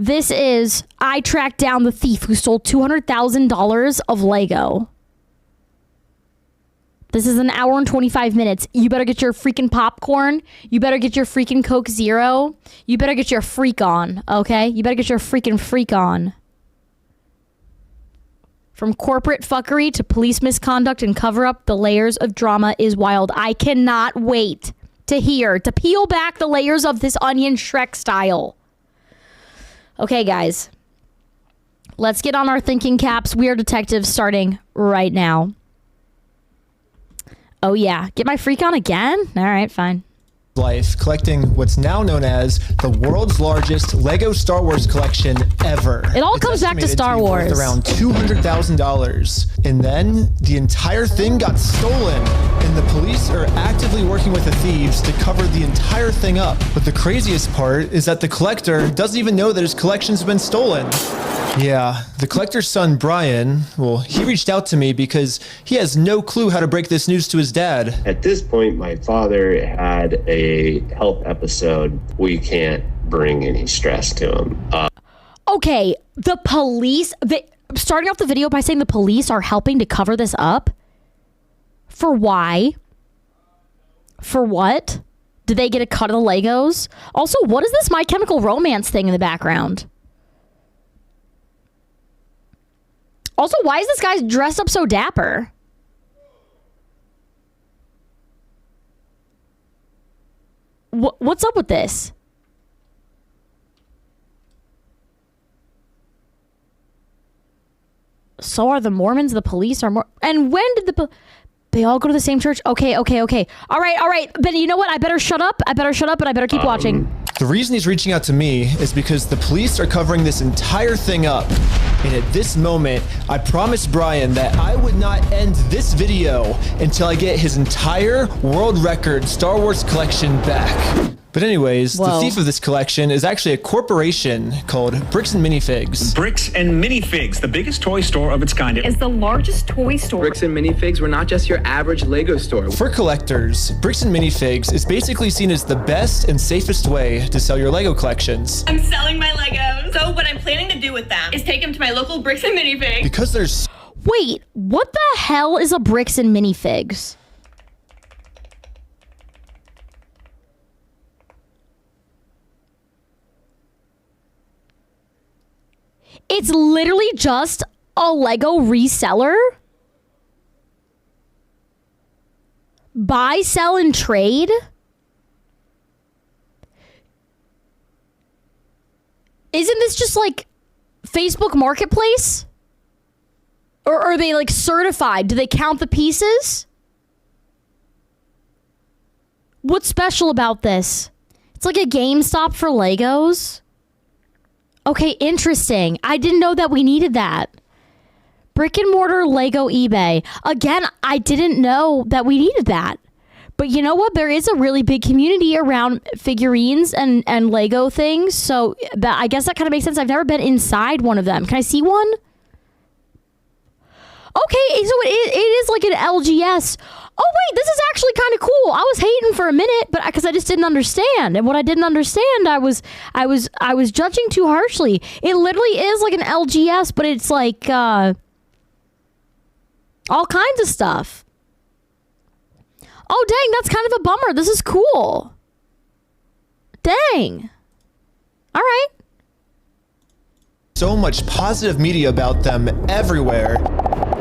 This is, I tracked down the thief who stole $200,000 of Lego. This is an hour and 25 minutes. You better get your freaking popcorn. You better get your freaking Coke Zero. You better get your freak on, okay? You better get your freaking freak on. From corporate fuckery to police misconduct and cover-up, the layers of drama is wild. I cannot wait to peel back the layers of this onion Shrek style. Okay, guys. Let's get on our thinking caps. We are detectives starting right now. Oh, yeah. Get my freak on again? All right, fine. Life collecting what's now known as the world's largest Lego Star Wars collection ever. It all comes back to Star Wars. Around $200,000. And then the entire thing got stolen. And the police are actively working with the thieves to cover the entire thing up. But the craziest part is that the collector doesn't even know that his collection's been stolen. Yeah, the collector's son, Brian, well, he reached out to me because he has no clue how to break this news to his dad. At this point, my father had a health episode. We can't bring any stress to him. Okay, the police, starting off the video by saying the police are helping to cover this up? For why? For what? Did they get a cut of the Legos? Also, what is this My Chemical Romance thing in the background? Also, why is this guy dressed up so dapper? What's up with this? So are the Mormons, the police are more... And when did they all go to the same church? Okay. All right. But you know what? I better shut up. And I better keep watching. The reason he's reaching out to me is because the police are covering this entire thing up. And at this moment, I promised Brian that I would not end this video until I get his entire world record Star Wars collection back. But anyways, Whoa. The thief of this collection is actually a corporation called Bricks and Minifigs. Bricks and Minifigs, the biggest toy store of its kind. Is the largest toy store. Bricks and Minifigs were not just your average Lego store. For collectors, Bricks and Minifigs is basically seen as the best and safest way to sell your Lego collections. I'm selling my Legos. So what I'm planning to do with them is take them to my local Bricks and Minifigs. Because there's... Wait, what the hell is a Bricks and Minifigs? It's literally just a Lego reseller? Buy, sell, and trade? Isn't this just like Facebook Marketplace? Or are they like certified? Do they count the pieces? What's special about this? It's like a GameStop for Legos. Okay, interesting. I didn't know that we needed that. Brick and mortar Lego eBay. Again, I didn't know that we needed that. But you know what? There is a really big community around figurines and Lego things. So I guess that kind of makes sense. I've never been inside one of them. Can I see one? Okay, so it is like an LGS. Oh wait, this is actually kind of cool. I was hating for a minute, but because I just didn't understand, and what I didn't understand, I was judging too harshly. It literally is like an LGS, but it's like all kinds of stuff. Oh dang, that's kind of a bummer. This is cool. Dang. All right. So much positive media about them everywhere.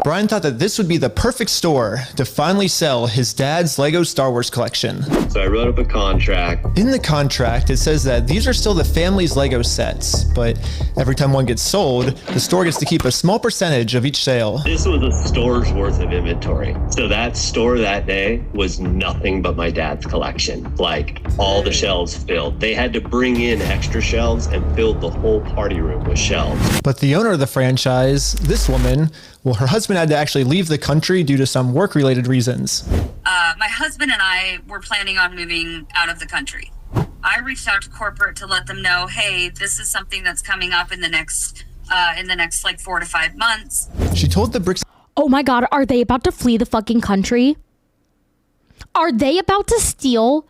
Brian thought that this would be the perfect store to finally sell his dad's Lego Star Wars collection. So I wrote up a contract. In the contract, it says that these are still the family's Lego sets, but every time one gets sold, the store gets to keep a small percentage of each sale. This was a store's worth of inventory. So that store that day was nothing but my dad's collection. Like all the shelves filled. They had to bring in extra shelves and filled the whole party room with shelves. But the owner of the franchise, this woman, well, her husband had to actually leave the country due to some work-related reasons. My husband and I were planning on moving out of the country. I reached out to corporate to let them know, hey, this is something that's coming up in the next like 4 to 5 months. She told the Bricks... Oh my God, are they about to flee the fucking country? Are they about to steal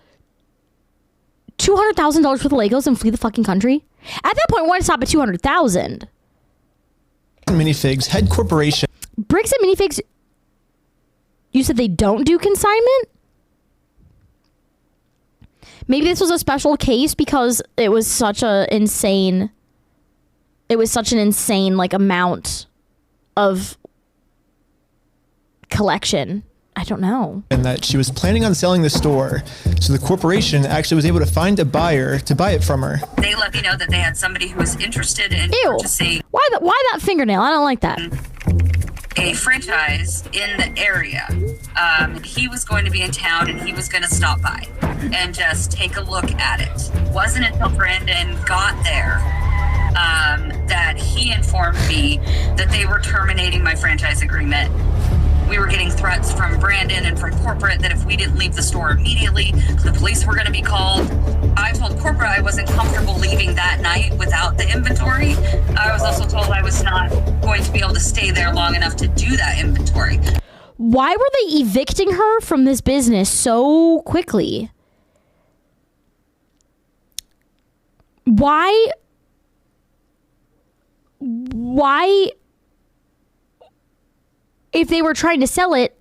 $200,000 worth of Legos and flee the fucking country? At that point, why stop at 200,000? Minifigs head corporation. Bricks and minifigs, you said they don't do consignment? Maybe this was a special case because it was such an insane like amount of collection. I don't know. And that she was planning on selling the store, so the corporation actually was able to find a buyer to buy it from her. They let me know that they had somebody who was interested in purchasing Why that fingernail? I don't like that. a franchise in the area. He was going to be in town and he was going to stop by and just take a look at it. Wasn't until Brandon got there that he informed me that they were terminating my franchise agreement. We were getting threats from Brandon and from corporate that if we didn't leave the store immediately, the police were going to be called. I told corporate I wasn't comfortable leaving that night without the inventory. I was also told I was not going to be able to stay there long enough to do that inventory. Why were they evicting her from this business so quickly? Why if they were trying to sell it?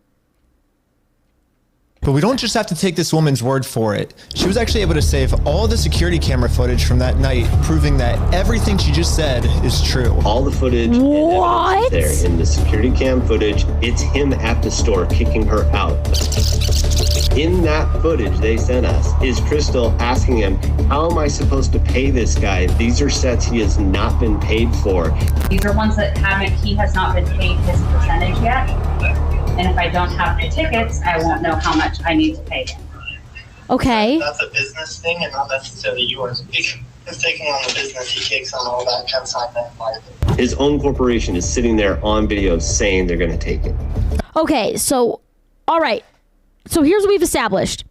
But we don't just have to take this woman's word for it. She was actually able to save all the security camera footage from that night, proving that everything she just said is true. All the footage What? there in the security cam footage, it's him at the store kicking her out. In that footage they sent us is Crystal asking him, how am I supposed to pay this guy? These are sets he has not been paid for. These are ones that he has not been paid his percentage yet. And if I don't have the tickets, I won't know how much I need to pay him. Okay. That's a business thing and not necessarily yours. He's taking on the business, he takes on all that consignment liability. His own corporation is sitting there on video saying they're going to take it. Okay, so, all right. So here's what we've established.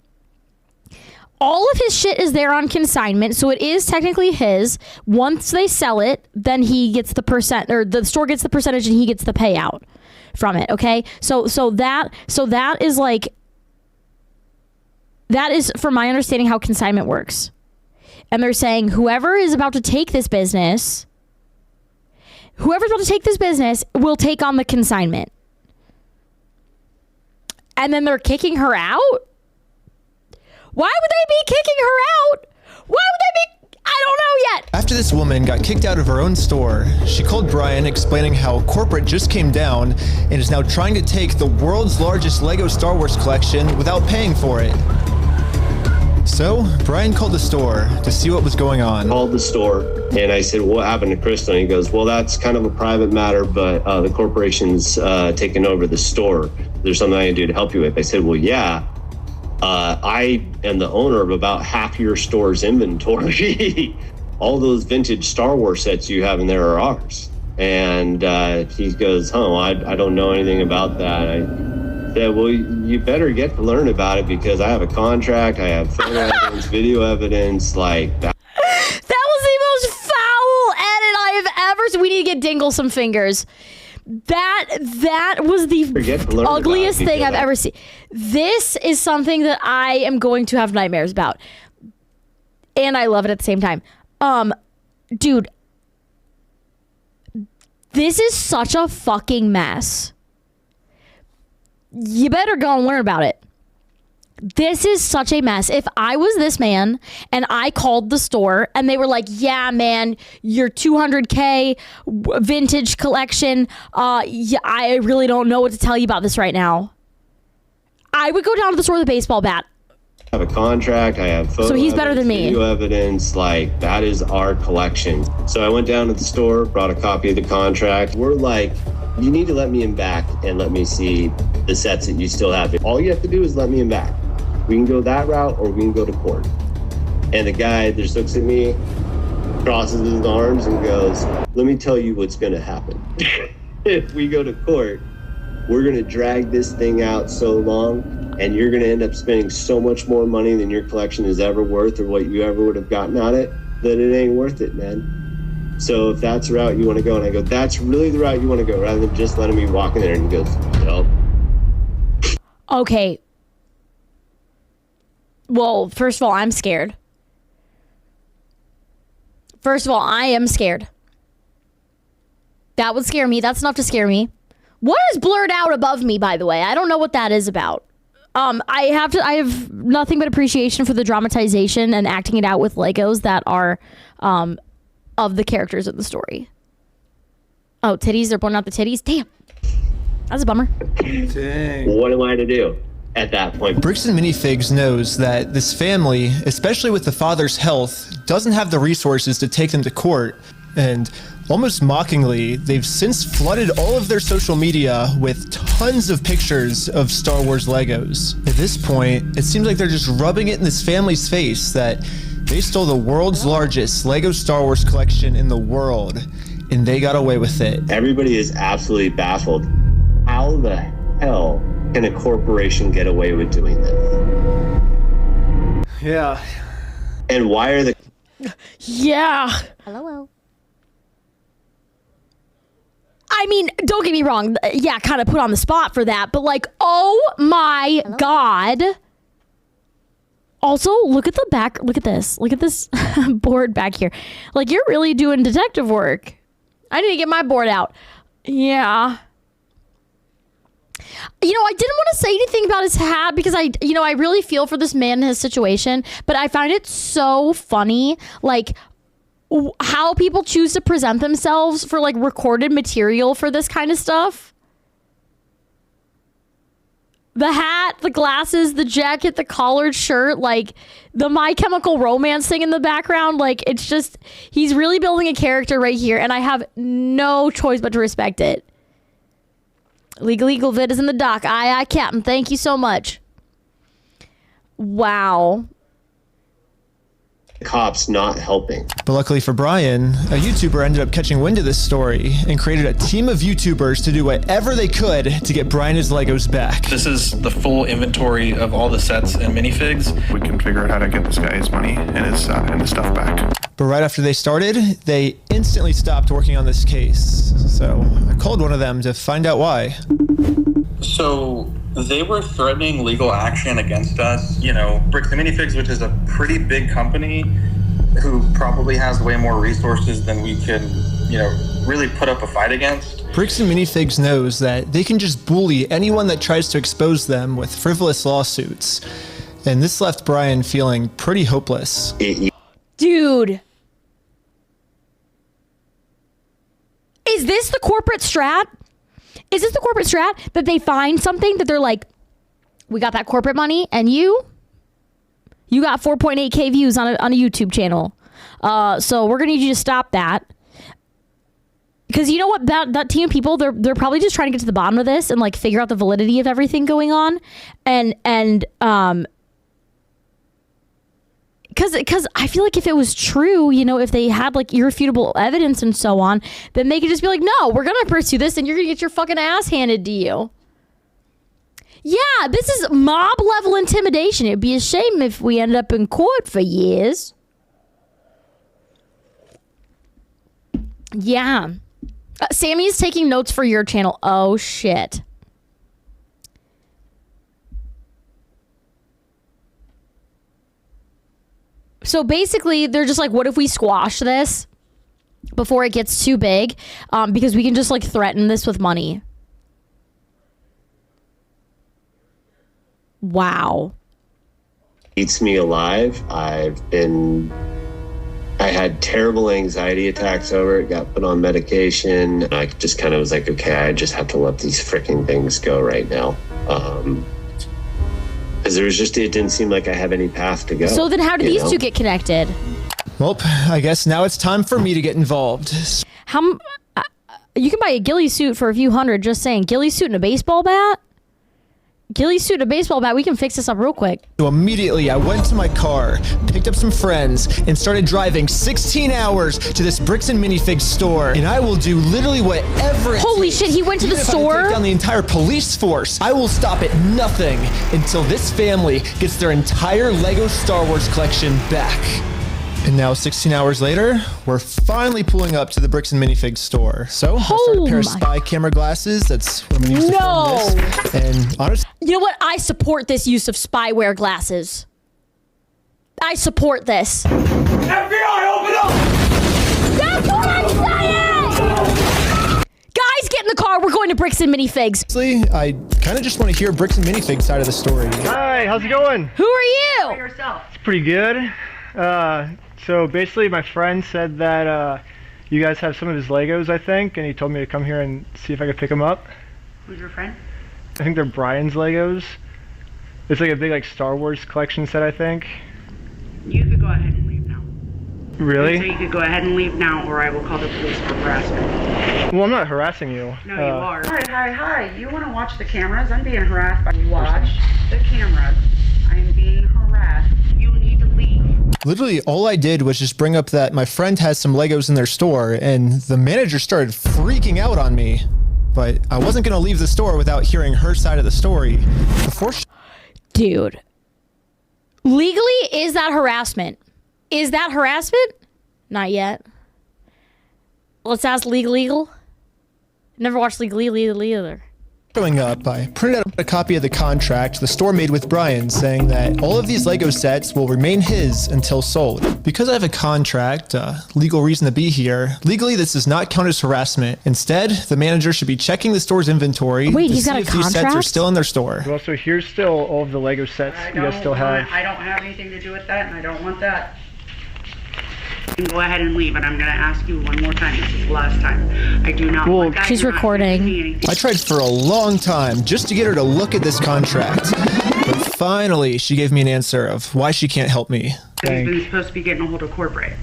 All of his shit is there on consignment, so it is technically his. Once they sell it, then he gets the percent, or the store gets the percentage and he gets the payout from it. Okay, so that is like, that is, from my understanding, how consignment works. And they're saying whoever is about to take this business, will take on the consignment. And then they're kicking her out? Why would they be kicking her out? Why would they be? I don't know yet. After this woman got kicked out of her own store, she called Brian explaining how corporate just came down and is now trying to take the world's largest Lego Star Wars collection without paying for it. So Brian called the store to see what was going on. Called the store and I said, what happened to Crystal? And he goes, well, that's kind of a private matter, but the corporation's taking over the store. There's something I can do to help you with. I said, well, yeah. I am the owner of about half your store's inventory. All those vintage Star Wars sets you have in there are ours. And he goes, I don't know anything about that. I said, well, you better get to learn about it because I have a contract, I have photo evidence, video evidence, like that. That was the most foul edit I have ever seen. We need to get Dingle some fingers. That was the ugliest thing I've ever seen. This is something that I am going to have nightmares about. And I love it at the same time. Dude, this is such a fucking mess. You better go and learn about it. This is such a mess. If I was this man and I called the store and they were like, yeah, man, your 200K vintage collection, yeah, I really don't know what to tell you about this right now. I would go down to the store with a baseball bat. I have a contract, I have photo so he's better than me. Video evidence, like that is our collection. So I went down to the store, brought a copy of the contract. We're like, you need to let me in back and let me see the sets that you still have. All you have to do is let me in back. We can go that route or we can go to court. And the guy just looks at me, crosses his arms and goes, let me tell you what's gonna happen. If we go to court, we're gonna drag this thing out so long and you're gonna end up spending so much more money than your collection is ever worth or what you ever would have gotten out of it, that it ain't worth it, man. So if that's the route you wanna go, and I go, that's really the route you wanna go, rather than just letting me walk in there, and he goes, nope. Okay. Well, first of all, I'm scared. First of all, I am scared. That would scare me. That's enough to scare me. What is blurred out above me, by the way? I don't know what that is about. I have nothing but appreciation for the dramatization and acting it out with Legos that are of the characters of the story. Oh, titties. They're pointing out the titties. Damn. That's a bummer. Dang. What am I to do at that point? Bricks and Minifigs knows that this family, especially with the father's health, doesn't have the resources to take them to court. And almost mockingly, they've since flooded all of their social media with tons of pictures of Star Wars Legos. At this point, it seems like they're just rubbing it in this family's face that they stole the world's largest Lego Star Wars collection in the world, and they got away with it. Everybody is absolutely baffled. How the hell can a corporation get away with doing this? Yeah. And why are the... Yeah. Hello. I mean, don't get me wrong. Yeah, kind of put on the spot for that. But like, oh my God. Also, look at the back. Look at this. Look at this board back here. Like, you're really doing detective work. I need to get my board out. Yeah. You know, I didn't want to say anything about his hat because I really feel for this man in his situation. But I find it so funny, like, how people choose to present themselves for like recorded material for this kind of stuff. The hat, the glasses, the jacket, the collared shirt, like the My Chemical Romance thing in the background. Like, it's just, he's really building a character right here, and I have no choice but to respect it. Legal vid is in the dock. Aye, Captain. Thank you so much. Wow. Cops not helping. But luckily for Brian, a YouTuber ended up catching wind of this story and created a team of YouTubers to do whatever they could to get Brian his Legos back. This is the full inventory of all the sets and minifigs. We can figure out how to get this guy his money and his stuff back. But right after they started, they instantly stopped working on this case. So I called one of them to find out why. So they were threatening legal action against us. You know, Bricks and Minifigs, which is a pretty big company who probably has way more resources than we can, really put up a fight against. Bricks and Minifigs knows that they can just bully anyone that tries to expose them with frivolous lawsuits. And this left Brian feeling pretty hopeless. Dude. Is this the corporate strat? Is this the corporate strat that they find something that they're like, we got that corporate money, and you got 4.8K views on a YouTube channel. So we're gonna need you to stop that. Because you know what, that team of people, they're probably just trying to get to the bottom of this and like figure out the validity of everything going on, and because I feel like if it was true, if they had like irrefutable evidence and so on, then they could just be like, no, we're gonna pursue this and you're gonna get your fucking ass handed to you. Yeah, this is mob level intimidation. It'd be a shame if we ended up in court for years. Yeah. Sammy is taking notes for your channel. Oh, shit. So basically, they're just like, what if we squash this before it gets too big? Because we can just like threaten this with money. Wow. Eats me alive. I had terrible anxiety attacks over it, got put on medication. I just kind of was like, okay, I just have to let these freaking things go right now. Because it didn't seem like I have any path to go. So then how did these two get connected? Well, I guess now it's time for me to get involved. You can buy a ghillie suit for a few hundred, just saying. Ghillie suit and a baseball bat? Ghillie suit and a baseball bat, we can fix this up real quick. So immediately I went to my car, picked up some friends, and started driving 16 hours to this Bricks and Minifigs store. And I will do literally whatever it Holy takes. shit, he went to the Even if I store? have to take down the entire police force. I will stop at nothing until this family gets their entire Lego Star Wars collection back. And now 16 hours later, we're finally pulling up to the Bricks and Minifigs store. So I started a pair of spy camera glasses. That's what I'm going to use to film this. And honestly, you know what? I support this use of spyware glasses. I support this. FBI, open up! going to Bricks and Minifigs? Honestly, I kind of just want to hear Bricks and Minifigs side of the story. Hi, how's it going? Who are you? Yourself. It's pretty good. So basically my friend said that you guys have some of his Legos, I think, and he told me to come here and see if I could pick them up. Who's your friend? I think they're Brian's Legos. It's like a big Star Wars collection set, I think. You could go ahead and leave now. Really? So you could go ahead and leave now, or I will call the police for harassment. Well, I'm not harassing you. No, you are. Hi. You want to watch the cameras? I'm being harassed by you. Watch the cameras. I'm being harassed. You need to leave. Literally, all I did was just bring up that my friend has some Legos in their store, and the manager started freaking out on me. But I wasn't going to leave the store without hearing her side of the story. Dude. Legally, is that harassment? Is that harassment? Not yet. Let's ask legal. Never watched legal either. Growing up, I printed out a copy of the contract the store made with Brian saying that all of these Lego sets will remain his until sold. Because I have a contract, legal reason to be here, legally this does not count as harassment. Instead, the manager should be checking the store's inventory to see if these sets are still in their store. Well, so here's still all of the Lego sets you guys still have. I don't have anything to do with that, and I don't want that. You can go ahead and leave, and I'm going to ask you one more time. This is the last time. I do not want that. She's recording. I tried for a long time just to get her to look at this contract. But finally, she gave me an answer of why she can't help me. He's been supposed to be getting a hold of corporate.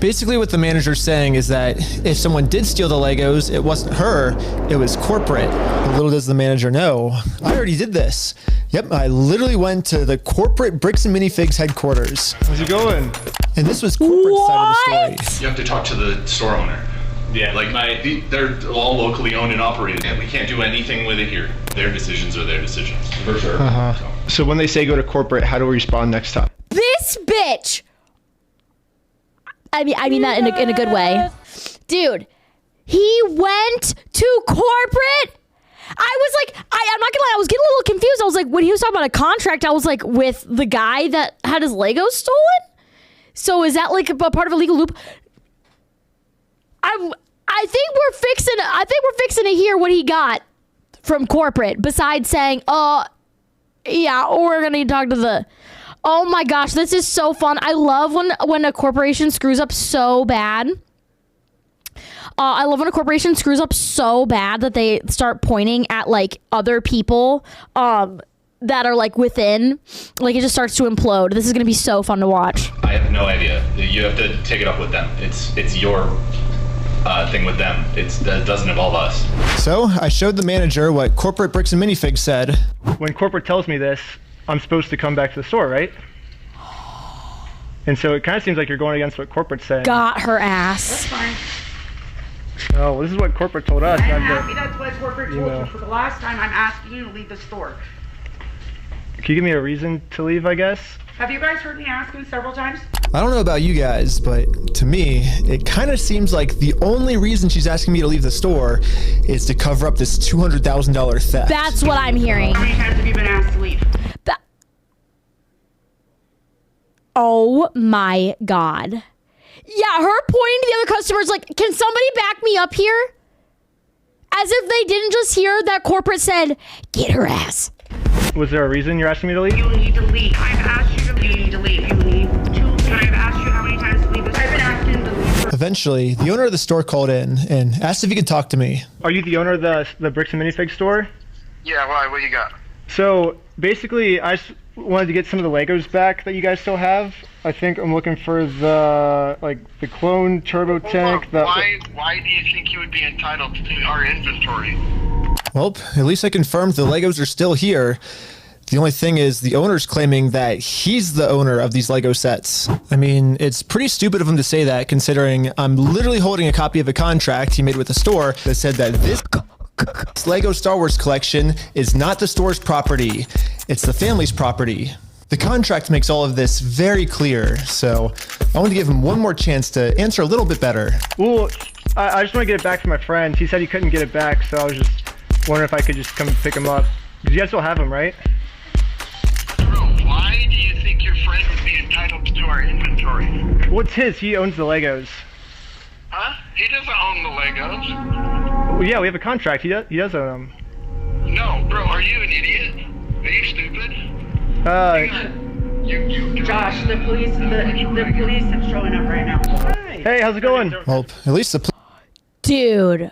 Basically what the manager's saying is that if someone did steal the Legos, it wasn't her, it was corporate. But little does the manager know, I already did this. Yep, I literally went to the corporate Bricks and Minifigs headquarters. How's it going? And this was corporate side of the story. You have to talk to the store owner. Yeah, they're all locally owned and operated, and we can't do anything with it here. Their decisions are their decisions. For sure. So when they say go to corporate, how do we respond next time? This bitch! I mean that in a good way. Dude, he went to corporate? I was like, I'm not gonna lie, I was getting a little confused. I was like, when he was talking about a contract, I was like, with the guy that had his Legos stolen? So is that like a part of a legal loop? I think we're fixing to hear what he got from corporate, besides saying, yeah, or we're gonna talk to the... Oh my gosh, this is so fun. I love when a corporation screws up so bad. I love when a corporation screws up so bad that they start pointing at other people that are within. It just starts to implode. This is gonna be so fun to watch. I have no idea. You have to take it up with them. It's your thing with them. It doesn't involve us. So I showed the manager what corporate Bricks and Minifigs said. When corporate tells me this, I'm supposed to come back to the store, right? And so it kind of seems like you're going against what corporate's saying. Got her ass. That's fine. Oh, well, this is what corporate told us. I'm happy that's what corporate told you. For the last time, I'm asking you to leave the store. Can you give me a reason to leave, I guess? Have you guys heard me asking several times? I don't know about you guys, but to me, it kind of seems like the only reason she's asking me to leave the store is to cover up this $200,000 theft. That's what I'm hearing. How many times have you been asked to leave? Oh my God. Yeah, her pointing to the other customers can somebody back me up here? As if they didn't just hear that corporate said, get her ass. Was there a reason you're asking me to leave? You need to leave. I've asked you to leave. You need to leave. You need to leave. I've asked you how many times to leave this. I've been asking to leave. Eventually, the owner of the store called in and asked if he could talk to me. Are you the owner of the Bricks and Minifigs store? Yeah, why? What you got? So basically, I just wanted to get some of the Legos back that you guys still have. I think I'm looking for the the clone turbo tank. Why do you think you would be entitled to our inventory? Well, at least I confirmed the Legos are still here. The only thing is the owner's claiming that he's the owner of these Lego sets. I mean, it's pretty stupid of him to say that, considering I'm literally holding a copy of a contract he made with the store that said that this Lego Star Wars collection is not the store's property. It's the family's property. The contract makes all of this very clear, so I want to give him one more chance to answer a little bit better. Well, I just want to get it back to my friend. He said he couldn't get it back, so I was just wondering if I could just come pick him up. Because you guys still have him, right? Why do you think your friend would be entitled to our inventory? Well, it's his. He owns the Legos. Huh? He doesn't own the Legos. Well, yeah, we have a contract. He does own them. No, bro, are you an idiot? Are you stupid? Josh, the police are showing up right now. Hey, how's it going? Well, at least the Dude,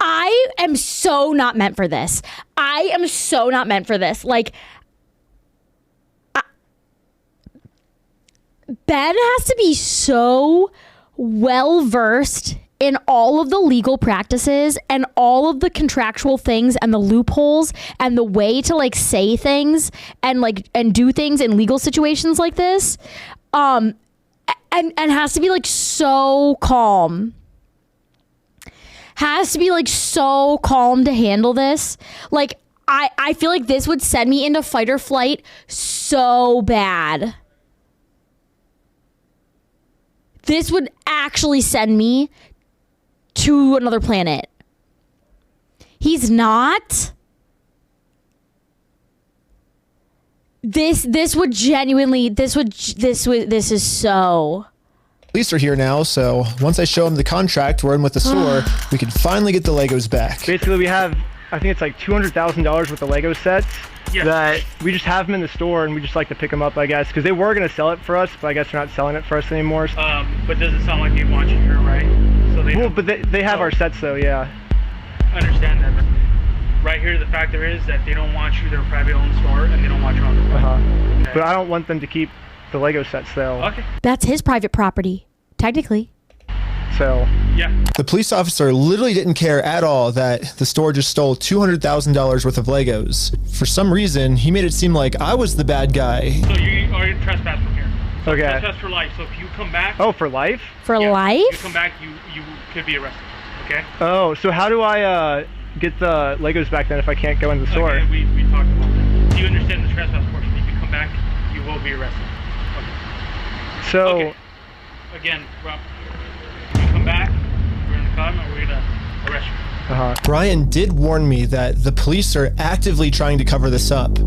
I am so not meant for this. I am so not meant for this. Like, Ben has to be so well versed in all of the legal practices and all of the contractual things and the loopholes and the way to like say things and do things in legal situations like this. And has to be like so calm. Has to be like so calm to handle this. Like, I feel like this would send me into fight or flight so bad. This would actually send me to another planet. He's not. This would genuinely, this is so. police are here now, so once I show them the contract we're in with the store, we can finally get the Legos back. Basically, we have, I think it's like $200,000 worth of Lego sets that we just have them in the store, and we just like to pick them up, I guess, because they were going to sell it for us, but I guess they're not selling it for us anymore. But does it sound like they want you here, right? So they well, but they have our sets though, yeah. I understand that. But right here, the factor is that they don't want you. They're a private owned store, and they don't want you on the front. Okay. But I don't want them to keep the Lego sets though. Okay. That's his private property, technically. So yeah. The police officer literally didn't care at all that the store just stole $200,000 worth of Legos. For some reason, he made it seem like I was the bad guy. So you are trespass from here. So okay. Trespass for life. So if you come back. Oh, for life? For life? If you come back, you could be arrested. Okay. Oh, so how do I get the Legos back then if I can't go in the store? Okay, we talked about that. Do you understand the trespass portion? If you come back, you will be arrested. Okay. So. Okay. Again, Rob, if you come back, we're in the car, and we're gonna arrest you. Brian did warn me that the police are actively trying to cover this up.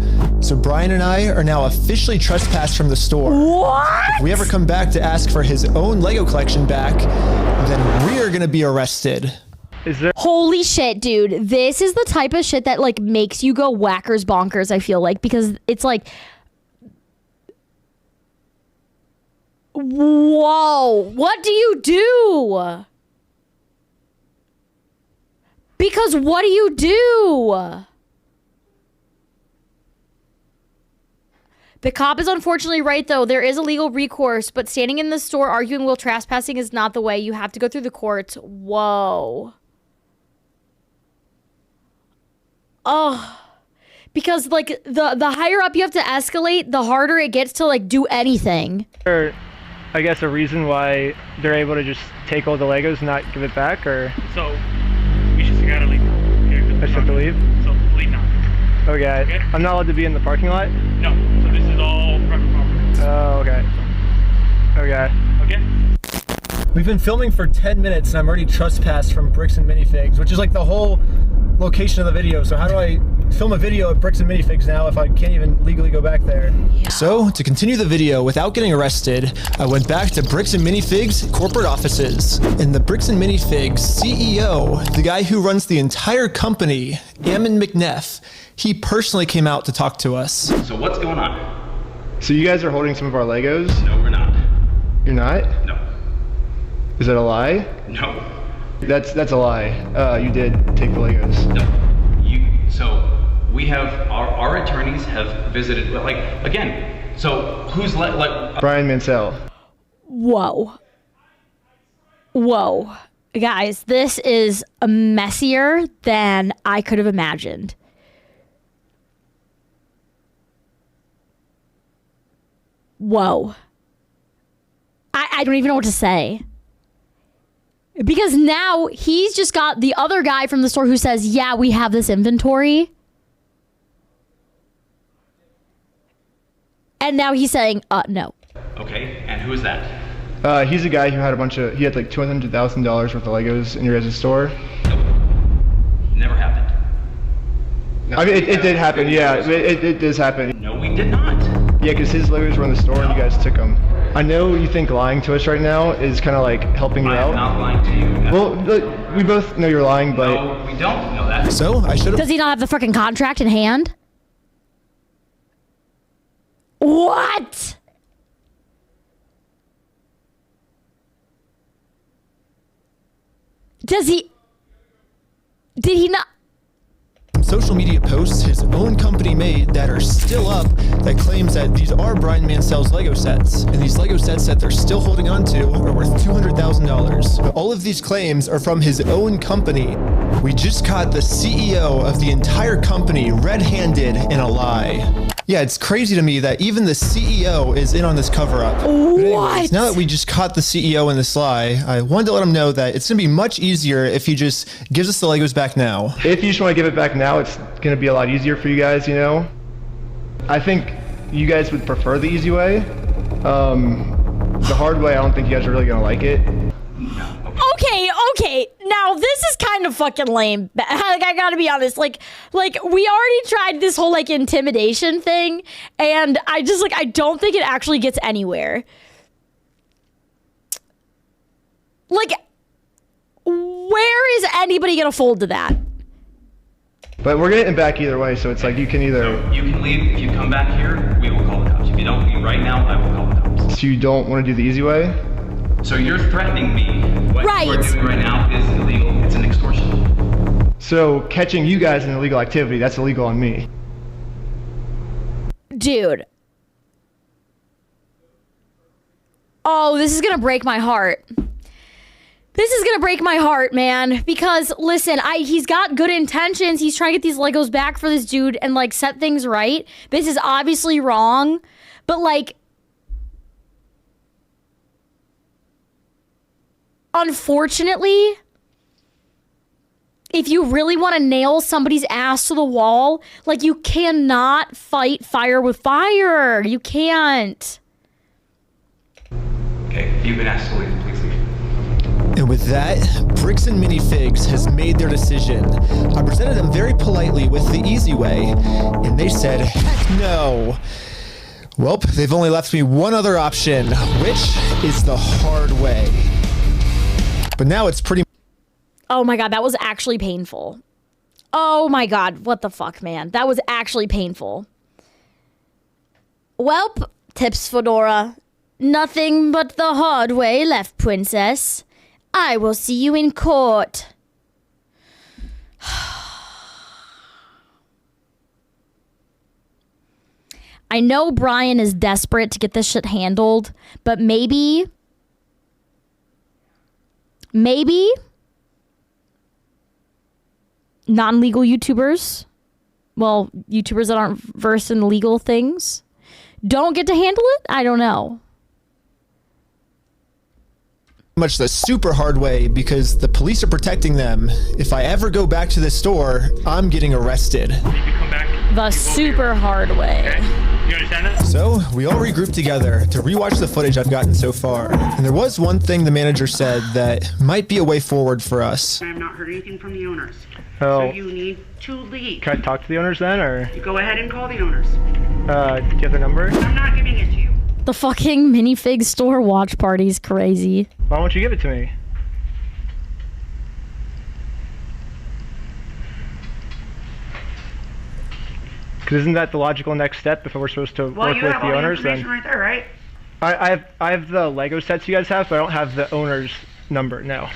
So Brian and I are now officially trespassed from the store. What? If we ever come back to ask for his own Lego collection back, then we're gonna be arrested. Is there? Holy shit, dude. This is the type of shit that like makes you go whackers bonkers, I feel like, because it's like, whoa, what do you do? Because what do you do? The cop is unfortunately right, though. There is a legal recourse, but standing in the store arguing while trespassing is not the way. You have to go through the courts. Whoa. Oh. Because, like, the higher up you have to escalate, the harder it gets to, like, do anything. Or, I guess, a reason why they're able to just take all the Legos and not give it back, or? So, we just gotta leave. I just have to leave? So, leave now. Okay. I'm not allowed to be in the parking lot? No. So, this is all private property. Oh, okay. Okay. Okay? We've been filming for 10 minutes and I'm already trespassed from Bricks and Minifigs, which is like the whole location of the video. So how do I film a video at Bricks and Minifigs now if I can't even legally go back there? Yeah. So to continue the video without getting arrested, I went back to Bricks and Minifigs corporate offices. And the Bricks and Minifigs CEO, the guy who runs the entire company, Ammon McNeff, he personally came out to talk to us. So what's going on? So you guys are holding some of our Legos? No, we're not. You're not? No. Is that a lie? No. That's a lie. You did take the Legos. No. So we have our attorneys have visited. Like again. So who's Brian Mansell. Whoa. Whoa, guys, this is messier than I could have imagined. Whoa. I don't even know what to say. Because now he's just got the other guy from the store who says, yeah, we have this inventory. And now he's saying, no. Okay, and who is that? He's a guy who had he had like $200,000 worth of Legos in your guys' store. Nope. Never happened. No, I mean, it did happen, yeah. It does happen. No, we did not. Yeah, because his Legos were in the store and you guys took them. I know you think lying to us right now is kind of like helping you out. I'm not lying to you. Well, we both know you're lying, but... No, we don't know that. So I should have... Does he not have the freaking contract in hand? What? Does he... Did he not... social media posts his own company made that are still up that claims that these are Brian Mansell's Lego sets. And these Lego sets that they're still holding on to are worth $200,000. All of these claims are from his own company. We just caught the CEO of the entire company red-handed in a lie. Yeah, it's crazy to me that even the CEO is in on this cover-up. What? Now that we just caught the CEO in this lie, I wanted to let him know that it's going to be much easier if he just gives us the Legos back now. If you just want to give it back now, it's going to be a lot easier for you guys, you know? I think you guys would prefer the easy way. The hard way, I don't think you guys are really going to like it. Okay. Now this is kind of fucking lame. Like, I gotta be honest. Like we already tried this whole like intimidation thing, and I just I don't think it actually gets anywhere. Like, where is anybody gonna fold to that? But we're getting back either way, so it's like you can either... So you can leave. If you come back here, we will call the cops. If you don't leave right now, I will call the cops. So you don't want to do the easy way? So you're threatening me. What you're doing right now is illegal. It's an extortion. So catching you guys in illegal activity, that's illegal on me. Dude. Oh, this is gonna break my heart. This is gonna break my heart, man. Because listen, he's got good intentions. He's trying to get these Legos back for this dude and like set things right. This is obviously wrong, but like, unfortunately, if you really want to nail somebody's ass to the wall, like, you cannot fight fire with fire. You can't. Okay, you've been asked to leave. Please leave. And with that, Bricks and Minifigs has made their decision. I presented them very politely with the easy way, and they said, heck no. Well, they've only left me one other option, which is the hard way. But now it's pretty... Oh my God, that was actually painful. Oh my God, what the fuck, man? That was actually painful. Welp, tips Fedora. Nothing but the hard way left, princess. I will see you in court. I know Brian is desperate to get this shit handled, but maybe non-legal YouTubers, well, YouTubers that aren't versed in legal things, don't get to handle it? I don't know. Much the super hard way because the police are protecting them. If I ever go back to this store, I'm getting arrested. The super hard way. Okay. You understand that? So we all regrouped together to rewatch the footage I've gotten so far. And there was one thing the manager said that might be a way forward for us. I have not heard anything from the owners. Oh. So you need to leave. Can I talk to the owners then, or? You go ahead and call the owners. Do you have their number? I'm not giving it to you. The fucking minifig store watch party is crazy. Why won't you give it to me? Because isn't that the logical next step if we're supposed to work with the owners? Well, you have all the information right there, right? I have the Lego sets you guys have, but I don't have the owner's number, no.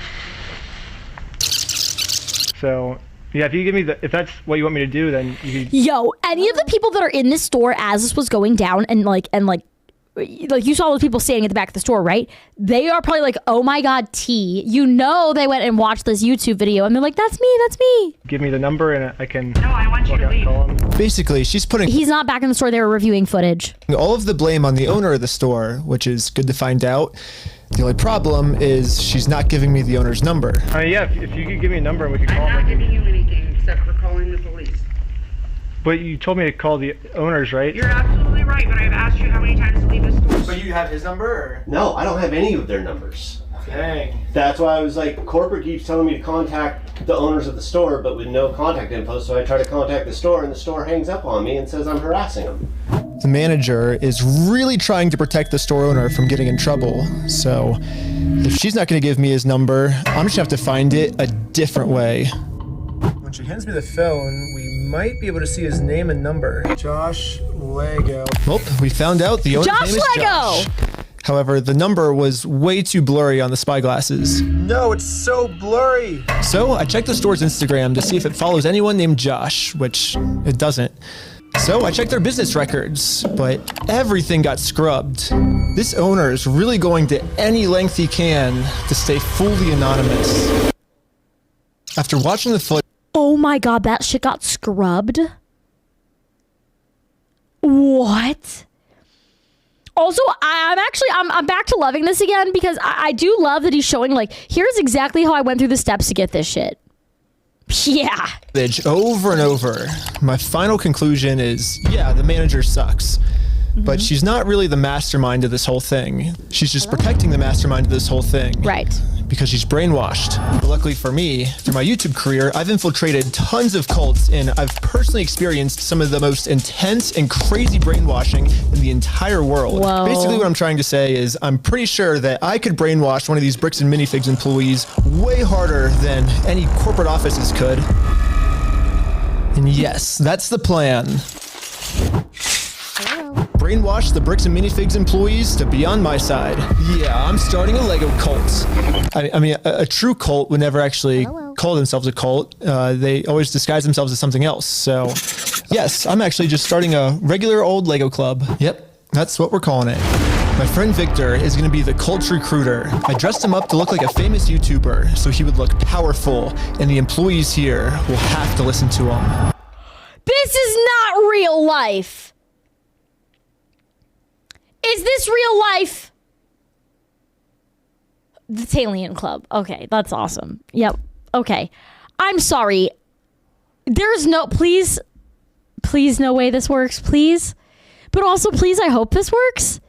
So, yeah, if you give me if that's what you want me to do, then you can... Yo, any of the people that are in this store as this was going down and you saw those people standing at the back of the store, right? They are probably like, oh my God, T. You know they went and watched this YouTube video and they're like, that's me. Give me the number and I can... No, I want you to leave. Basically, she's putting... He's not back in the store. They were reviewing footage. all of the blame on the owner of the store, which is good to find out. The only problem is she's not giving me the owner's number. Yeah, if you could give me a number and we could call them. I'm not giving you anything except for calling the police. But you told me to call the owners, right? You're absolutely right, but I've asked you how many times to leave the store. But you have his number, or? No, I don't have any of their numbers. Dang. That's why I was like, corporate keeps telling me to contact the owners of the store, but with no contact info, so I try to contact the store, and the store hangs up on me and says I'm harassing them. The manager is really trying to protect the store owner from getting in trouble. So if she's not going to give me his number, I'm just going to have to find it a different way. When she hands me the phone, we might be able to see his name and number. Josh Lego. Well, we found out the owner's name is Josh. However, the number was way too blurry on the spy glasses. No, it's so blurry. So I checked the store's Instagram to see if it follows anyone named Josh, which it doesn't. So I checked their business records, but everything got scrubbed. This owner is really going to any length he can to stay fully anonymous. After watching the footage, oh my god, that shit got scrubbed? What? Also, I'm back to loving this again because I do love that he's showing, like, here's exactly how I went through the steps to get this shit. Yeah. Over and over. My final conclusion is, yeah, the manager sucks. But she's not really the mastermind of this whole thing. She's just protecting the mastermind of this whole thing. Right. Because she's brainwashed. But luckily for me, through my YouTube career, I've infiltrated tons of cults and I've personally experienced some of the most intense and crazy brainwashing in the entire world. Whoa. Basically what I'm trying to say is I'm pretty sure that I could brainwash one of these Bricks and Minifigs employees way harder than any corporate offices could. And yes, that's the plan. Brainwash the Bricks and Minifigs employees to be on my side. Yeah, I'm starting a Lego cult. I mean, a true cult would never actually call themselves a cult. They always disguise themselves as something else. So, yes, I'm actually just starting a regular old Lego club. Yep, that's what we're calling it. My friend Victor is going to be the cult recruiter. I dressed him up to look like a famous YouTuber, so he would look powerful, and the employees here will have to listen to him. This is not real life. Is this real life? The Taylien Club. Okay, that's awesome. Yep. Okay. I'm sorry. There's no, please, no way this works, please. But also, please, I hope this works.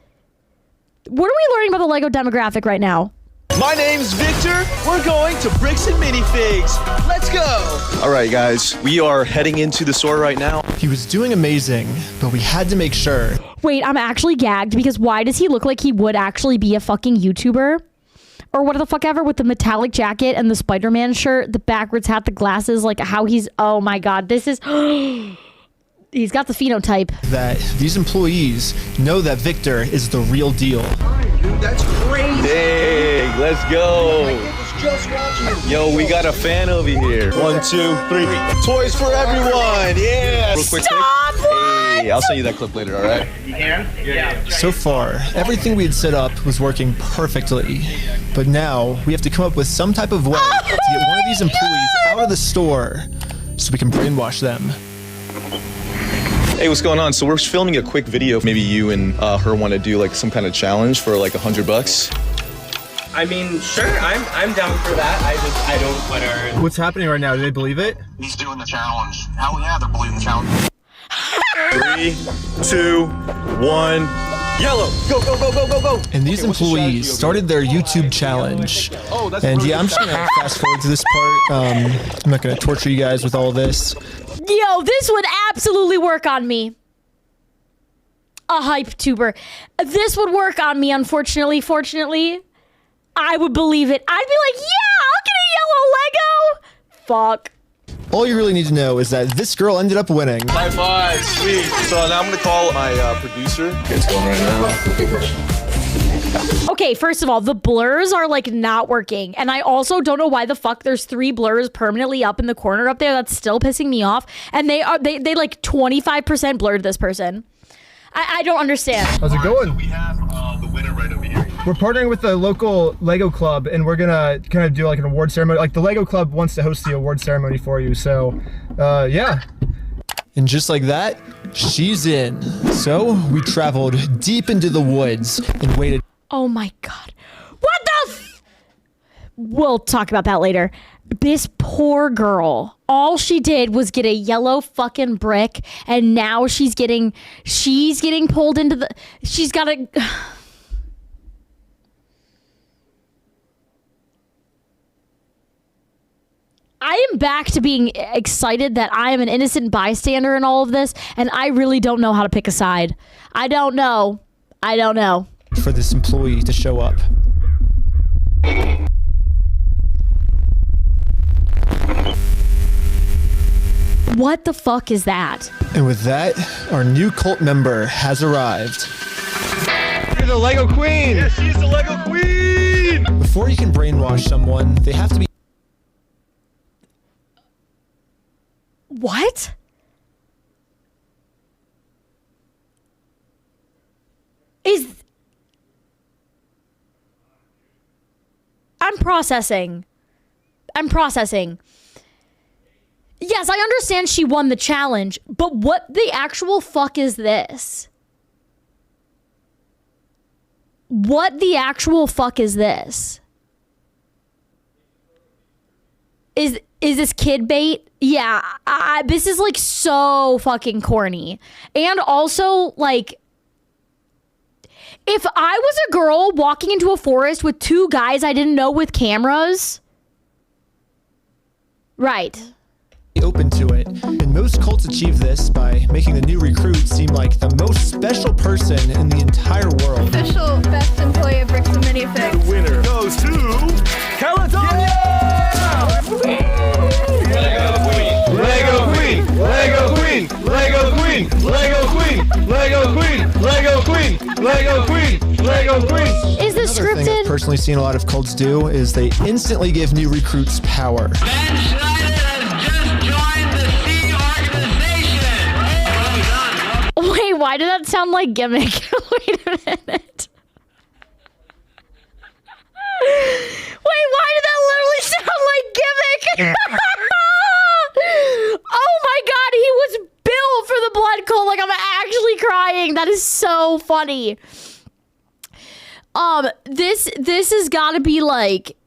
What are we learning about the Lego demographic right now? My name's Victor. We're going to Bricks and Minifigs. Let's go. All right, guys. We are heading into the store right now. He was doing amazing, but we had to make sure. Wait, I'm actually gagged because why does he look like he would actually be a fucking YouTuber? Or what the fuck ever with the metallic jacket and the Spider-Man shirt, the backwards hat, the glasses, like how he's, oh my God, this is, he's got the phenotype. That these employees know that Victor is the real deal. Dude, that's crazy. Dang, let's go. Just watching. Yo, we got a fan over here. 1, 2, 3. Toys for everyone. Yeah. Real quick. Stop! Hey, I'll send you that clip later, all right? You can? Yeah. So far, everything we had set up was working perfectly. But now, we have to come up with some type of way to get one of these employees out of the store so we can brainwash them. Hey, what's going on? So we're filming a quick video. Maybe you and her want to do like some kind of challenge for like $100. I mean, sure, I'm down for that. I don't put her. What's happening right now? Do they believe it? He's doing the challenge. Hell yeah, they're believing the challenge. 3, 2, 1. Yellow. Go, go, go, go, go, go. And these employees started their YouTube challenge. And yeah, I'm just going to fast forward to this part. I'm not going to torture you guys with all of this. Yo, this would absolutely work on me. A hype tuber. This would work on me, unfortunately. Fortunately, I would believe it. I'd be like, yeah, I'll get a yellow Lego. Fuck. All you really need to know is that this girl ended up winning. High five, sweet. So now I'm going to call my producer. It's going right now. Okay, first of all, the blurs are like not working. And I also don't know why the fuck there's 3 blurs permanently up in the corner up there. That's still pissing me off. And they like 25% blurred this person. I don't understand. How's it going? So we have the winner right over here. We're partnering with the local Lego club and we're gonna kind of do like an award ceremony. Like the Lego club wants to host the award ceremony for you. So, yeah. And just like that, she's in. So we traveled deep into the woods and waited. Oh my God. What the We'll talk about that later. This poor girl, all she did was get a yellow fucking brick and now she's getting pulled into the, she's got a, I am back to being excited that I am an innocent bystander in all of this, and I really don't know how to pick a side. I don't know. For this employee to show up. What the fuck is that? And with that, our new cult member has arrived. You're the Lego Queen! Yes, she's the Lego Queen! Before you can brainwash someone, they have to be... What? I'm processing. Yes, I understand she won the challenge, but what the actual fuck is this? What the actual fuck is this? Is this kid bait? Yeah, this is like so fucking corny. And also, like, if I was a girl walking into a forest with two guys I didn't know with cameras, right. Open to it. And most cults achieve this by making the new recruit seem like the most special person in the entire world. Official best employee of Bricks and Minifigs. The winner goes to California! Lego Queen! Lego Queen! Lego Queen! Lego Queen! Lego Queen! Lego Queen! Lego Queen! Lego Queen! Lego Queen! Is this Another thing I've scripted? personally seen a lot of cults do is they instantly give new recruits power. Wait, why did that sound like gimmick? Wait a minute. Wait, why did that literally sound like gimmick? Oh my god, he was built for the blood cult. Like, I'm actually crying. That is so funny. This has got to be like,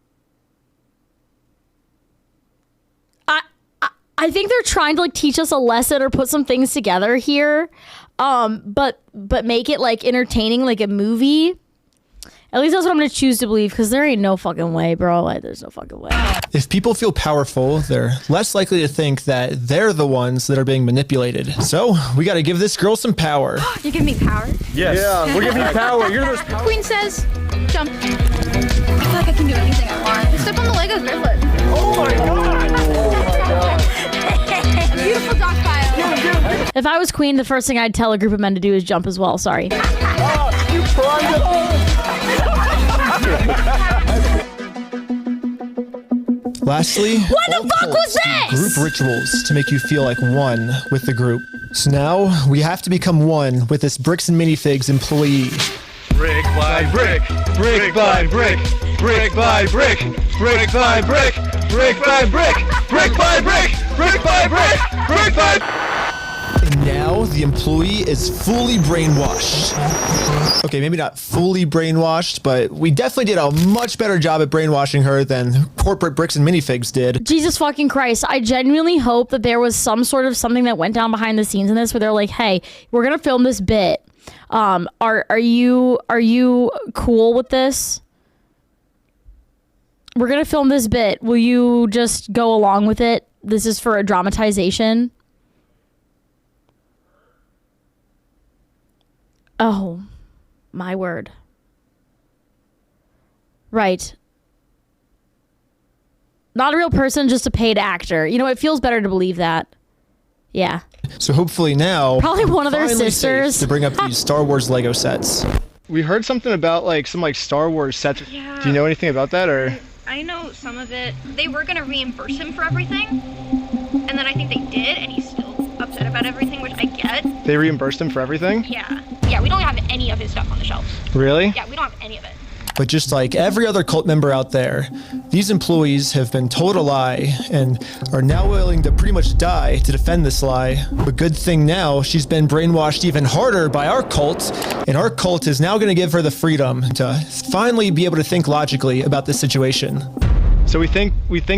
I think they're trying to like teach us a lesson or put some things together here, but make it like entertaining, like a movie. At least that's what I'm gonna choose to believe, because there ain't no fucking way, bro. Like, there's no fucking way. If people feel powerful, they're less likely to think that they're the ones that are being manipulated. So we got to give this girl some power. You give me power? Yes. Yeah, we're giving you power. You're the most powerful. Queen says, jump. I feel like I can do anything I want. Step on the Legos barefoot. Oh my god! Beautiful dog pile. If I was queen, the first thing I'd tell a group of men to do is jump as well. Sorry. You primed it all! Lastly, what the fuck was this? Group rituals to make you feel like one with the group. So now we have to become one with this Bricks and Minifigs employee. Brick by brick, brick by brick, brick by brick, brick by brick, brick by brick, brick by brick, brick by brick, brick by. And now the employee is fully brainwashed. Okay, maybe not fully brainwashed, but we definitely did a much better job at brainwashing her than corporate Bricks and Minifigs did. Jesus fucking Christ. I genuinely hope that there was some sort of something that went down behind the scenes in this where they're like, hey, we're going to film this bit. Are you cool with this? We're going to film this bit. Will you just go along with it? This is for a dramatization. Oh, my word. Right. Not a real person, just a paid actor. You know, it feels better to believe that. Yeah. So hopefully now, probably one of their sisters to bring up these Star Wars Lego sets. We heard something about like some Star Wars sets. Yeah. Do you know anything about that, or? I know some of it. They were gonna reimburse him for everything, and then I think they did, and he's still upset about everything, which I get. They reimbursed him for everything? Yeah, we don't have any of his stuff on the shelves. Really? Yeah, we don't have any of it. But just like every other cult member out there, these employees have been told a lie and are now willing to pretty much die to defend this lie. But good thing now, she's been brainwashed even harder by our cult, and our cult is now going to give her the freedom to finally be able to think logically about this situation. So we think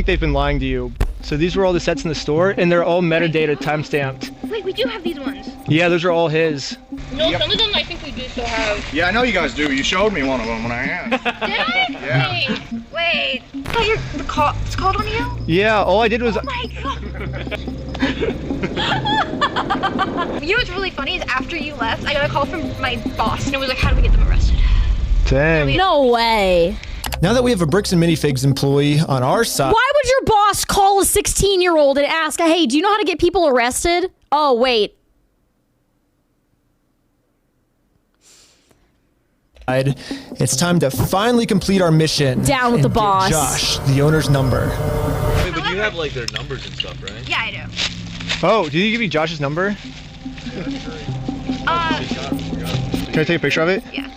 they've been lying to you. So these were all the sets in the store, and they're all metadata timestamped. Wait, we do have these ones. Yeah, those are all his. No, some of them I think we do still have. Yeah, I know you guys do. You showed me one of them when I asked. Did I? Yeah. Wait. I thought it's called one of you? Yeah, all I did was... Oh my god. You know what's really funny is after you left, I got a call from my boss, and it was like, how do we get them arrested? Dang. No way. Now that we have a Bricks and Minifigs employee on our side... Why would your boss call a 16-year-old and ask, hey, do you know how to get people arrested? Oh, wait. It's time to finally complete our mission. Down with the boss. Josh, the owner's number. Wait, but you have like their numbers and stuff, right? Yeah, I do. Oh, did he give you Josh's number? Can I take a picture of it? Yeah.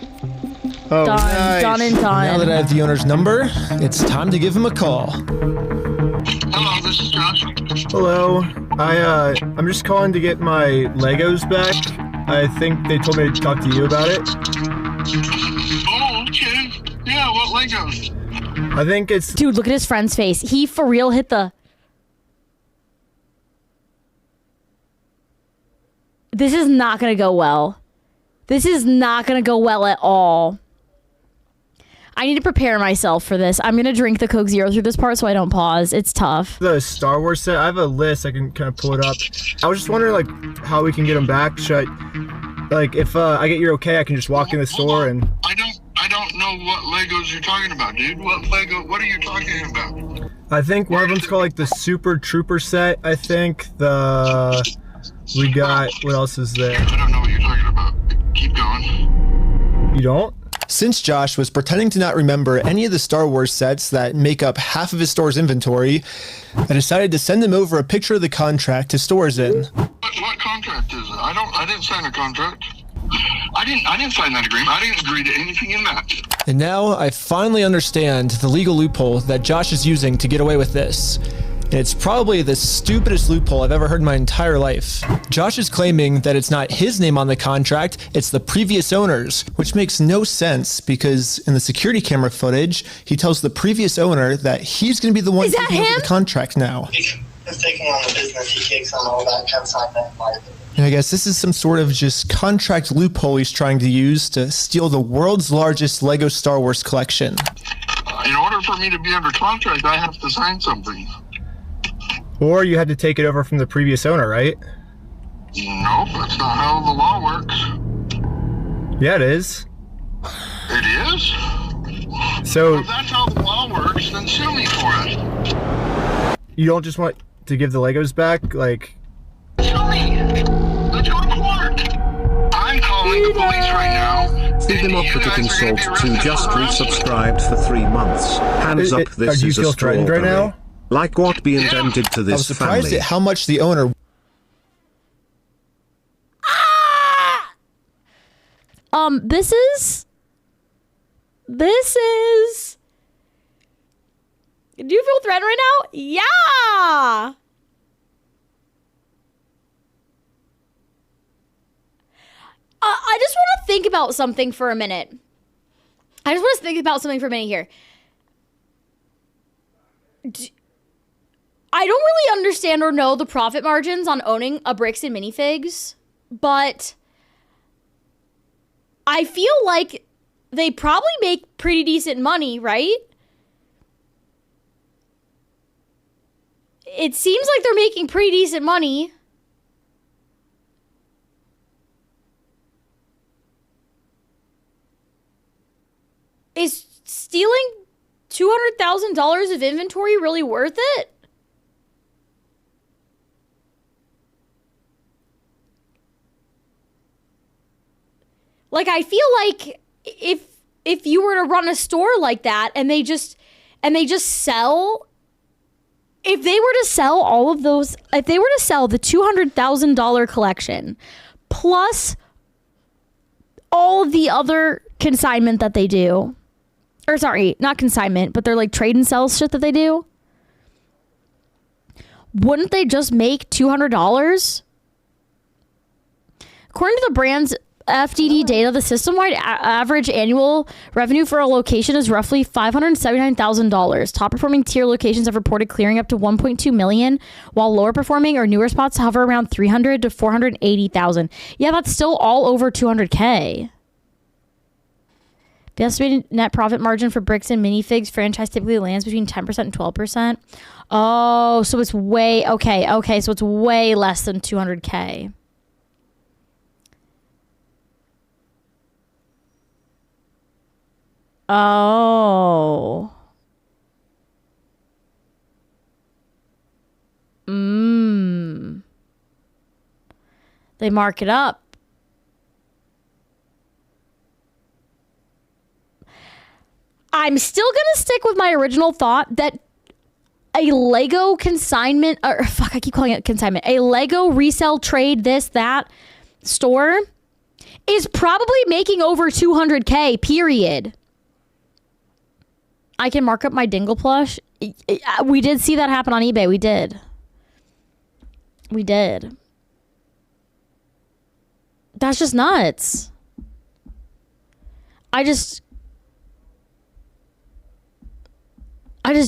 Oh, Done, nice. done and done. Now that I have the owner's number, it's time to give him a call. Hello, this is Josh. Hello. I'm just calling to get my Legos back. I think they told me to talk to you about it. Oh, okay. Yeah, what Legos? I think it's... Dude, look at his friend's face. He for real hit the... This is not going to go well. This is not going to go well at all. I need to prepare myself for this. I'm going to drink the Coke Zero through this part so I don't pause. It's tough. The Star Wars set, I have a list. I can kind of pull it up. I was just wondering, like, how we can get them back. Should I... Like, if I get your okay, I can just walk in the store and... I don't know what Legos you're talking about, dude. What are you talking about? I think one of them's called, like, the Super Trooper set, I think. We got... What else is there? I don't know what you're talking about. Keep going. You don't? Since Josh was pretending to not remember any of the Star Wars sets that make up half of his store's inventory, I decided to send him over a picture of the contract his store's in. What contract is it? I didn't sign a contract. I didn't sign that agreement. I didn't agree to anything in that. And now I finally understand the legal loophole that Josh is using to get away with this. And it's probably the stupidest loophole I've ever heard in my entire life. Josh is claiming that it's not his name on the contract, it's the previous owner's, which makes no sense because in the security camera footage, he tells the previous owner that he's going to be the one taking over the contract now. He's taking on the business, he takes on all that consignment and liability. And I guess this is some sort of just contract loophole he's trying to use to steal the world's largest Lego Star Wars collection. In order for me to be under contract, I have to sign something. Or you had to take it over from the previous owner, right? Nope, that's not how the law works. Yeah, it is. It is? So If that's how the law works, then sue me for it. you don't just want to give the Legos back? Like... Sue me! Let's go to court! I'm calling the police right now. The Democratic Insult 2 just resubscribed for 3 months. Hands up, this do you is a feel threatened right strawberry. now? Like what be invented to I was this surprised family. at how much the owner... This is... Do you feel threatened right now? Yeah! I just want to think about something for a minute. I Here. I don't really understand or know the profit margins on owning a Bricks and Minifigs, but I feel like they probably make pretty decent money, right? It seems like they're making pretty decent money. Is stealing $200,000 of inventory really worth it? Like, I feel like if you were to run a store like that and they just sell, if they were to sell all of those, if they were to sell the $200,000 collection plus all the other consignment that they do, or sorry, not consignment, but they're like trade and sell shit that they do, wouldn't they just make $200? According to the brand's FDD data, the system-wide average annual revenue for a location is roughly $579,000. Top-performing tier locations have reported clearing up to $1.2 million, while lower-performing or newer spots hover around $300,000 to $480,000. Yeah, that's still all over $200K. The estimated net profit margin for Bricks and Minifigs franchise typically lands between 10% and 12%. Oh, so it's way... Okay, so it's way less than $200K. Oh. They mark it up. I'm still going to stick with my original thought that a Lego consignment, or fuck, I keep calling it consignment, a Lego resell trade this, that store is probably making over 200K, period. I can mark up my Dingle plush. We did see that happen on eBay. We did. That's just nuts. I just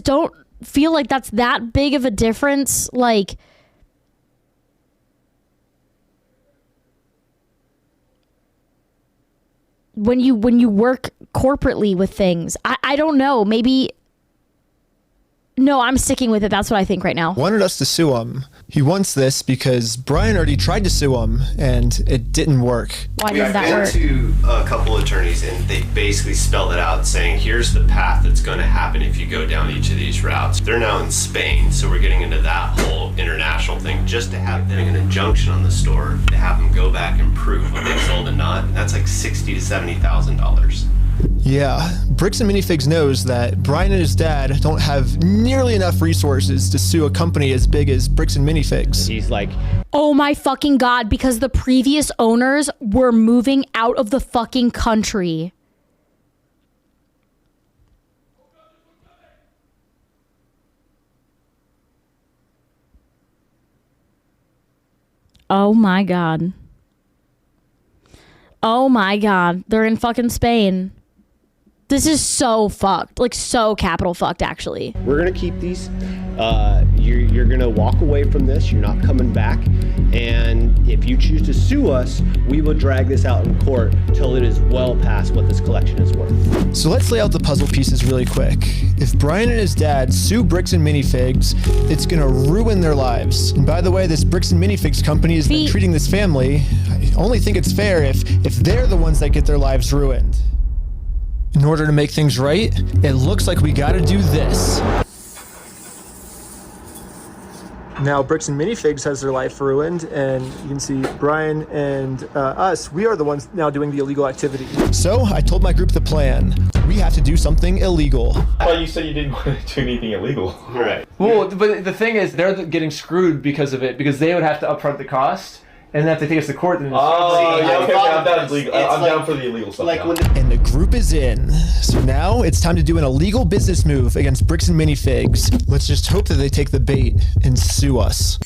don't feel like that's that big of a difference. Like, when you work corporately with things, I don't know, maybe. No, I'm sticking with it. That's what I think right now. Wanted us to sue him. He wants this because Brian already tried to sue him and it didn't work. Why didn't that work? I've been to a couple attorneys and they basically spelled it out saying, here's the path that's going to happen if you go down each of these routes. They're now in Spain, so we're getting into that whole international thing just to have them an injunction on the store to have them go back and prove what they sold and not. And that's like $60,000 to $70,000. Yeah, Bricks and Minifigs knows that Brian and his dad don't have nearly enough resources to sue a company as big as Bricks and Minifigs. He's like, oh my fucking God, because the previous owners were moving out of the fucking country. Oh my God. Oh my God. They're in fucking Spain. This is so fucked. Like, so capital fucked, actually. we're gonna keep these. You're gonna walk away from this. You're not coming back. And if you choose to sue us, we will drag this out in court till it is well past what this collection is worth. So let's lay out the puzzle pieces really quick. If Brian and his dad sue Bricks and Minifigs, it's gonna ruin their lives. And by the way, this Bricks and Minifigs company is treating this family. I only think it's fair if they're the ones that get their lives ruined. In order to make things right, it looks like we gotta do this. Now Bricks and Minifigs has their life ruined, and you can see Brian and us, we are the ones now doing the illegal activity. So I told my group the plan. We have to do something illegal. I thought you said you didn't want to do anything illegal. Right. Well, but the thing is, they're getting screwed because of it, because they would have to upfront the cost, and then if they take us to court, then I'm down for the illegal stuff. And the group is in. So now it's time to do an illegal business move against Bricks and Minifigs. Let's just hope that they take the bait and sue us.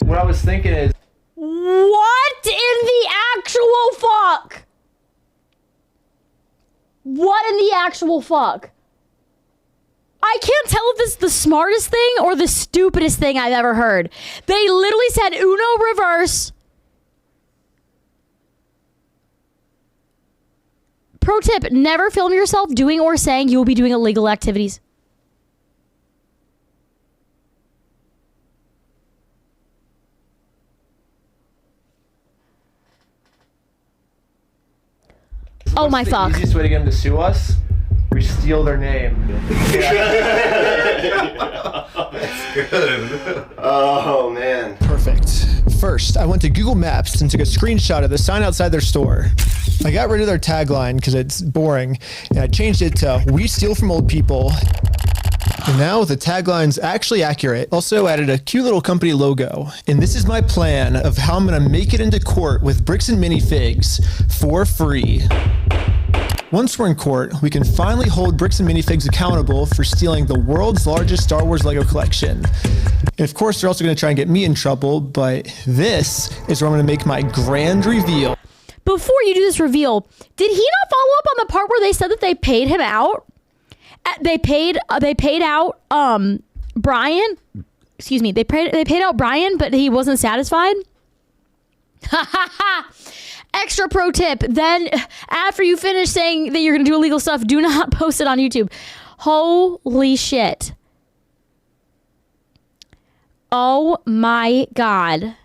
What I was thinking is, what in the actual fuck? What in the actual fuck? I can't tell if this is the smartest thing or the stupidest thing I've ever heard. They literally said Uno reverse. Pro tip, never film yourself doing or saying you will be doing illegal activities. Oh my fuck. The easiest way to get them to sue us? We steal their name. That's good. Oh, man. Perfect. First, I went to Google Maps and took a screenshot of the sign outside their store. I got rid of their tagline because it's boring, and I changed it to "We steal from old people." And now the tagline's actually accurate. Also added a cute little company logo. And this is my plan of how I'm gonna make it into court with Bricks and Minifigs for free. Once we're in court, we can finally hold Bricks and Minifigs accountable for stealing the world's largest Star Wars Lego collection. And of course, they're also going to try and get me in trouble, but this is where I'm going to make my grand reveal. before you do this reveal, did he not follow up on the part where they said that they paid him out? They paid out Brian. Excuse me. They paid out Brian, but he wasn't satisfied. Ha ha ha. Extra pro tip. Then after you finish saying that you're going to do illegal stuff, do not post it on YouTube. Holy shit. Oh my God.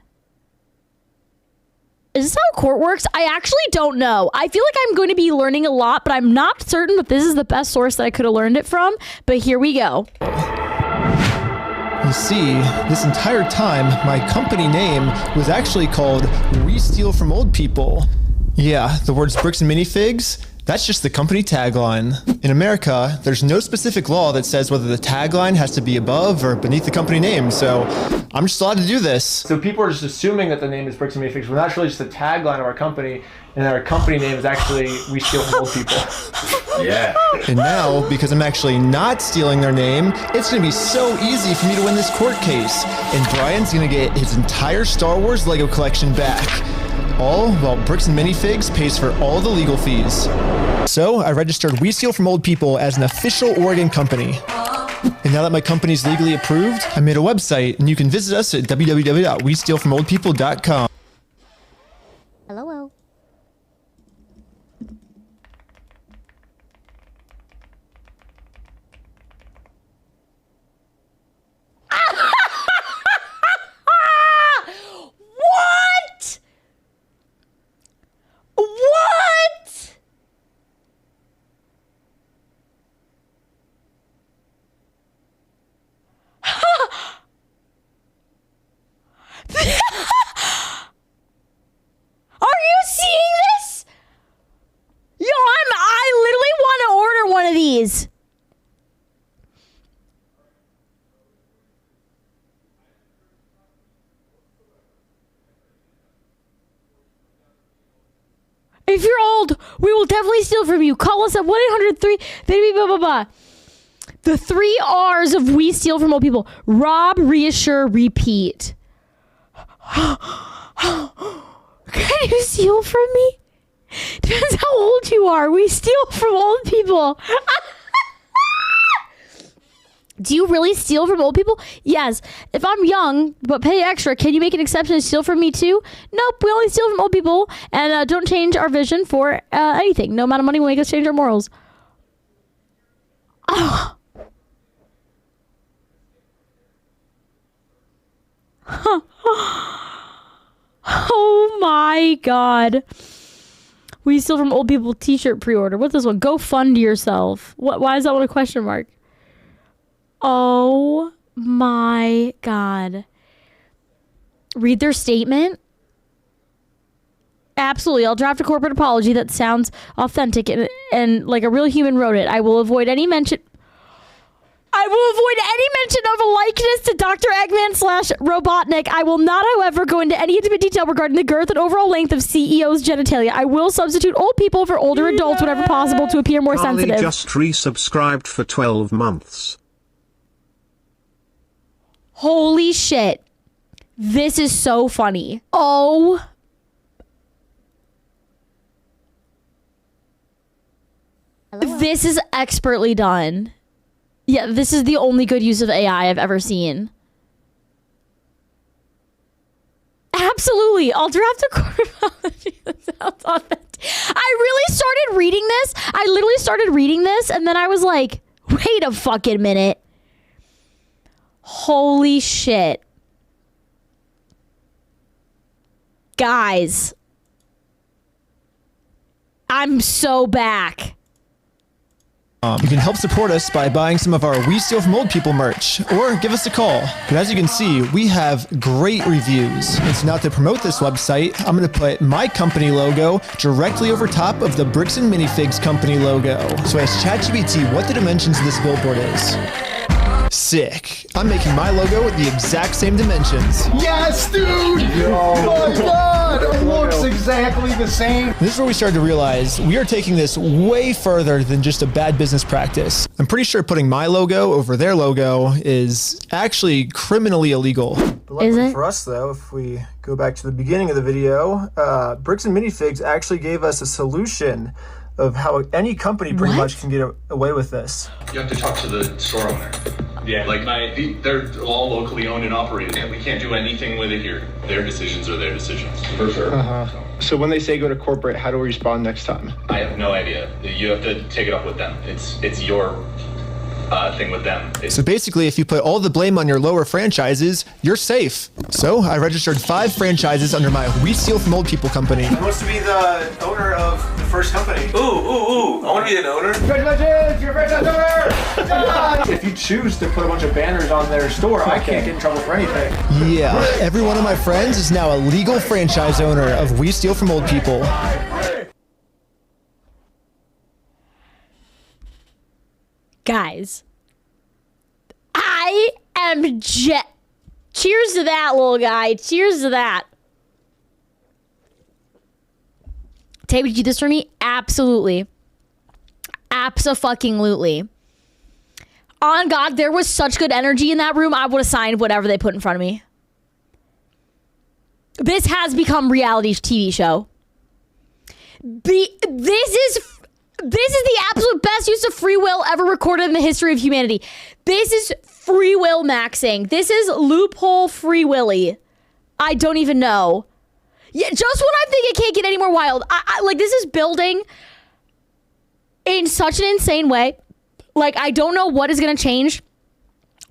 Is this how court works? I actually don't know. I feel like I'm going to be learning a lot, but I'm not certain that this is the best source that I could have learned it from. But here we go. You see, this entire time, my company name was actually called We Steal From Old People. Yeah, the words bricks and minifigs, that's just the company tagline. In America, there's no specific law that says whether the tagline has to be above or beneath the company name, so I'm just allowed to do this. So people are just assuming that the name is bricks and minifigs, when that's really just the tagline of our company, and our company name is actually We Steal From Old People. Yeah. And now, because I'm actually not stealing their name, it's gonna be so easy for me to win this court case. And Brian's gonna get his entire Star Wars Lego collection back. All while Bricks and Minifigs pays for all the legal fees. So I registered We Steal From Old People as an official Oregon company. And now that my company's legally approved, I made a website, and you can visit us at www.westealfromoldpeople.com. Hello. What? What? Are you seeing this? Yo, I literally want to order one of these. If you're old, we will definitely steal from you. Call us at 1-800-3 blah blah blah. The 3 R's of We Steal From Old People: rob, reassure, repeat. Can you steal from me? Depends how old you are. We steal from old people. Do you really steal from old people? Yes. If I'm young but pay extra, can you make an exception and steal from me too? Nope. We only steal from old people, and don't change our vision for anything. No amount of money will make us change our morals. Oh. Oh my God. We Steal From Old People t-shirt pre-order. What's this one? Go fund yourself. What? Why is that one a question mark? Oh my God. Read their statement. Absolutely. I'll draft a corporate apology that sounds authentic and like a real human wrote it. I will avoid any mention of a likeness to Dr. Eggman /Robotnik. I will not, however, go into any intimate detail regarding the girth and overall length of CEO's genitalia. I will substitute old people for older adults whenever possible to appear more Carly sensitive. just resubscribed for 12 months. Holy shit. This is so funny. Oh. Hello. This is expertly done. Yeah, this is the only good use of AI I've ever seen. Absolutely. I'll draft a corporate apology that sounds authentic. I really started reading this. I literally started reading this, and then I was like, wait a fucking minute. Holy shit. Guys. I'm so back. You can help support us by buying some of our We Steal From Old People merch, or give us a call. But as you can see, we have great reviews. And so now to promote this website, I'm going to put my company logo directly over top of the Bricks and Minifigs company logo. So I asked ChatGPT what the dimensions of this billboard is. Sick. I'm making my logo the exact same dimensions. Yes, dude! Oh my God! It looks exactly the same. This is where we started to realize we are taking this way further than just a bad business practice. I'm pretty sure putting my logo over their logo is actually criminally illegal. The Luckily for us, though, if we go back to the beginning of the video, Bricks and Minifigs actually gave us a solution of how any company pretty much can get away with this. You have to talk to the store owner. Yeah, like they're all locally owned and operated, and we can't do anything with it here. Their decisions are their decisions. For sure. So when they say go to corporate, how do we respond next time? I have no idea. You have to take it up with them. It's your thing with them. So basically, if you put all the blame on your lower franchises, you're safe. So I registered 5 franchises under my We Steal From Old People company. Who wants to be the owner of the first company? Ooh, I want to be an owner. Congratulations, you're a franchise owner! If you choose to put a bunch of banners on their store, I can't get in trouble for anything. Yeah, every one of my friends is now a legal franchise owner of We Steal From Old People. Guys, I am cheers to that, little guy. Cheers to that. Tay, would you do this for me? Absolutely. Abso-fucking-lutely. On God, there was such good energy in that room. I would have signed whatever they put in front of me. This has become reality TV show. This is the absolute best use of free will ever recorded in the history of humanity. This is free will maxing. This is loophole free willy. I don't even know. Yeah, just when I think it can't get any more wild. I like, this is building in such an insane way. Like, I don't know what is going to change.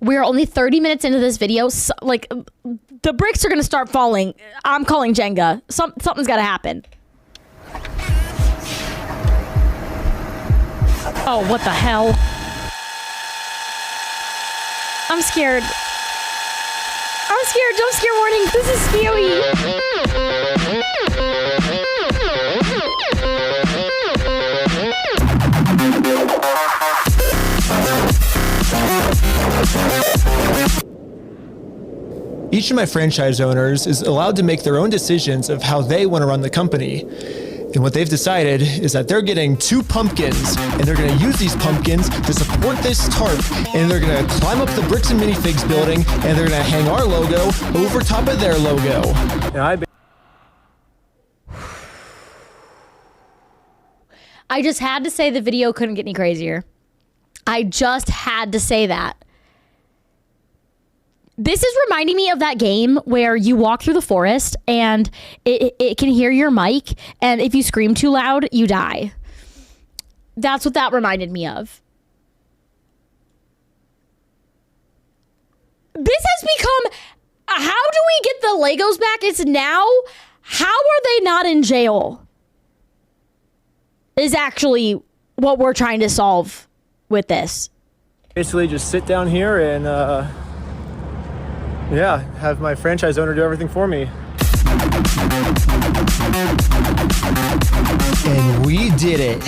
We're only 30 minutes into this video. So, like, the bricks are going to start falling. I'm calling Jenga. Something's got to happen. Oh, what the hell? I'm scared. I'm scared. Jump scare warning. This is scary. Each of my franchise owners is allowed to make their own decisions of how they want to run the company. And what they've decided is that they're getting 2 pumpkins, and they're going to use these pumpkins to support this tarp, and they're going to climb up the Bricks and Minifigs building, and they're going to hang our logo over top of their logo. And I just had to say the video couldn't get any crazier. I just had to say that. This is reminding me of that game where you walk through the forest and it can hear your mic, and if you scream too loud, you die. That's what that reminded me of. This has become, how do we get the Legos back? It's now, how are they not in jail? Is actually what we're trying to solve with this. basically just sit down here and yeah, have my franchise owner do everything for me. And we did it.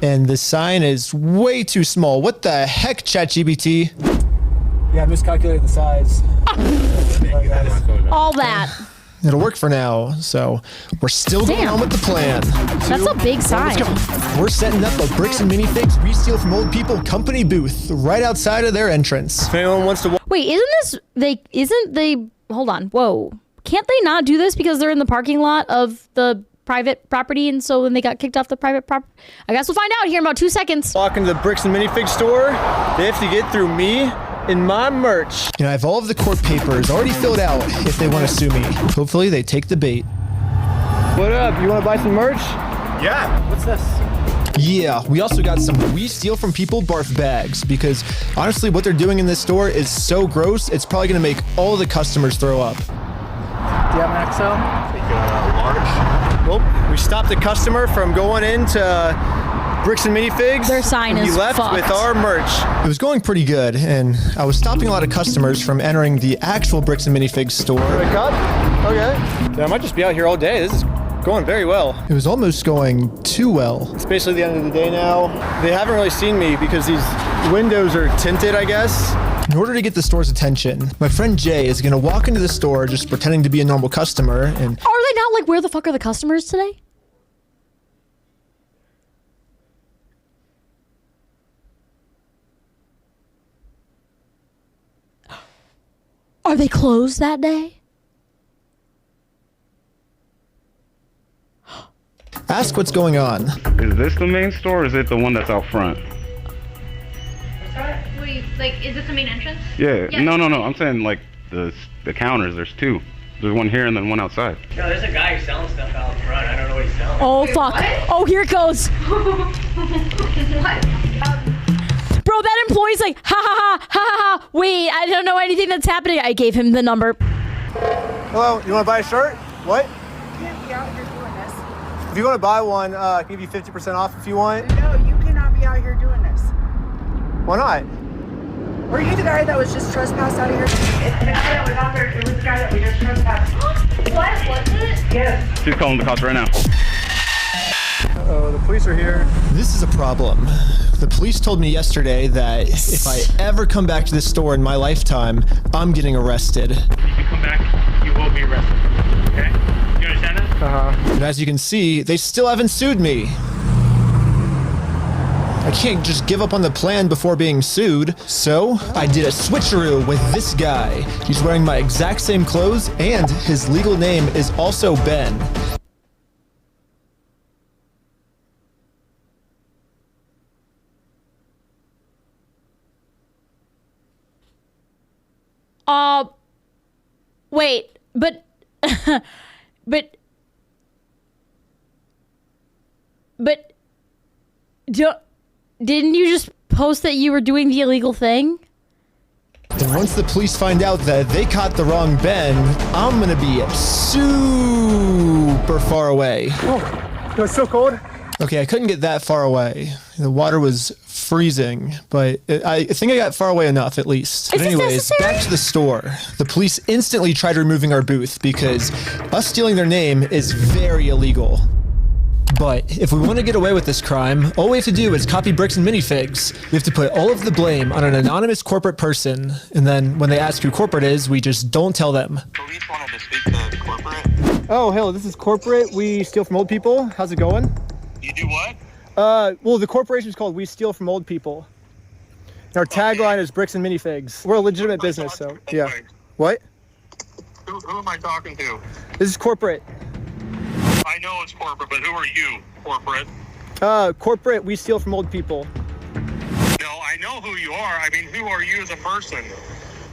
And the sign is way too small. What the heck, ChatGPT? Yeah, I miscalculated the size. All that. It'll work for now, so we're still going on with the plan. That's a big sign. We're setting up a Bricks and Minifigs We Steal From Old People company booth right outside of their entrance. If anyone wants to... Wait, isn't they, hold on, whoa. Can't they not do this because they're in the parking lot of the private property, and so then they got kicked off the private property? I guess we'll find out here in about 2 seconds. Walk into the Bricks and Minifigs store, they have to get through me and my merch. You know, I have all of the court papers already filled out if they want to sue me. Hopefully they take the bait. What up? You want to buy some merch? Yeah. What's this? Yeah, we also got some We Steal From People barf bags because honestly what they're doing in this store is so gross, it's probably going to make all the customers throw up. Do you have an XL? Take a large. Well, we stopped the customer from going into Bricks and Minifigs. Their sign is we left fucked. with our merch. It was going pretty good, and I was stopping a lot of customers from entering the actual Bricks and Minifigs store. Wake up? Okay. Yeah, I might just be out here all day. This is going very well. It was almost going too well. It's basically the end of the day now. They haven't really seen me because these windows are tinted, I guess. In order to get the store's attention, my friend Jay is gonna walk into the store just pretending to be a normal customer and... Are they not like, where the fuck are the customers today? Are they closed that day? Ask what's going on. Is this the main store or is it the one that's out front? Wait, like, is this the main entrance? Yeah. No. I'm saying like the counters. There's two. There's one here and then one outside. No, there's a guy who's selling stuff out front. I don't know what he's selling. Oh, fuck. Oh, here it goes. Bro, that employee's like, ha ha ha, ha ha ha. Wait, I don't know anything that's happening. I gave him the number. Hello, you want to buy a shirt? What? You can't be out here doing this. If you want to buy one, I can give you 50% off if you want. No, you cannot be out here doing this. Why not? Were you the guy that was just trespassed out of here? It's the guy that was out there. It was the guy that we just trespassed. What was it? Yes. She's calling the cops right now. Uh-oh, the police are here. This is a problem. The police told me yesterday that if I ever come back to this store in my lifetime, I'm getting arrested. If you come back, you will be arrested. Okay? You understand that? Uh-huh. And as you can see, they still haven't sued me. I can't just give up on the plan before being sued. So I did a switcheroo with this guy. He's wearing my exact same clothes and his legal name is also Ben. Wait, but didn't you just post that you were doing the illegal thing? And once the police find out that they caught the wrong Ben, I'm gonna be super far away. Oh, it's so cold. Okay, I couldn't get that far away. The water was freezing, but I think I got far away enough at least. But anyways, back to the store. The police instantly tried removing our booth because us stealing their name is very illegal. But if we want to get away with this crime, all we have to do is copy bricks and minifigs. We have to put all of the blame on an anonymous corporate person, and then when they ask who corporate is, we just don't tell them. Police wanted to speak to corporate. Oh, hello, this is corporate. We steal from old people. How's it going? You do what? Well, the corporation is called We Steal from Old People. And our tagline is bricks and minifigs. We're a legitimate business, so yeah. What? Who am I talking to? This is corporate. I know it's corporate, but who are you, corporate? Corporate, we steal from old people. No, I know who you are. I mean, who are you as a person?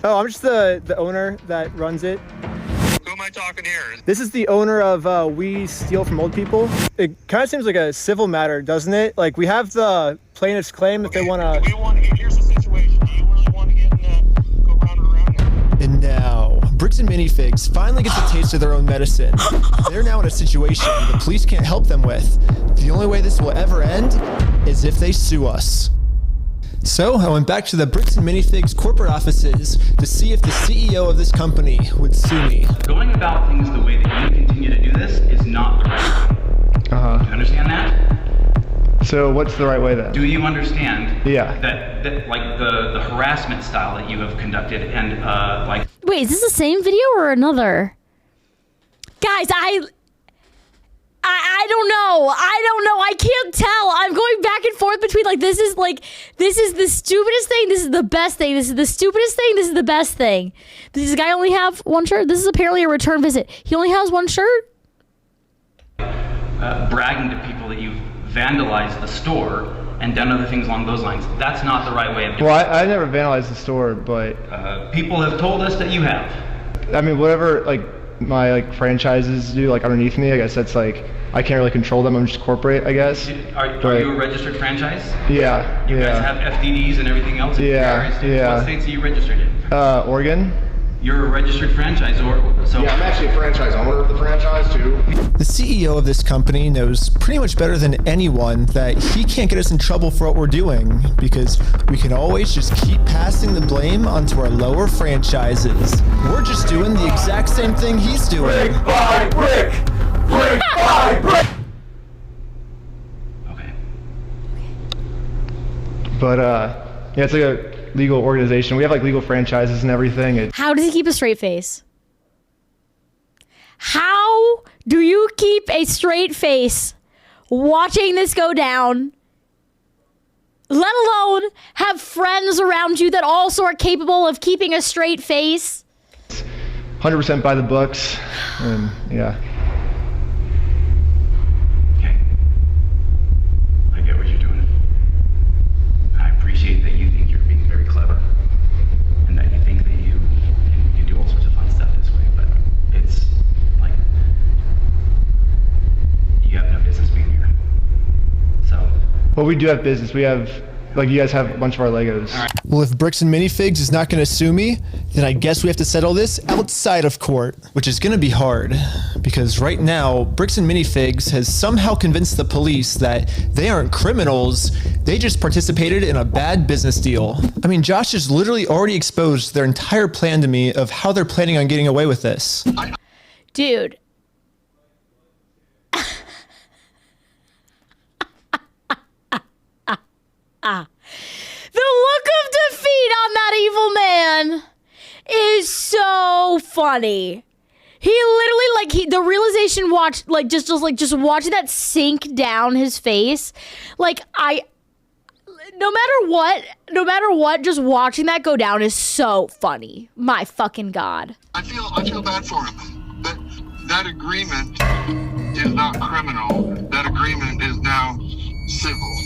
Oh, I'm just the owner that runs it. Who am I talking here? This is the owner of We Steal from Old People. It kind of seems like a civil matter, doesn't it? Like, we have the plaintiff's claim if they want to... Here's the situation. Do you really want to get go round and around now? And now, bricks and minifigs finally get the taste of their own medicine. They're now in a situation the police can't help them with. The only way this will ever end is if they sue us. So I went back to the Bricks and Minifigs corporate offices to see if the CEO of this company would sue me. Going about things the way that you continue to do this is not the right way. Do you understand that? So what's the right way then? Do you understand Yeah. that like the harassment style that you have conducted and like... Wait, is this the same video or another? Guys, I don't know. I can't tell. I'm going back and forth between this is the stupidest thing. This is the best thing. This is the stupidest thing. This is the best thing. Does this guy only have one shirt? This is apparently a return visit. He only has one shirt? bragging to people that you've vandalized the store and done other things along those lines. That's not the right way of doing it. Well, I never vandalized the store, but... people have told us that you have. I mean, whatever, my, franchises do, underneath me, I guess that's, I can't really control them. I'm just corporate, I guess. Are you a registered franchise? Yeah. You guys have FDDs and everything else? Yeah. What states are you registered in? Oregon. You're a registered franchisor, so... Yeah, I'm actually a franchise owner of the franchise, too. The CEO of this company knows pretty much better than anyone that he can't get us in trouble for what we're doing, because we can always just keep passing the blame onto our lower franchises. We're just doing the exact same thing he's doing. Brick by brick! Brick by brick! But, yeah, it's like a legal organization. We have legal franchises and everything. How does he keep a straight face? How do you keep a straight face watching this go down, let alone have friends around you that also are capable of keeping a straight face? 100% by the books, and yeah. Okay. I get what you're doing. I appreciate that you think you're being very clever, and that you think that you can do all sorts of fun stuff this way, but it's like, you have no business being here. So. Well, we do have business. We have, like, you guys have a bunch of our Legos. Well, if Bricks and Minifigs is not going to sue me, then I guess we have to settle this outside of court, which is going to be hard because right now, Bricks and Minifigs has somehow convinced the police that they aren't criminals. They just participated in a bad business deal. I mean, Josh has literally already exposed their entire plan to me of how they're planning on getting away with this. Dude. The look of defeat on that evil man is so funny. He literally, the realization just watching that sink down his face. Like, no matter what, just watching that go down is so funny. My fucking God. I feel bad for him. That agreement is not criminal. That agreement is now civil.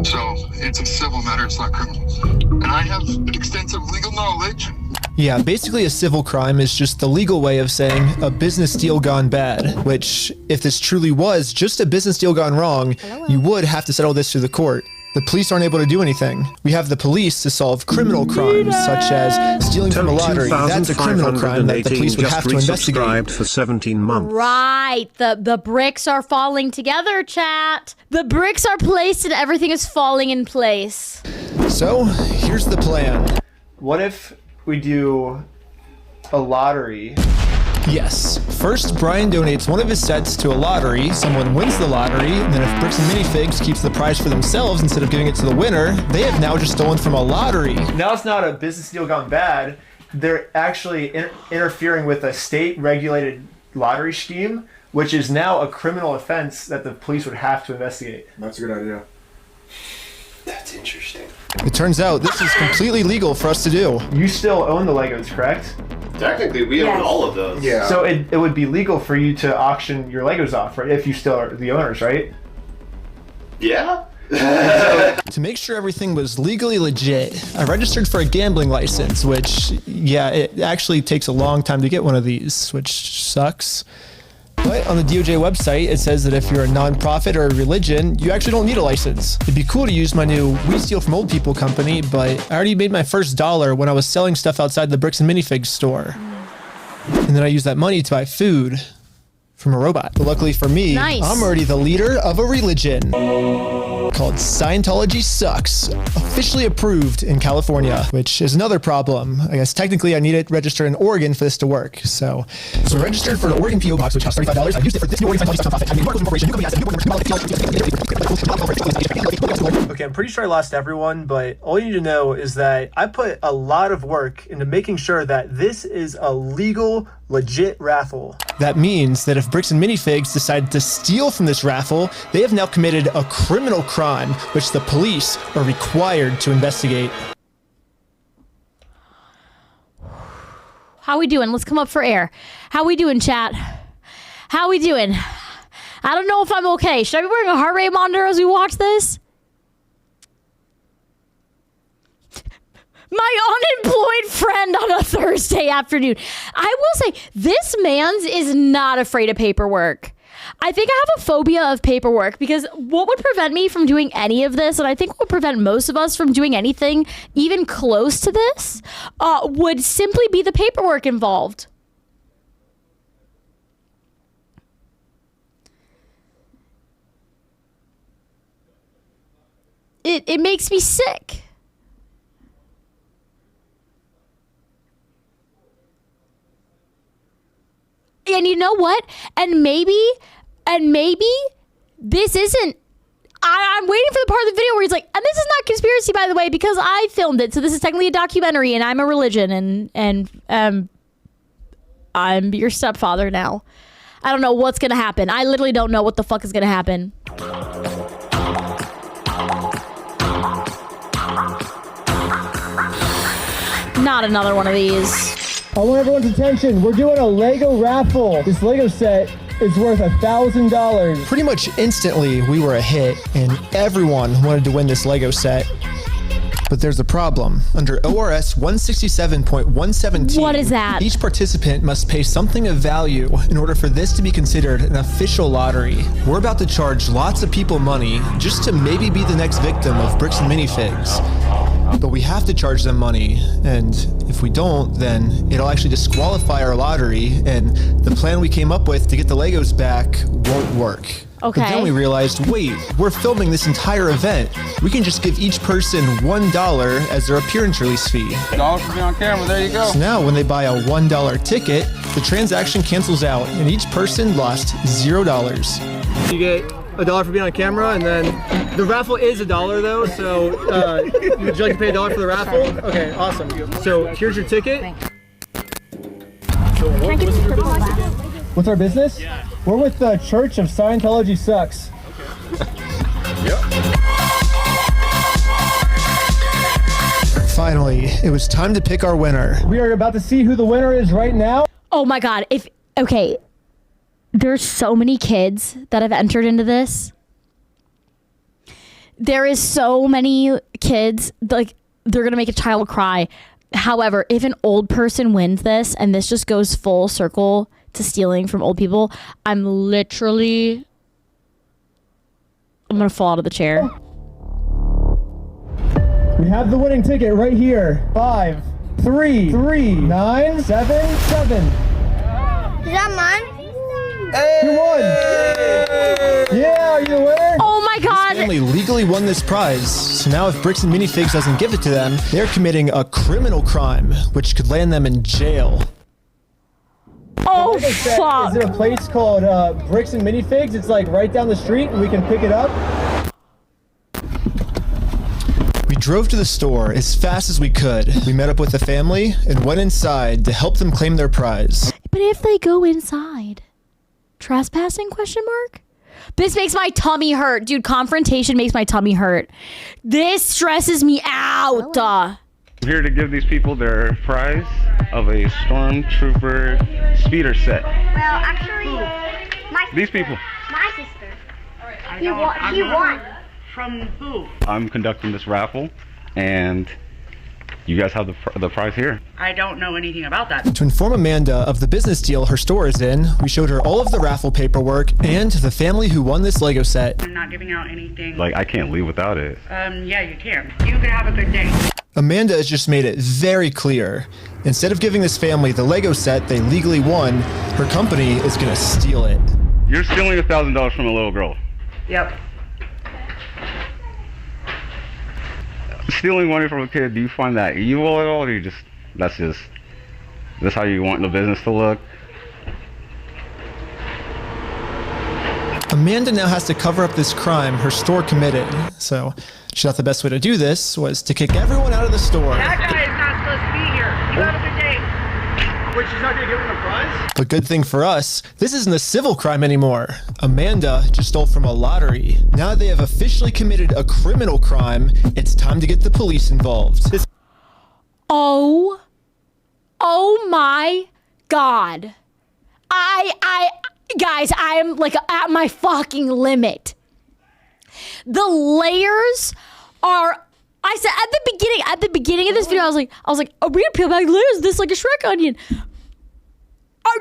So it's a civil matter, it's not criminal. And I have extensive legal knowledge. Yeah, basically a civil crime is just the legal way of saying a business deal gone bad, which if this truly was just a business deal gone wrong, you would have to settle this through the court. The police aren't able to do anything. We have the police to solve criminal crimes, such as stealing from a lottery. That's a criminal crime that the police would have to investigate. For 17 months. Right. The bricks are falling together, chat. The bricks are placed and everything is falling in place. So, here's the plan. What if we do a lottery? Yes. First, Brian donates one of his sets to a lottery. Someone wins the lottery, and then if Bricks and Minifigs keeps the prize for themselves instead of giving it to the winner, they have now just stolen from a lottery. Now it's not a business deal gone bad. They're actually interfering with a state-regulated lottery scheme, which is now a criminal offense that the police would have to investigate. That's a good idea. That's interesting. It turns out this is completely legal for us to do. You still own the Legos, correct? Technically, we own all of those. Yeah. So it would be legal for you to auction your Legos off, right? If you still are the owners, right? Yeah. To make sure everything was legally legit, I registered for a gambling license, which, yeah, it actually takes a long time to get one of these, which sucks. But on the DOJ website, it says that if you're a nonprofit or a religion, you actually don't need a license. It'd be cool to use my new We Steal From Old People company, but I already made my first $1 when I was selling stuff outside the Bricks and Minifigs store. And then I used that money to buy food from a robot. But luckily for me, I'm already the leader of a religion called Scientology Sucks, officially approved in California, which is another problem. I guess technically I need it registered in Oregon for this to work. So I registered for an Oregon PO box, which costs $35. I used it for this new Oregon Scientology nonprofit. I mean, corporation. Okay, I'm pretty sure I lost everyone, but all you need to know is that I put a lot of work into making sure that this is a legal, legit raffle. That means that if Bricks and Minifigs decide to steal from this raffle, they have now committed a criminal crime, which the police are required to investigate. How we doing? Let's come up for air. How we doing, chat? How we doing? I don't know if I'm okay. Should I be wearing a heart rate monitor as we watch this? My unemployed friend on a Thursday afternoon. I will say, this man's is not afraid of paperwork. I think I have a phobia of paperwork because what would prevent me from doing any of this, and I think what would prevent most of us from doing anything even close to this, would simply be the paperwork involved. It makes me sick. And you know what? And maybe this isn't, I'm waiting for the part of the video where he's like, and this is not conspiracy, by the way, because I filmed it. So this is technically a documentary and I'm a religion and I'm your stepfather now. I don't know what's going to happen. I literally don't know what the fuck is going to happen. Not another one of these. I want everyone's attention. We're doing a Lego raffle. This Lego set is worth $1,000. Pretty much instantly, we were a hit, and everyone wanted to win this Lego set. But there's a problem. Under ORS 167.117, what is that? Each participant must pay something of value in order for this to be considered an official lottery. We're about to charge lots of people money just to maybe be the next victim of Bricks and Minifigs. But we have to charge them money, and if we don't, then it'll actually disqualify our lottery, and the plan we came up with to get the Legos back won't work. Okay. But then we realized, wait, we're filming this entire event. We can just give each person $1 as their appearance release fee. $1 for being on camera, there you go. So now when they buy a $1 ticket, the transaction cancels out, and each person lost $0. You get $1 for being on camera, and then the raffle is $1 though, so would you like to pay $1 for the raffle? Okay, awesome. So here's your ticket. So what's your business? What's our business? Yeah. We're with the Church of Scientology Sucks. Yep. Finally, it was time to pick our winner. We are about to see who the winner is right now. Oh my God. Okay. There's so many kids that have entered into this. There is so many kids, like, they're going to make a child cry. However, if an old person wins this and this just goes full circle to stealing from old people, I'm going to fall out of the chair. We have the winning ticket right here. 5, 3, 3, 9, 7, 7. Is that mine? You won! Yeah, are you the winner? Oh my God! This family legally won this prize, so now if Bricks and Minifigs doesn't give it to them, they're committing a criminal crime, which could land them in jail. Oh, fuck! Is there a place called Bricks and Minifigs? It's like right down the street, and we can pick it up. We drove to the store as fast as we could. We met up with the family and went inside to help them claim their prize. But if they go inside, trespassing ? This makes my tummy hurt. Dude, confrontation makes my tummy hurt. This stresses me out. I'm here to give these people their prize of a Stormtrooper speeder set. Well, actually, These people. my sister. He won. From who? I'm conducting this raffle, and you guys have the prize here. I don't know anything about that. To inform Amanda of the business deal her store is in, we showed her all of the raffle paperwork and the family who won this Lego set. I'm not giving out anything. Like, I can't leave without it. Yeah, you can. You can have a good day. Amanda has just made it very clear. Instead of giving this family the Lego set they legally won, her company is gonna steal it. You're stealing $1,000 from a little girl. Yep. Stealing money from a kid, do you find that evil at all, or that's how you want the business to look? Amanda now has to cover up this crime her store committed, so she thought the best way to do this was to kick everyone out of the store. That guy is not supposed to be here. You have a good day. Wait, she's not gonna give him a prize? But good thing for us, this isn't a civil crime anymore. Amanda just stole from a lottery. Now that they have officially committed a criminal crime, it's time to get the police involved. Oh my God. Guys, I am like at my fucking limit. The layers are, I said at the beginning of this video, I was like, are we gonna peel back layers of this like a Shrek onion?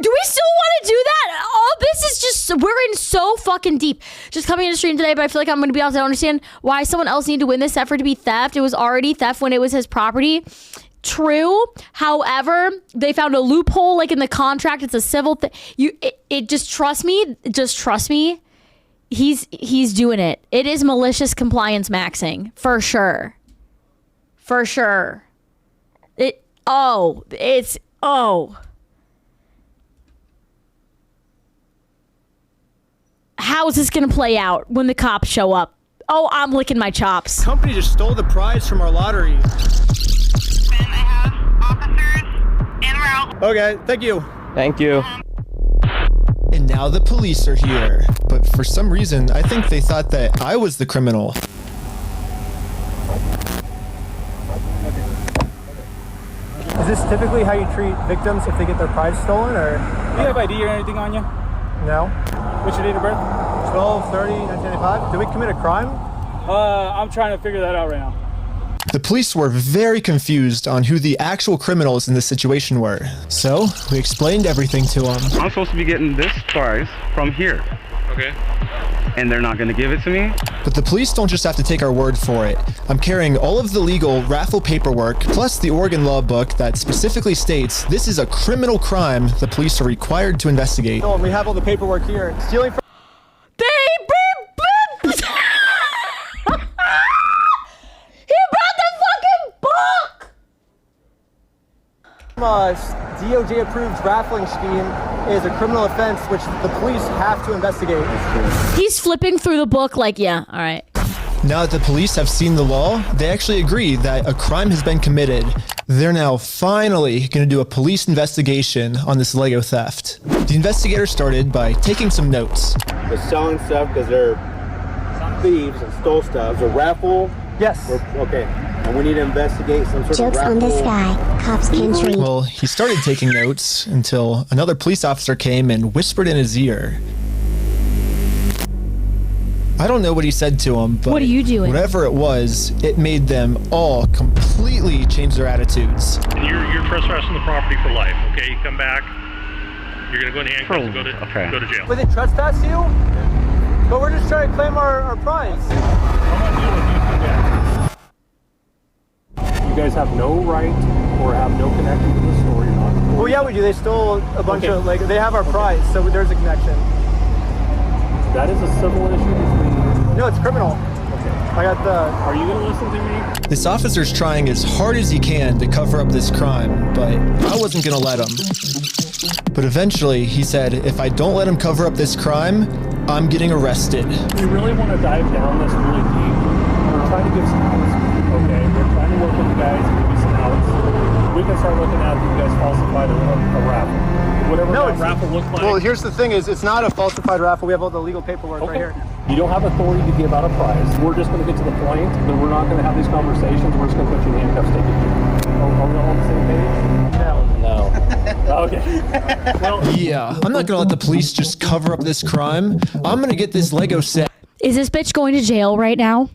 Do we still want to do that? All this is just, we're in so fucking deep. Just coming in the stream today, but I feel like I'm gonna be honest, I don't understand why someone else needed to win this set for it to be theft. It was already theft when it was his property. True. However, they found a loophole like in the contract. It's a civil thing. It just trust me. Just trust me. He's doing it. It is malicious compliance maxing for sure. For sure. How is this gonna play out when the cops show up? Oh, I'm licking my chops. Company just stole the prize from our lottery. Okay, thank you. Thank you. And now the police are here. But for some reason, I think they thought that I was the criminal. Is this typically how you treat victims if they get their prize stolen, or? Do you have ID or anything on you? No. What's your date of birth? 12/30/1995. Did we commit a crime? I'm trying to figure that out right now. The police were very confused on who the actual criminals in this situation were. So, we explained everything to them. I'm supposed to be getting this prize from here. Okay. And they're not going to give it to me? But the police don't just have to take our word for it. I'm carrying all of the legal raffle paperwork, plus the Oregon law book that specifically states this is a criminal crime the police are required to investigate. Oh, and we have all the paperwork here. Stealing from... DOJ approved raffling scheme is a criminal offense which the police have to investigate. He's flipping through the book like, yeah, all right. Now that the police have seen the law, they actually agree that a crime has been committed. They're now finally going to do a police investigation on this Lego theft. The investigator started by taking some notes. They're selling stuff because they're thieves and stole stuff. It's a raffle? Yes. Okay. And we need to investigate some sort Jokes of raffle. on this guy. Cops can't read. Well, he started taking notes until another police officer came and whispered in his ear. I don't know what he said to him, but what are you doing? Whatever it was, it made them all completely change their attitudes. You're trespassing the property for life, okay? You come back, you're going to go in handcuffs and go to jail. But they trespass you? But we're just trying to claim our prize. You guys have no right or have no connection to the store. You're not. Well, yeah, we do. They stole a bunch of, like, they have our prize, so there's a connection. That is a civil issue between... No, it's criminal. I got the... Are you going to listen to me? This officer's trying as hard as he can to cover up this crime, but I wasn't going to let him. But eventually, he said, if I don't let him cover up this crime, I'm getting arrested. We really want to dive down this really deep. We're trying to give some outs. Okay, we're trying to work with you guys and give you some outs. We can start looking at that you guys falsified a raffle. Whatever that raffle looked like. Well, here's the thing is, it's not a falsified raffle. We have all the legal paperwork right here. You don't have authority to give out a prize. We're just going to get to the point that we're not going to have these conversations. We're just going to put you in handcuffs, take it here. Are we all on the same page? No. Okay. Well, yeah, I'm not going to let the police just cover up this crime. I'm going to get this Lego set. Is this bitch going to jail right now?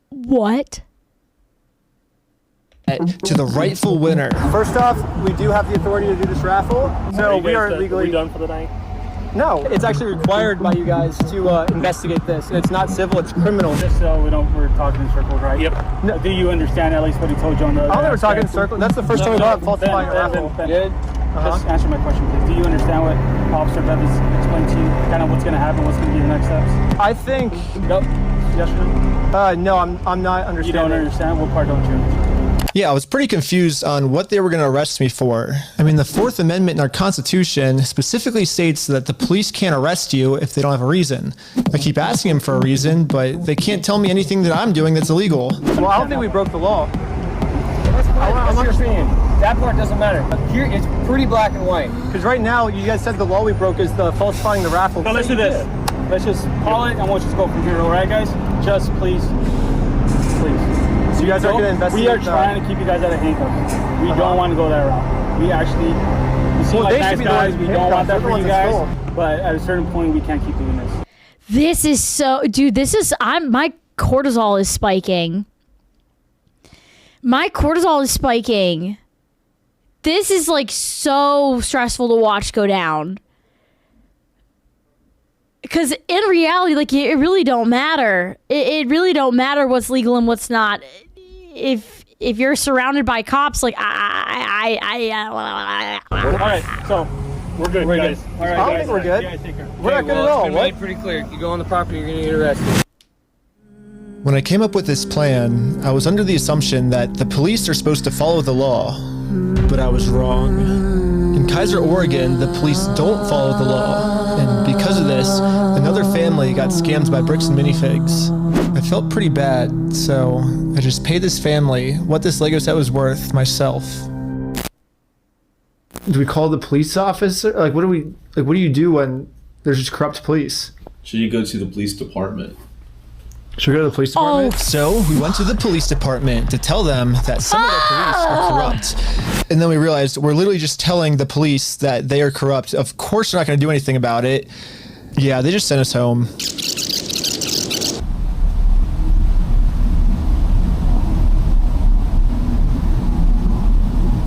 What? To the rightful winner. First off, we do have the authority to do this raffle, so we are legally... Are we done for the night? No, it's actually required by you guys to investigate this. It's not civil, it's criminal. Just so we're talking in circles, right? Yep. No, do you understand at least what he told you on the... I don't think we're talking in circles. That's the first time we got falsifying a raffle. Good. Just answer my question, please. Do you understand what Officer Bevis explained to you? Kind of what's going to happen, what's going to be the next steps? I think... Nope. Yes or no? No, I'm not understanding. You don't understand? What part don't you understand? Yeah, I was pretty confused on what they were going to arrest me for. I mean, the Fourth Amendment in our Constitution specifically states that the police can't arrest you if they don't have a reason. I keep asking them for a reason, but they can't tell me anything that I'm doing that's illegal. Well, I don't think we broke the law. I'm understanding. That part doesn't matter. Here, it's pretty black and white. Because right now, you guys said the law we broke is the falsifying the raffle. No, let's do this. Let's just call it and we'll just go from here, all right, guys? Just please. So you guys are going to investigate? We are trying to keep you guys out of handcuffs. We don't want to go that route. We actually, we seem like nice guys. We don't want that for you guys. But at a certain point, we can't keep doing this. This is so, dude. My cortisol is spiking. My cortisol is spiking. This is like so stressful to watch go down. Because in reality, like, it really don't matter. It really don't matter what's legal and what's not. If you're surrounded by cops, like, All right, so we're good, guys. All right, I don't think we're good. Yeah, take care. We're not good at all. What? Pretty clear. You go on the property, you're going to get arrested. When I came up with this plan, I was under the assumption that the police are supposed to follow the law, but I was wrong. In Kaiser, Oregon, the police don't follow the law, and because of this, another family got scammed by bricks and minifigs. I felt pretty bad, so I just paid this family what this Lego set was worth myself. Do we call the police officer? Like, what do you do when there's just corrupt police? Should you go to the police department? Should we go to the police department? So we went to the police department to tell them that some of the police are corrupt. And then we realized we're literally just telling the police that they are corrupt. Of course they're not going to do anything about it. Yeah, they just sent us home.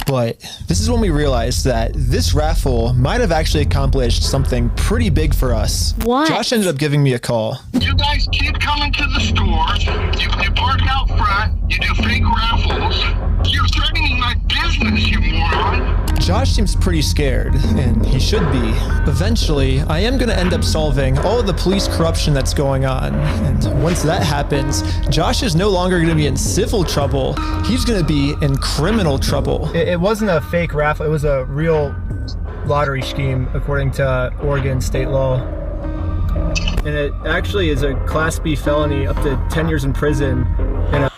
But this is when we realized that this raffle might have actually accomplished something pretty big for us. What? Josh ended up giving me a call. You guys keep coming to the store. You park out front. You do fake raffles. You're threatening my business, you moron. Josh seems pretty scared, and he should be. Eventually, I am going to end up solving all of the police corruption that's going on. And once that happens, Josh is no longer going to be in civil trouble. He's going to be in criminal trouble. It wasn't a fake raffle. It was a real lottery scheme, according to Oregon state law. And it actually is a Class B felony, up to 10 years in prison. And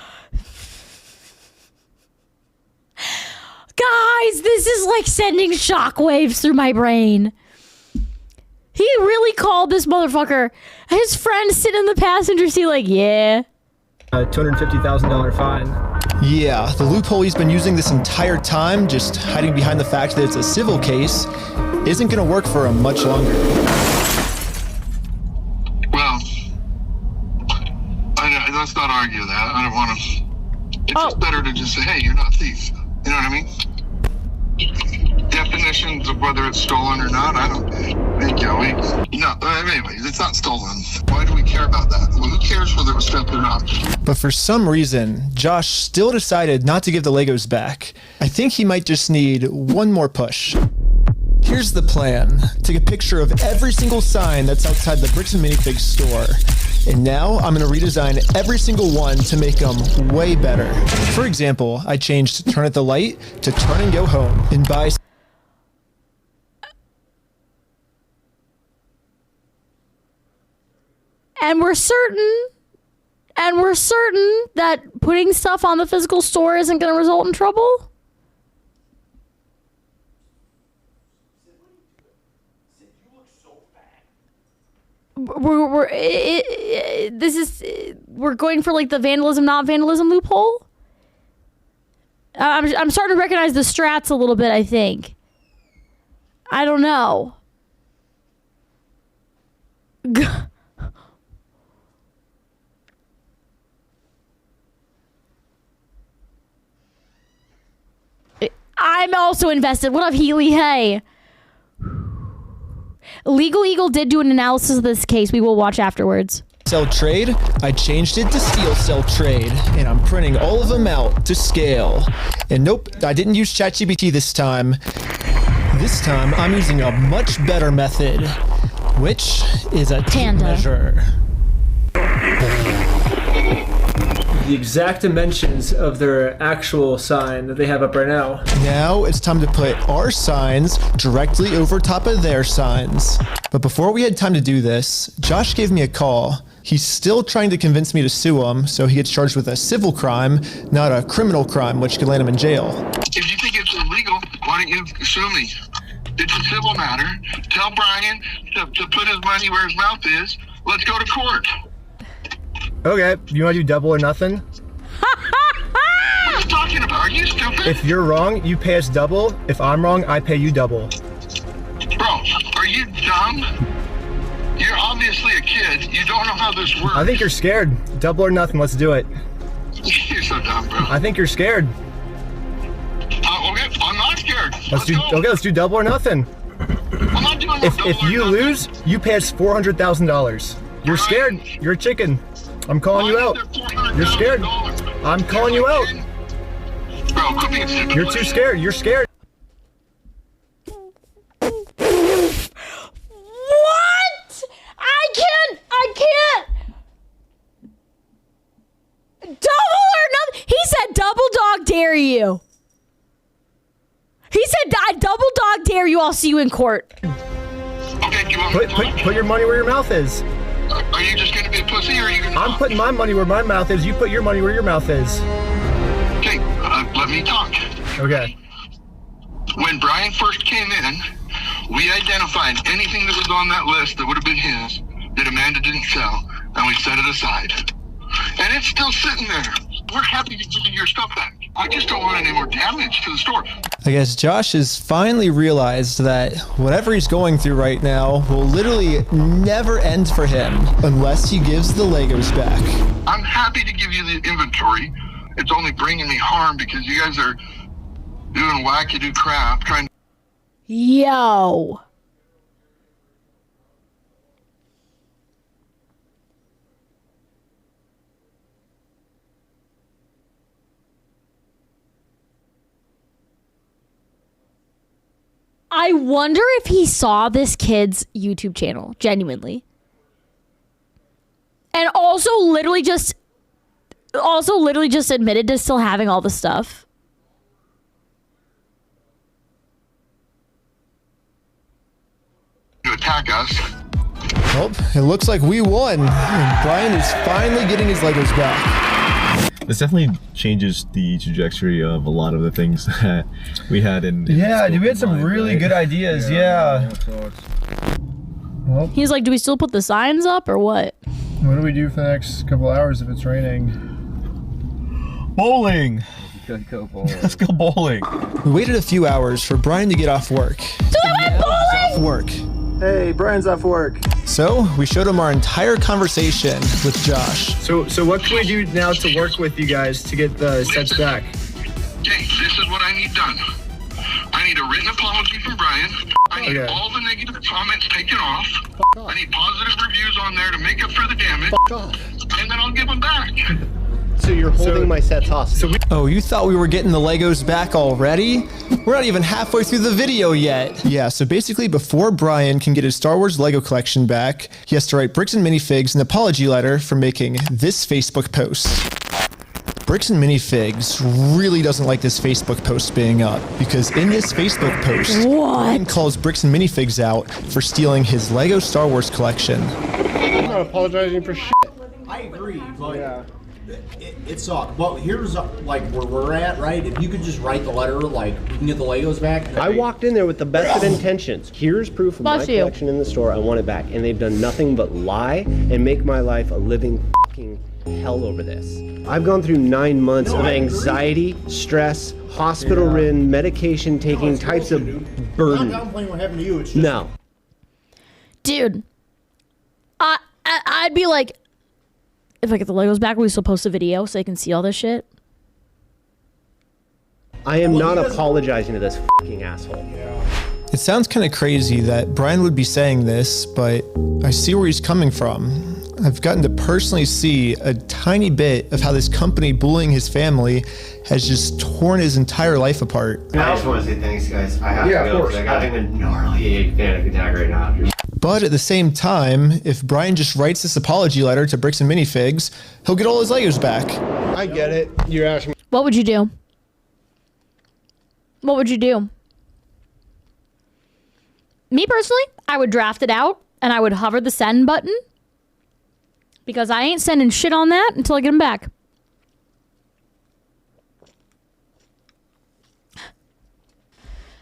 Guys, this is like sending shockwaves through my brain. He really called this motherfucker. His friend sitting in the passenger seat like, yeah. a $250,000 fine. Yeah, the loophole he's been using this entire time, just hiding behind the fact that it's a civil case, isn't going to work for him much longer. Well, let's not argue that. I don't want to. It's just better to just say, hey, you're not a thief. You know what I mean? Definitions of whether it's stolen or not, I don't think, anyways, it's not stolen. Why do we care about that? Well, who cares whether it was theft or not? But for some reason, Josh still decided not to give the Legos back. I think he might just need one more push. Here's the plan. Take a picture of every single sign that's outside the Bricks and Minifigs store. And now I'm going to redesign every single one to make them way better. For example, I changed turn at the light to turn and go home. And by... And we're certain that putting stuff on the physical store isn't going to result in trouble? We're going for like the vandalism, not vandalism loophole? I'm starting to recognize the strats a little bit, I think. I don't know. I'm also invested. What up, Healy? Hey. Legal Eagle did do an analysis of this case. We will watch afterwards. Sell trade, I changed it to steal sell trade, and I'm printing all of them out to scale. And nope, I didn't use ChatGPT this time. This time, I'm using a much better method, which is a tape measure. The exact dimensions of their actual sign that they have up right now. Now it's time to put our signs directly over top of their signs. But before we had time to do this, Josh gave me a call. He's still trying to convince me to sue him, so he gets charged with a civil crime, not a criminal crime, which could land him in jail. If you think it's illegal, why don't you sue me? It's a civil matter. Tell Brian to put his money where his mouth is. Let's go to court. Okay, you want to do double or nothing? What are you talking about? Are you stupid? If you're wrong, you pay us double. If I'm wrong, I pay you double. Bro, are you dumb? You're obviously a kid. You don't know how this works. I think you're scared. Double or nothing, let's do it. You're so dumb, bro. I think you're scared. Okay, I'm not scared. Let's do double or nothing. I'm not doing If you lose, you pay us $400,000. You're scared. You're a chicken. I'm calling you out. You're scared. I'm calling you out. Bro, quit being stupid. You're too scared. You're scared. What? I can't. Double or nothing. He said double dog dare you. He said I double dog dare you. I'll see you in court. Okay, do you want Put your money where your mouth is. Are you just gonna be a pussy or are you gonna I'm putting my money where my mouth is. You put your money where your mouth is. Okay, let me talk. Okay. When Brian first came in, we identified anything that was on that list that would have been his that Amanda didn't sell, and we set it aside. And it's still sitting there. We're happy to give you your stuff back. I just don't want any more damage to the store. I guess Josh has finally realized that whatever he's going through right now will literally never end for him unless he gives the Legos back. I'm happy to give you the inventory. It's only bringing me harm because you guys are doing wackadoo crap trying. Yo. I wonder if he saw this kid's YouTube channel, genuinely. And also literally just admitted to still having all the stuff. To attack us. Well, it looks like we won. And Brian is finally getting his Legos back. This definitely changes the trajectory of a lot of the things that we had in yeah, dude, we had some really good ideas. Yeah. Well, he's like, do we still put the signs up or what? What do we do for the next couple hours if it's raining? Bowling. Go bowling. Let's go bowling. We waited a few hours for Brian to get off work. Off work. Hey, Brian's off work. So we showed him our entire conversation with Josh. So what can we do now to work with you guys to get the sets back? Okay, this is what I need done. I need a written apology from Brian. I need all the negative comments taken off. I need positive reviews on there to make up for the damage. And then I'll give them back. So you're holding my sets hostage. Oh, you thought we were getting the Legos back already? We're not even halfway through the video yet. Yeah, so basically before Brian can get his Star Wars Lego collection back, he has to write Bricks and Minifigs an apology letter for making this Facebook post. Bricks and Minifigs really doesn't like this Facebook post being up because in this Facebook post, Brian calls Bricks and Minifigs out for stealing his Lego Star Wars collection. I'm not apologizing for shit. I agree, but it sucked. Well, here's like where we're at, right? If you could just write the letter, like we can get the Legos back. I walked in there with the best of intentions. Here's proof of my collection in the store. I want it back, and they've done nothing but lie and make my life a living fucking hell over this. I've gone through 9 months of anxiety, stress, hospital-ridden, medication taking types of burden. I'm downplaying what happened to you. It's just no. Dude, I'd be like, if I get the Legos back, will we still post a video so they can see all this shit? I am not apologizing to this fucking asshole. It sounds kind of crazy that Brian would be saying this, but I see where he's coming from. I've gotten to personally see a tiny bit of how this company bullying his family has just torn his entire life apart. I just want to say thanks, guys. I have to go because I'm having a gnarly panic attack right now. But at the same time, if Brian just writes this apology letter to Bricks and Minifigs, he'll get all his Legos back. I get it. You're asking me. What would you do? What would you do? Me personally, I would draft it out and I would hover the send button because I ain't sending shit on that until I get them back.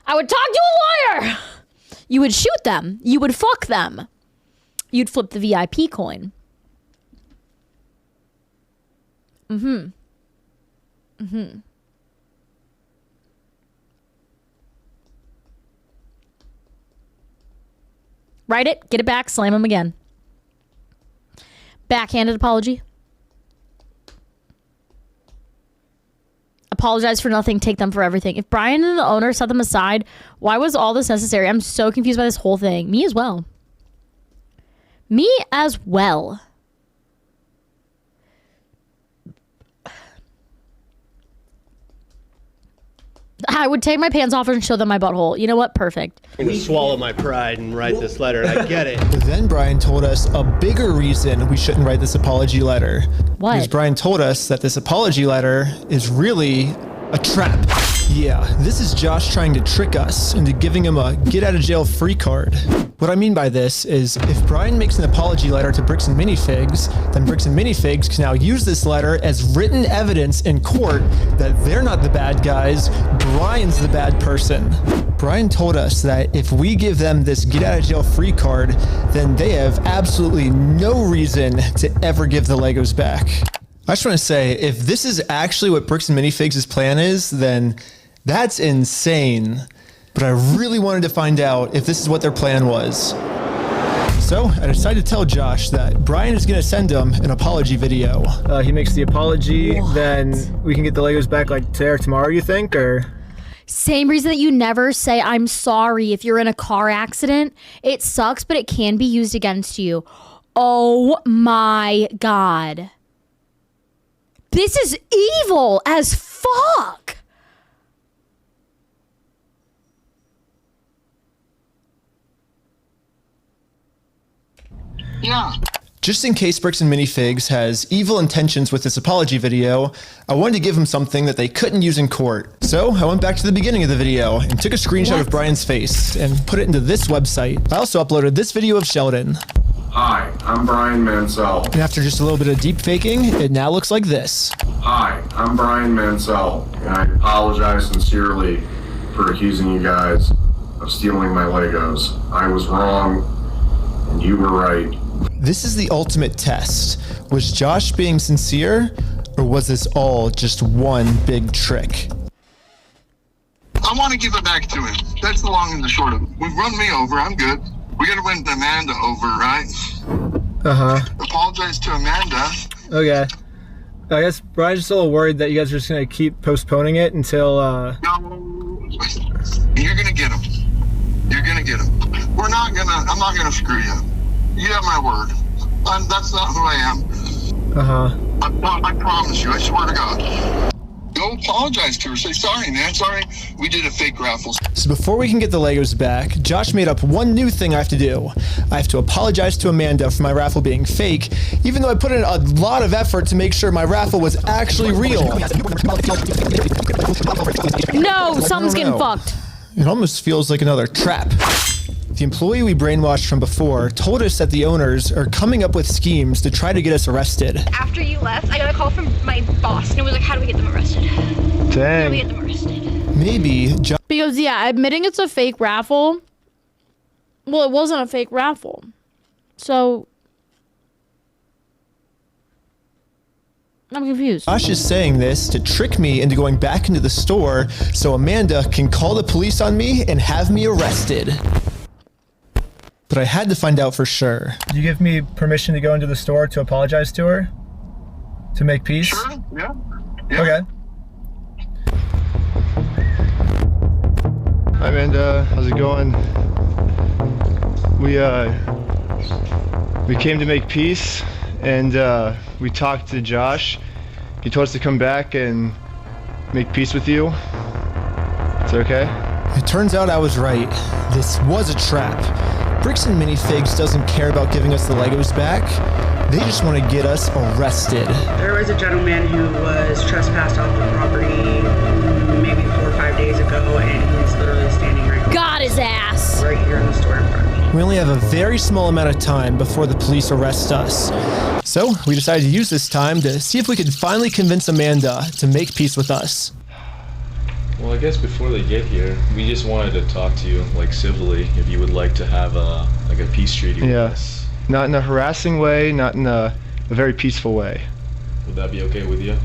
I would talk to a lawyer. You would shoot them. You would fuck them. You'd flip the VIP coin. Mm-hmm. Mm-hmm. Write it, get it back, slam him again. Backhanded apology. Apologize for nothing, take them for everything. If Brian and the owner set them aside, why was all this necessary? I'm so confused by this whole thing. Me as well. Me as well. I would take my pants off and show them my butthole. You know what? Perfect. I'm going to swallow my pride and write this letter, and I get it. Then Brian told us a bigger reason we shouldn't write this apology letter. What? Because Brian told us that this apology letter is really a trap. Yeah, this is Josh trying to trick us into giving him a get-out-of-jail-free card. What I mean by this is if Brian makes an apology letter to Bricks and Minifigs, then Bricks and Minifigs can now use this letter as written evidence in court that they're not the bad guys, Brian's the bad person. Brian told us that if we give them this get-out-of-jail-free card, then they have absolutely no reason to ever give the Legos back. I just want to say, if this is actually what Bricks and Minifigs' plan is, then that's insane. But I really wanted to find out if this is what their plan was. So I decided to tell Josh that Brian is going to send him an apology video. He makes the apology, then we can get the Legos back like today or tomorrow, you think, or? Same reason that you never say I'm sorry if you're in a car accident. It sucks, but it can be used against you. Oh my God. This is evil as fuck. Yeah. Just in case Bricks and Minifigs has evil intentions with this apology video, I wanted to give him something that they couldn't use in court. So I went back to the beginning of the video and took a screenshot of Brian's face and put it into this website. I also uploaded this video of Sheldon. Hi, I'm Brian Mansell. And after just a little bit of deep faking, it now looks like this. Hi, I'm Brian Mansell, and I apologize sincerely for accusing you guys of stealing my Legos. I was wrong, and you were right. This is the ultimate test. Was Josh being sincere, or was this all just one big trick? I want to give it back to him. That's the long and the short of it. We've run me over. I'm good. We gotta win Amanda over, right? Apologize to Amanda. Okay. I guess Brian's just a little worried that you guys are just gonna keep postponing it until, No. You're gonna get him. You're gonna get him. I'm not gonna screw you. You have my word. That's not who I am. I promise you. I swear to God. Go apologize to her. Say, sorry, man. Sorry. We did a fake raffle. So before we can get the Legos back, Josh made up one new thing I have to do. I have to apologize to Amanda for my raffle being fake, even though I put in a lot of effort to make sure my raffle was actually real. No, something's getting fucked. It almost feels like another trap. The employee we brainwashed from before told us that the owners are coming up with schemes to try to get us arrested. After you left, I got a call from my boss, and it was like, how do we get them arrested? How do we get them arrested? Maybe Because, yeah, admitting it's a fake raffle. Well, it wasn't a fake raffle. So I'm confused. Josh is saying this to trick me into going back into the store so Amanda can call the police on me and have me arrested. But I had to find out for sure. Do you give me permission to go into the store to apologize to her? To make peace? Sure, yeah. Okay. Hi Amanda, how's it going? We came to make peace, and we talked to Josh. He told us to come back and make peace with you. Is that okay? It turns out I was right. This was a trap. Bricks and Minifigs doesn't care about giving us the Legos back. They just want to get us arrested. There was a gentleman who was trespassed off the property maybe 4 or 5 days ago, and he's literally standing right Got his ass. right here in the store in front of me. We only have a very small amount of time before the police arrest us. So we decided to use this time to see if we could finally convince Amanda to make peace with us. Well, I guess before they get here, we just wanted to talk to you, like, civilly, if you would like to have a peace treaty with us. Not in a harassing way, not in a very peaceful way. Would that be okay with you?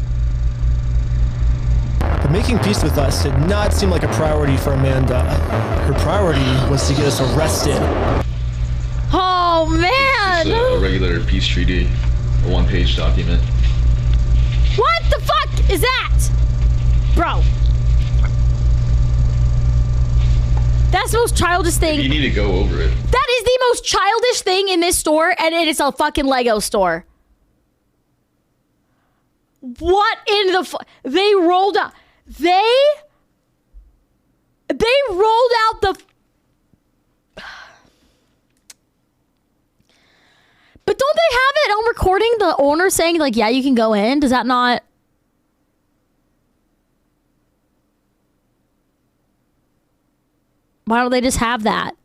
But making peace with us did not seem like a priority for Amanda. Her priority was to get us arrested. Oh, man. It's a regular peace treaty, a one-page document. What the fuck is that? Bro. That's the most childish thing. You need to go over it. That is the most childish thing in this store, and it is a fucking Lego store. What in the they rolled out. They rolled out the. But don't they have it on recording? The owner saying, like, yeah, you can go in. Does that not? Why don't they just have that?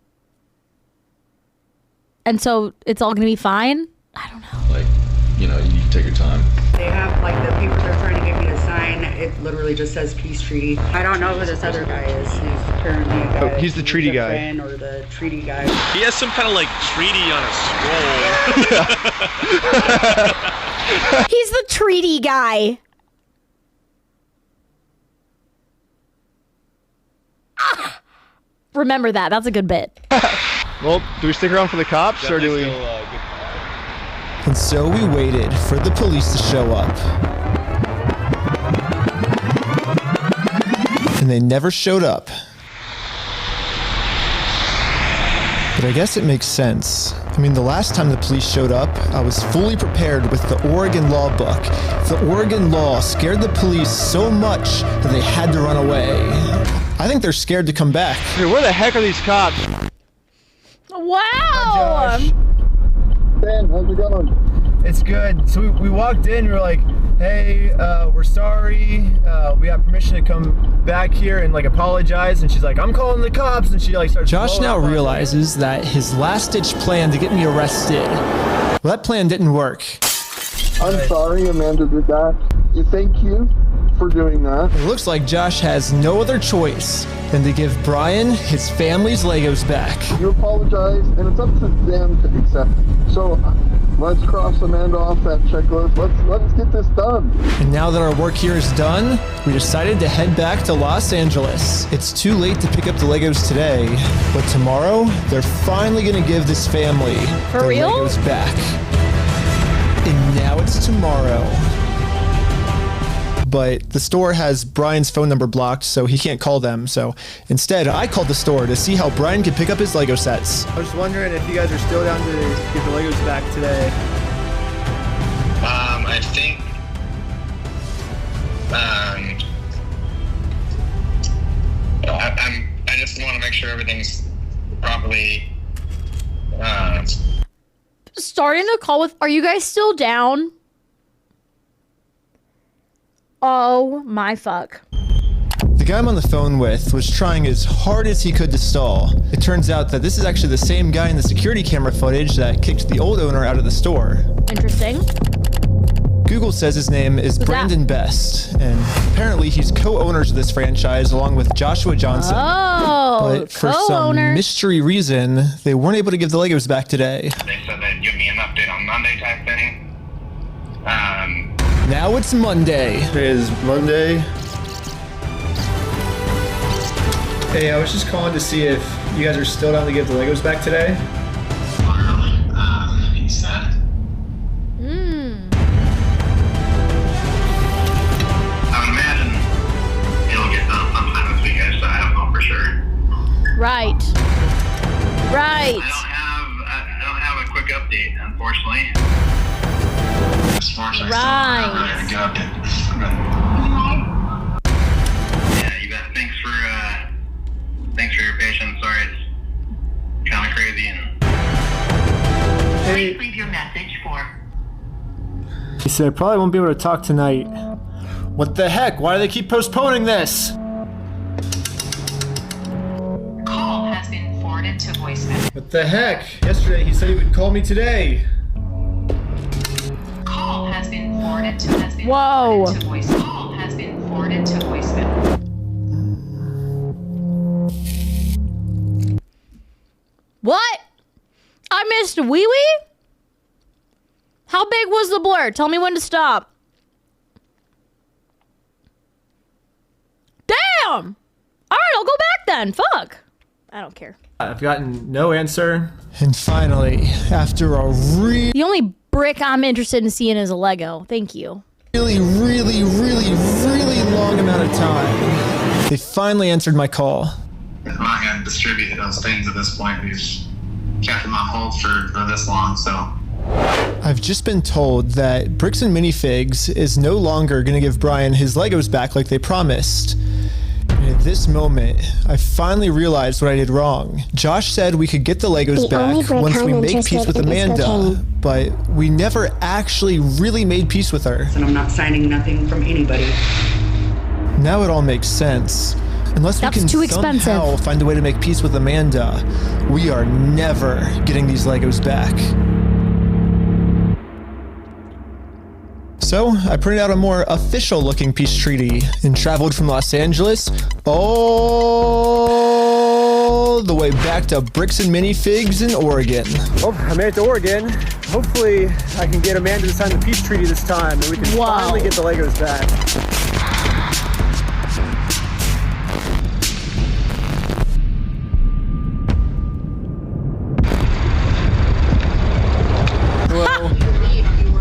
And so it's all gonna be fine? I don't know. Like, you know, you need to take your time. They have, like, the papers they're trying to get me to sign. It literally just says peace treaty. I don't know who this other guy is. He's apparently a guy. Oh, he's the treaty guy. Friend or the treaty guy. He has some kind of, like, treaty on a scroll. He's the treaty guy. Remember that. That's a good bit. Well, do we stick around for the cops or do we? And so we waited for the police to show up. And they never showed up. But I guess it makes sense. I mean, the last time the police showed up, I was fully prepared with the Oregon law book. The Oregon law scared the police so much that they had to run away. I think they're scared to come back. Dude, where the heck are these cops? Wow! Ben, how's it going? It's good. So we walked in, we were like, hey, we're sorry. We have permission to come back here and like apologize. And she's like, I'm calling the cops. And she like starts. Josh now realizes that his last-ditch plan to get me arrested, well, that plan didn't work. I'm sorry Amanda did that. Thank you for doing that. It looks like Josh has no other choice than to give Brian his family's Legos back. You apologize, and it's up to them to accept it. So let's cross Amanda off that checklist. Let's get this done. And now that our work here is done, we decided to head back to Los Angeles. It's too late to pick up the Legos today, but tomorrow they're finally gonna give this family their Legos back. And now it's tomorrow. But the store has Brian's phone number blocked, so he can't call them. So instead, I called the store to see how Brian could pick up his Lego sets. I was just wondering if you guys are still down to get the Legos back today. I think. I just want to make sure everything's properly. Starting a call with. Are you guys still down? Oh my fuck. The guy I'm on the phone with was trying as hard as he could to stall. It turns out that this is actually the same guy in the security camera footage that kicked the old owner out of the store. Interesting. Google says his name is Brandon Best, and apparently he's co-owners of this franchise along with Joshua Johnson. Oh, but for some mystery reason, they weren't able to give the Legos back today. They said they'd give me an update on Monday type thing. Now it's Monday. It is Monday. Hey, I was just calling to see if you guys are still down to give the Legos back today. He said. I would imagine it'll get done sometime this weekend, so I don't know for sure. Right. Right. I don't have a quick update, unfortunately. As far as Right. I got it. Yeah, you bet. Thanks for your patience. Sorry, it's kind of crazy. And please leave your message for. He said I probably won't be able to talk tonight. What the heck? Why do they keep postponing this? Call has been forwarded to voicemail. What the heck? Yesterday he said he would call me today. Call has been forwarded to voicemail. Call has been forwarded to voicemail. What? I missed Wee Wee? How big was the blur? Tell me when to stop. Damn! Alright, I'll go back then. Fuck. I don't care. I've gotten no answer. And finally, after a The only brick I'm interested in seeing is a Lego. Thank you. really long amount of time, they finally answered my call. I'm not going to distribute those things at this point. We've kept them on hold for this long, so. I've just been told that Bricks and Minifigs is no longer going to give Brian his Legos back like they promised. And at this moment, I finally realized what I did wrong. Josh said we could get the Legos back once we make peace with Amanda, but we never actually really made peace with her. And I'm not signing nothing from anybody. Now it all makes sense. Unless we can somehow find a way to make peace with Amanda, we are never getting these Legos back. So, I printed out a more official-looking peace treaty and traveled from Los Angeles all all the way back to Bricks and Minifigs in Oregon. Oh, I made it to Oregon. Hopefully, I can get Amanda to sign the peace treaty this time, and we can finally get the Legos back.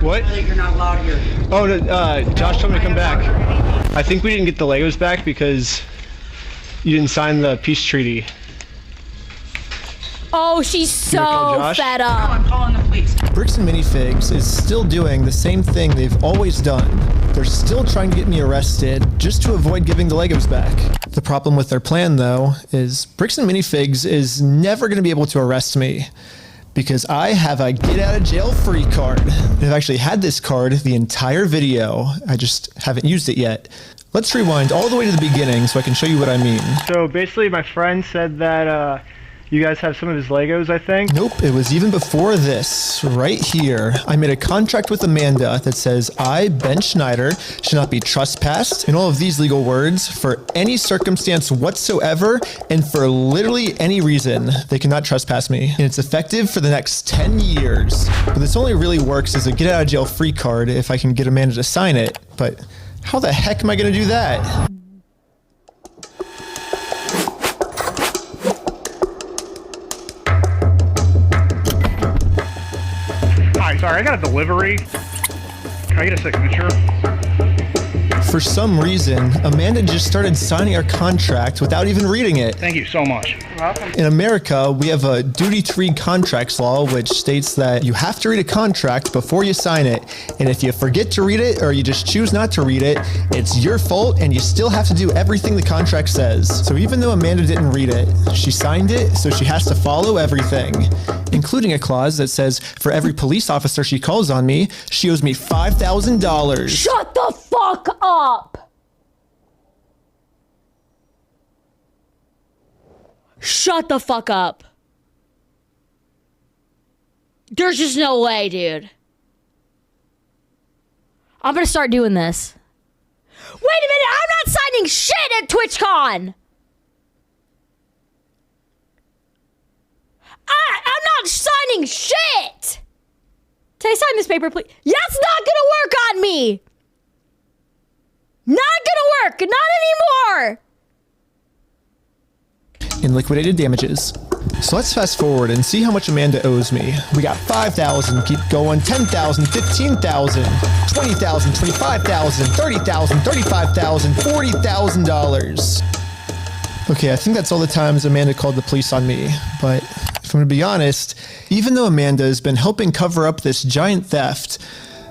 What? You're not allowed here. Oh, no, Josh told me to come back. I think we didn't get the Legos back because you didn't sign the peace treaty. Oh, she's so fed up. I'm calling the police. Bricks and Minifigs is still doing the same thing they've always done. They're still trying to get me arrested just to avoid giving the Legos back. The problem with their plan, though, is Bricks and Minifigs is never going to be able to arrest me, because I have a get out of jail free card. I've actually had this card the entire video. I just haven't used it yet. Let's rewind all the way to the beginning so I can show you what I mean. So basically my friend said that you guys have some of his Legos, I think? Nope, it was even before this, right here. I made a contract with Amanda that says I, Ben Schneider, should not be trespassed, in all of these legal words, for any circumstance whatsoever, and for literally any reason. They cannot trespass me, and it's effective for the next 10 years. But this only really works as a get out of jail free card if I can get Amanda to sign it, but how the heck am I gonna do that? Hi, sorry, I got a delivery. Can I get a signature? For some reason, Amanda just started signing our contract without even reading it. Thank you so much. You're welcome. In America, we have a duty to read contracts law, which states that you have to read a contract before you sign it. And if you forget to read it or you just choose not to read it, it's your fault and you still have to do everything the contract says. So even though Amanda didn't read it, she signed it, so she has to follow everything, including a clause that says for every police officer she calls on me, she owes me $5,000. Shut the fuck up! Shut the fuck up. There's just no way, dude. I'm gonna start doing this. Wait a minute, I'm not signing shit at TwitchCon! I'm not signing shit! Can I sign this paper, please? That's not gonna work on me! Not gonna work! Not anymore! In liquidated damages. So let's fast forward and see how much Amanda owes me. We got 5,000, keep going, 10,000, 15,000, 20,000, 25,000, 30,000, 35,000, $40,000. Okay, I think that's all the times Amanda called the police on me, but if I'm gonna be honest, even though Amanda has been helping cover up this giant theft,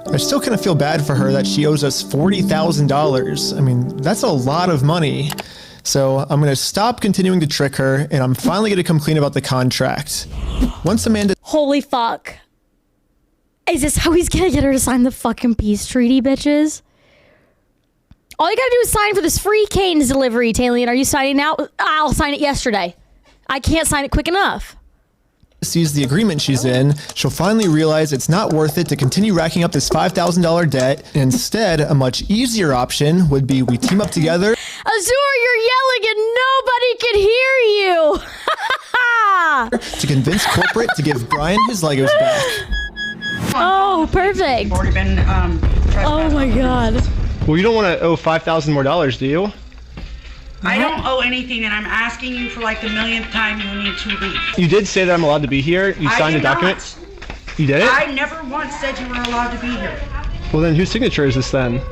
I still kind of feel bad for her that she owes us $40,000. I mean, that's a lot of money. So I'm going to stop continuing to trick her, and I'm finally going to come clean about the contract. Once Amanda... Holy fuck. Is this how he's going to get her to sign the fucking peace treaty, bitches? All you got to do is sign for this free Cane's delivery, Taylien. Are you signing now? I'll sign it yesterday. I can't sign it quick enough. sees the agreement she's in, she'll finally realize it's not worth it to continue racking up this $5,000 debt. Instead, a much easier option would be we team up together. Azur, you're yelling and nobody can hear you. to convince corporate to give Brian his Legos back. Oh, perfect. Oh my god. Well, you don't want to owe $5,000 more, do you? I don't owe anything, and I'm asking you for like the millionth time you need to leave. You did say that I'm allowed to be here. You signed a document. You did it? I never once said you were allowed to be here. Well, then whose signature is this then?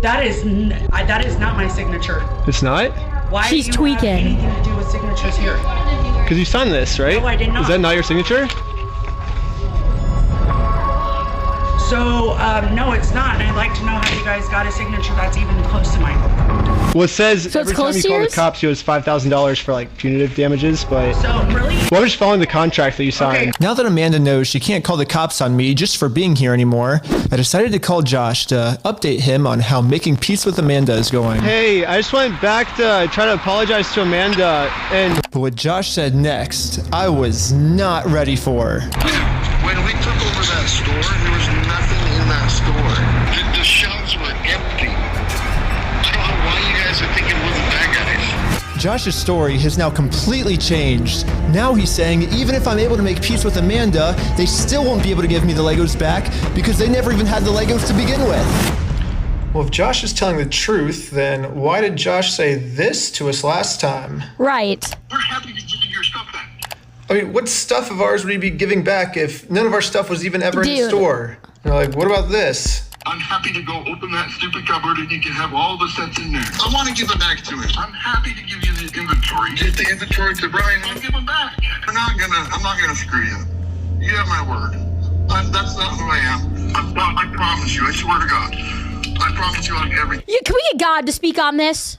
That is not my signature. It's not? Why She's do you tweaking. have anything to do with signatures here? Because you signed this, right? No, I did not. Is that not your signature? So, no, it's not, and I'd like to know how you guys got a signature that's even close to mine. Well, it says so every time you call the cops, you owe us $5,000 for like punitive damages, but... So, really? Well, I'm just following the contract that you signed. Now that Amanda knows she can't call the cops on me just for being here anymore, I decided to call Josh to update him on how making peace with Amanda is going. Hey, I just went back to try to apologize to Amanda, and... But what Josh said next, I was not ready for. When we took over that store, there was nothing in that store. The shelves were empty. I don't know why you guys are thinking we're the bad guys. Josh's story has now completely changed. Now he's saying even if I'm able to make peace with Amanda, they still won't be able to give me the Legos back because they never even had the Legos to begin with. Well, if Josh is telling the truth, then why did Josh say this to us last time? Right. We're happy to give you your stuff back. I mean, what stuff of ours would he be giving back if none of our stuff was even ever in the store? You're like, what about this? I'm happy to go open that stupid cupboard and you can have all the sets in there. I want to give it back to him. I'm happy to give you the inventory. Get the inventory to Brian and I'll give him back. I'm not gonna screw you. You have my word. That's not who I am. I promise you. I swear to God. I promise you on everything. Can we get God to speak on this?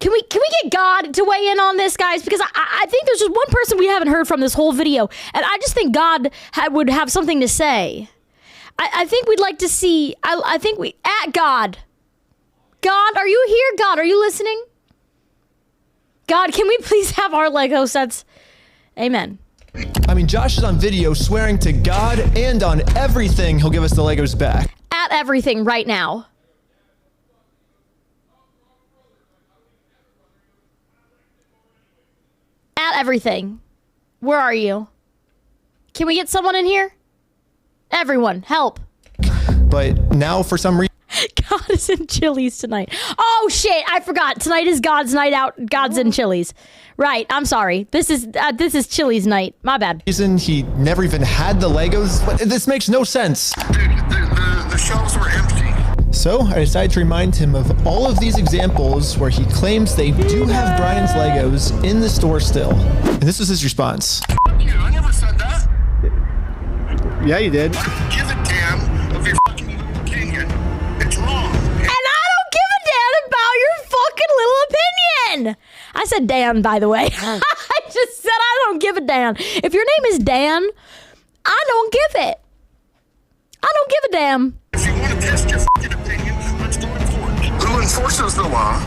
Can we get God to weigh in on this, guys? Because I think there's just one person we haven't heard from this whole video, and I just think God would have something to say. I think we'd like to see. I think we God. God, are you here? God, are you listening? God, can we please have our Lego sets? Amen. I mean, Josh is on video swearing to God and on everything he'll give us the Legos back. At everything right now. At everything. Where are you? Can we get someone in here? Everyone, help. But now for some reason... God is in Chili's tonight. Oh shit, I forgot. Tonight is God's night out. God's in Chili's. Right, I'm sorry. This is Chili's night. My bad. Reason he never even had the Legos? This makes no sense. Dude, the shelves were empty. So I decided to remind him of all of these examples where he claims they do have Brian's Legos in the store still. And this was his response. Fuck you, I never said that. Yeah, you did. I don't give a damn of your fucking little opinion. It's wrong. And I don't give a damn about your fucking little opinion. I said Dan, by the way. I just said I don't give a damn. If your name is Dan, I don't give it. I don't give a damn. If you want to test your fucking opinion, let's go to court. Who enforces the law?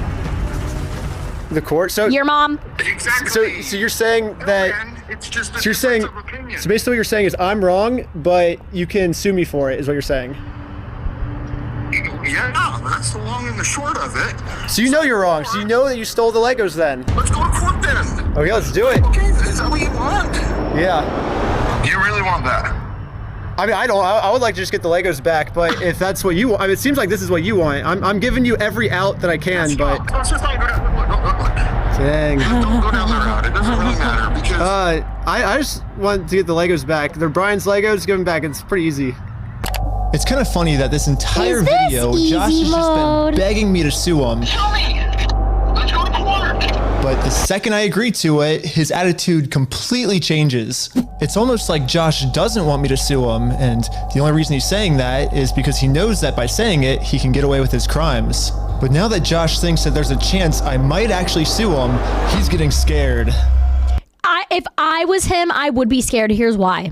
The court? So your mom? Exactly. So you're saying that... Man, it's just a So you're saying... difference of opinion. So basically what you're saying is I'm wrong, but you can sue me for it, is what you're saying. Yeah, that's the long and the short of it. So you know you're wrong. So you know that you stole the Legos then. Let's go to court then. Okay, let's do it. Okay, is that what you want? Yeah. You really want that? I mean, I would like to just get the Legos back, but if that's what you want, I mean, it seems like this is what you want. I'm giving you every out that I can, but... Let's just not go down. Look. Dang. Don't go down that route. It doesn't really matter because... I just want to get the Legos back. They're Brian's Legos. Give them back. It's pretty easy. It's kind of funny that this entire video, Josh has just been begging me to sue him. Tell me. Let's go to court. But the second I agree to it, his attitude completely changes. It's almost like Josh doesn't want me to sue him, and the only reason he's saying that is because he knows that by saying it, he can get away with his crimes. But now that Josh thinks that there's a chance I might actually sue him, he's getting scared. If I was him, I would be scared. Here's why.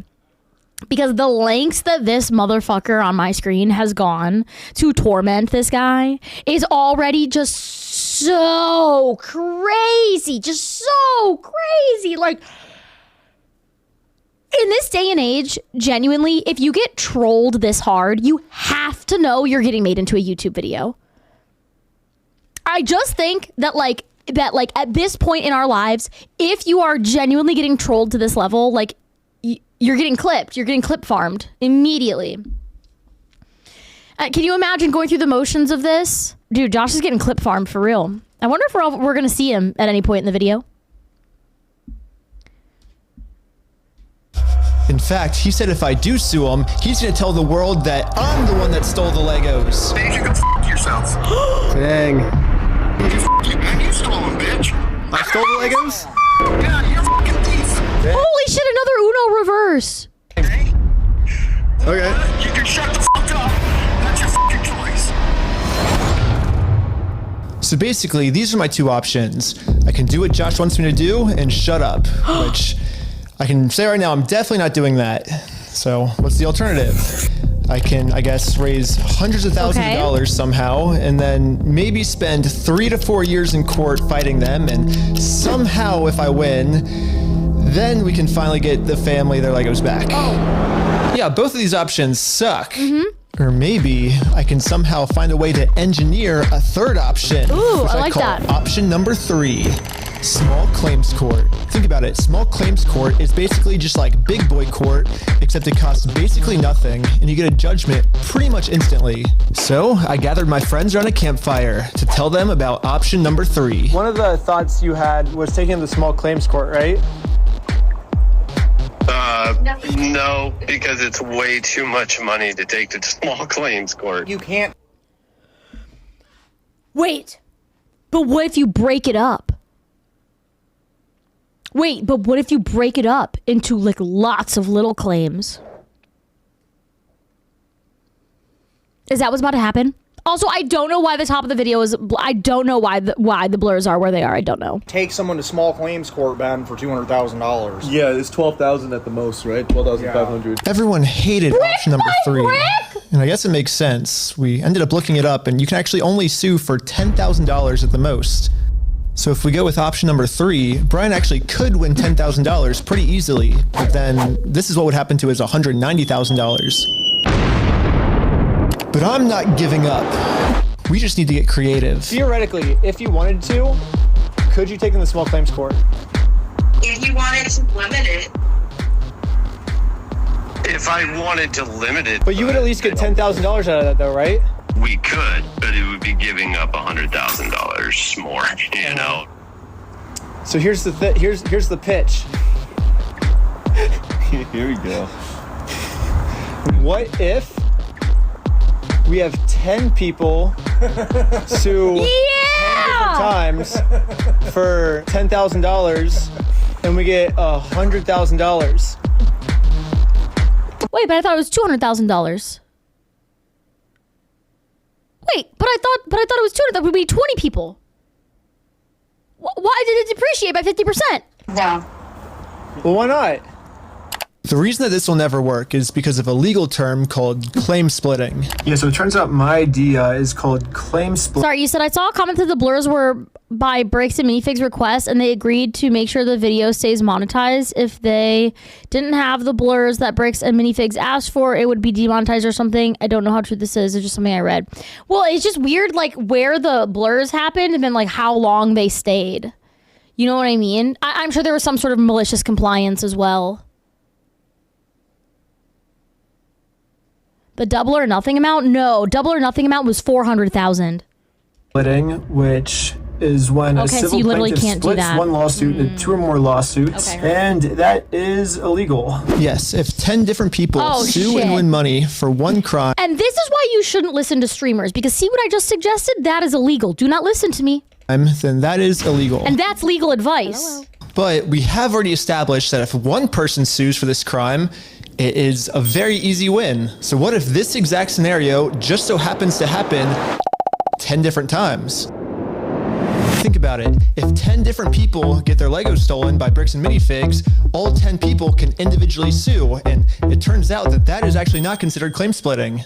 Because the lengths that this motherfucker on my screen has gone to torment this guy is already just so crazy. Just so crazy. Like, in this day and age, genuinely, if you get trolled this hard, you have to know you're getting made into a YouTube video. I just think that at this point in our lives, if you are genuinely getting trolled to this level, like, you're getting clipped. You're getting clip farmed immediately. Can you imagine going through the motions of this? Dude, Josh is getting clip farmed for real. I wonder if we're going to see him at any point in the video. In fact, he said if I do sue him, he's going to tell the world that I'm the one that stole the Legos. You can go f*** yourself. Dang. You stole them, bitch. I stole the Legos? Yeah, you're a fucking thief. Holy shit, another Uno reverse. Okay. You can shut the fuck up. That's your fucking choice. So basically, these are my two options. I can do what Josh wants me to do and shut up, which I can say right now, I'm definitely not doing that. So what's the alternative? I can, I guess, raise hundreds of thousands of dollars somehow, and then maybe spend 3 to 4 years in court fighting them, and somehow if I win, then we can finally get the family their Legos back. Yeah, both of these options suck. Or maybe I can somehow find a way to engineer a third option. Ooh, which I like call that. Option number 3, small claims court. Think about it. Small claims court is basically just like big boy court, except it costs basically nothing, and you get a judgment pretty much instantly. So I gathered my friends around a campfire to tell them about option number 3. One of the thoughts you had was taking the small claims court, right? No, because it's way too much money to take to small claims court. You can't. Wait, but what if you break it up? Wait, but what if you break it up into like lots of little claims? Is that what's about to happen? Also, I don't know why the top of the video is. I don't know why the blurs are where they are. I don't know. Take someone to small claims court, Ben, for $200,000. Yeah, it's 12,000 at the most, right? 12,500. Everyone hated option number 3. And I guess it makes sense. We ended up looking it up, and you can actually only sue for $10,000 at the most. So if we go with option number 3, Brian actually could win $10,000 pretty easily, but then this is what would happen to his $190,000. But I'm not giving up. We just need to get creative. Theoretically, if you wanted to, could you take them to small claims court? If you wanted to limit it. If I wanted to limit it. But you would at least get $10,000 out of that, though, right? We could, but it would be giving up $100,000 more, you know? So here's the here's the pitch. Here we go. What if we have 10 people sue 10 different times for $10,000 and we get $100,000? Wait, but I thought it was $200,000. Wait, but I thought it was 200. That would be 20 people. Why did it depreciate by 50%? No. Well, why not? The reason that this will never work is because of a legal term called claim splitting. Yeah, so it turns out my idea is called claim split. Sorry, you said I saw a comment that the blurs were by Bricks and Minifig's request, and they agreed to make sure the video stays monetized. If they didn't have the blurs that Bricks and Minifigs asked for, it would be demonetized or something. I don't know how true this is. It's just something I read. Well, it's just weird, like, where the blurs happened and then, like, how long they stayed. You know what I mean? I'm sure there was some sort of malicious compliance as well. The double or nothing amount? No, double or nothing amount was $400,000. Splitting, which is when a civil plaintiff splits one lawsuit into 2 or more lawsuits, and that is illegal. Yes, if 10 different people sue and win money for one crime. And this is why you shouldn't listen to streamers, because see what I just suggested? That is illegal. Do not listen to me. Then that is illegal. And that's legal advice. But we have already established that if one person sues for this crime, it is a very easy win. So what if this exact scenario just so happens to happen 10 different times? Think about it. If 10 different people get their Legos stolen by Bricks and Minifigs, all 10 people can individually sue, and it turns out that that is actually not considered claim splitting.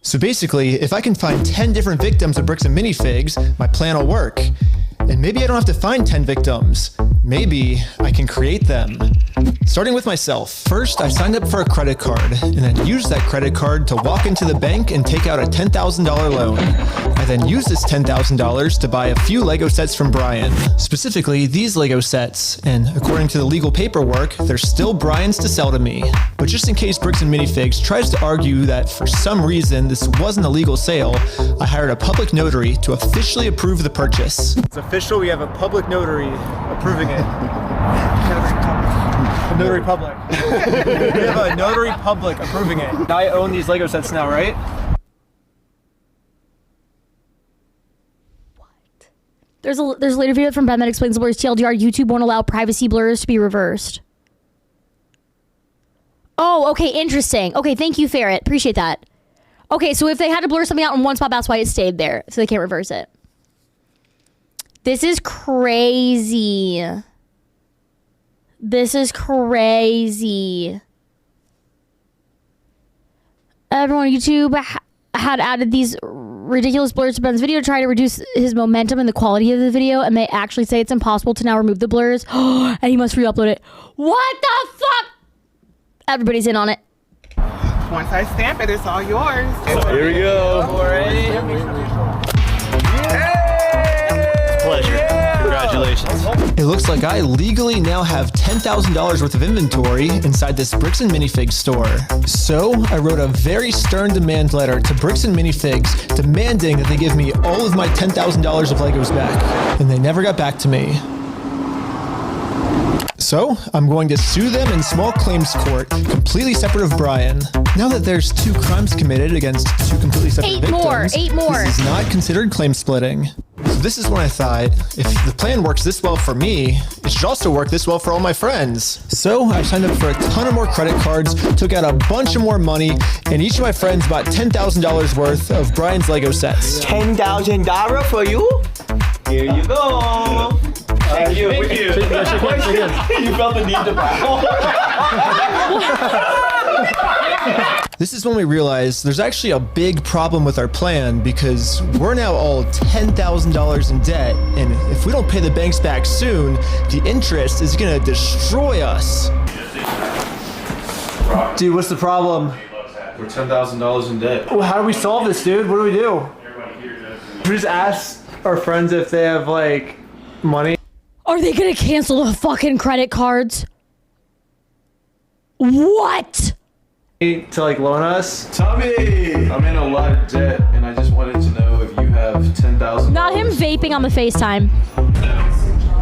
So basically, if I can find 10 different victims of Bricks and Minifigs, my plan will work. And maybe I don't have to find 10 victims. Maybe I can create them. Starting with myself. First, I signed up for a credit card and then used that credit card to walk into the bank and take out a $10,000 loan. I then used this $10,000 to buy a few Lego sets from Brian. Specifically, these Lego sets. And according to the legal paperwork, they're still Brian's to sell to me. But just in case Bricks and Minifigs tries to argue that for some reason this wasn't a legal sale, I hired a public notary to officially approve the purchase. It's official. We have a public notary approving it. A notary public. We have a notary public approving it. I own these Lego sets now, right? There's a later video from Ben that explains the blurs TLDR. YouTube won't allow privacy blurs to be reversed. Oh, okay, interesting. Okay, thank you, Ferret. Appreciate that. Okay, so if they had to blur something out in one spot, that's why it stayed there. So they can't reverse it. This is crazy. This is crazy. Everyone on YouTube had added these ridiculous blurs to Ben's video to try to reduce his momentum and the quality of the video, and they actually say it's impossible to now remove the blurs, and he must re-upload it. What the fuck? Everybody's in on it. Once I stamp it, it's all yours. Here we go. Pleasure. Congratulations. It looks like I legally now have $10,000 worth of inventory inside this Bricks and Minifigs store. So I wrote a very stern demand letter to Bricks and Minifigs demanding that they give me all of my $10,000 of Legos back. And they never got back to me. So I'm going to sue them in small claims court, completely separate of Brian. Now that there's 2 crimes committed against 2 completely separate victims, 8 more. This is not considered claim splitting. So this is when I thought, if the plan works this well for me, it should also work this well for all my friends. So I signed up for a ton of more credit cards, took out a bunch of more money, and each of my friends bought $10,000 worth of Brian's Lego sets. $10,000 for you? Here you go. Thank you. Thank you. You felt the need to bow. This is when we realized there's actually a big problem with our plan because we're now all $10,000 in debt, and if we don't pay the banks back soon, the interest is gonna destroy us. Dude, what's the problem? We're $10,000 in debt. Well, how do we solve this, dude? What do we do? We just ask our friends if they have, like, money. Are they gonna cancel the fucking credit cards? What? To, like, loan us? Tommy! I'm in a lot of debt, and I just wanted to know if you have $10,000. Not him vaping on the FaceTime.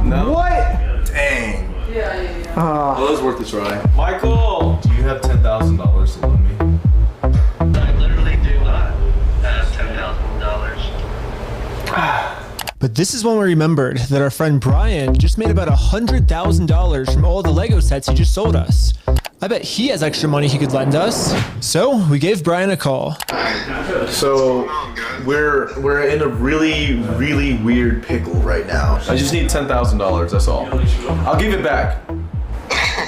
No? What? Dang. Yeah. Well, it was worth a try. Michael! Do you have $10,000 to loan me? I literally do not have $10,000. But this is when we remembered that our friend Brian just made about $100,000 from all the Lego sets he just sold us. I bet he has extra money he could lend us. So we gave Brian a call. So we're in a really weird pickle right now. I just need $10,000. That's all. I'll give it back.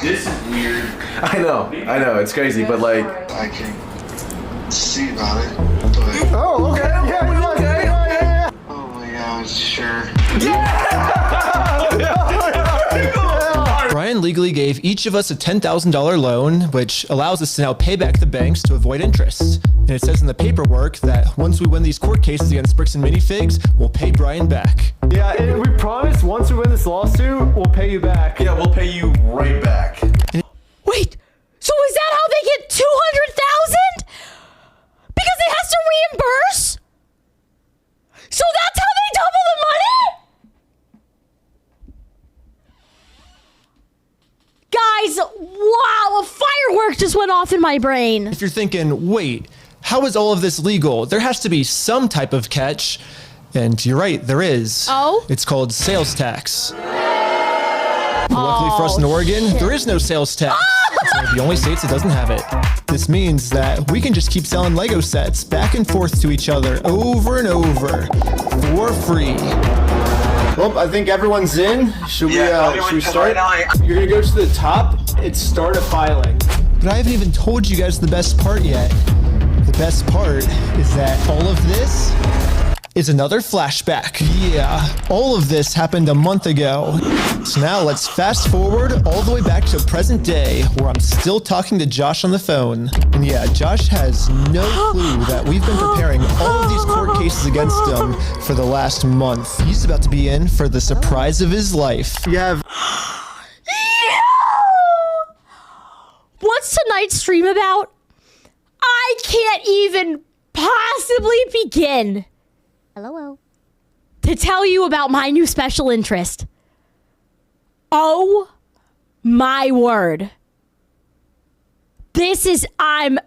This is weird. I know. It's crazy, but like. I can see about it. Oh, okay. Yeah. Oh my God, sure. Brian legally gave each of us a $10,000 loan, which allows us to now pay back the banks to avoid interest. And it says in the paperwork that once we win these court cases against Bricks and Minifigs, we'll pay Brian back. Yeah, and we promise once we win this lawsuit, we'll pay you back. Yeah, we'll pay you right back. Wait, so is that how they get $200,000? Because it has to reimburse? So that's how they double the money? Guys, wow, a firework just went off in my brain. If you're thinking, wait, how is all of this legal? There has to be some type of catch. And you're right, there is. Oh? It's called sales tax. Luckily for us in Oregon, there is no sales tax. It's one of the only states that doesn't have it. This means that we can just keep selling Lego sets back and forth to each other over and over for free. Well, I think everyone's in. Should we start? You're gonna go to the top and start a filing. But I haven't even told you guys the best part yet. The best part is that all of this is another flashback. Yeah, all of this happened a month ago. So now let's fast forward all the way back to present day where I'm still talking to Josh on the phone. And yeah, Josh has no clue that we've been preparing all of these court cases against him for the last month. He's about to be in for the surprise of his life. You have... What's tonight's stream about? I can't even possibly begin. Hello. To tell you about my new special interest. Oh my word. This is I'm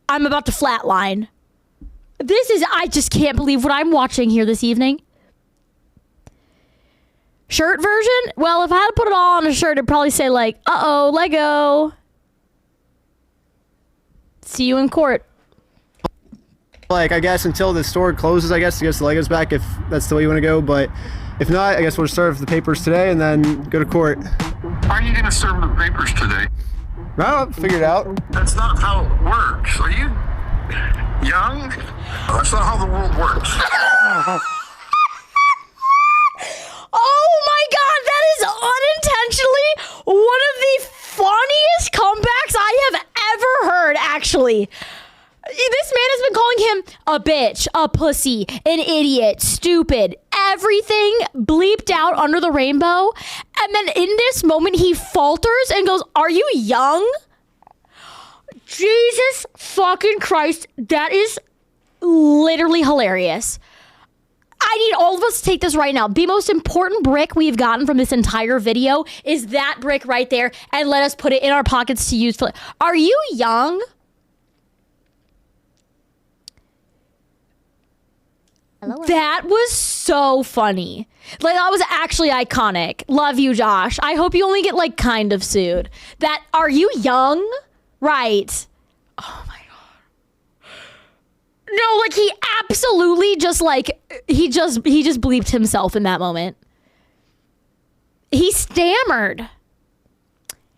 about to flatline. I just can't believe what I'm watching here this evening. Shirt version? Well, if I had to put it all on a shirt, it'd probably say like, uh-oh, Lego. See you in court. Like, I guess until the store closes, I guess, to get the Legos back, if that's the way you want to go. But if not, I guess we'll serve the papers today and then go to court. How are you going to serve the papers today? Well, figure it out. That's not how it works. Are you young? That's not how the world works. Oh my God, that is unintentionally one of the funniest comebacks I have ever actually. This man has been calling him a bitch, a pussy, an idiot, stupid, everything bleeped out under the rainbow. And then in this moment, he falters and goes, "Are you young?" Jesus fucking Christ. That is literally hilarious. I need all of us to take this right now. The most important brick we've gotten from this entire video is that brick right there, and let us put it in our pockets to use. Are you young? Hello. That was so funny. Like, that was actually iconic. Love you, Josh. I hope you only get, like, kind of sued. That, are you young? Right. Oh my God. No, like, he absolutely just, like, he just bleeped himself in that moment. He stammered.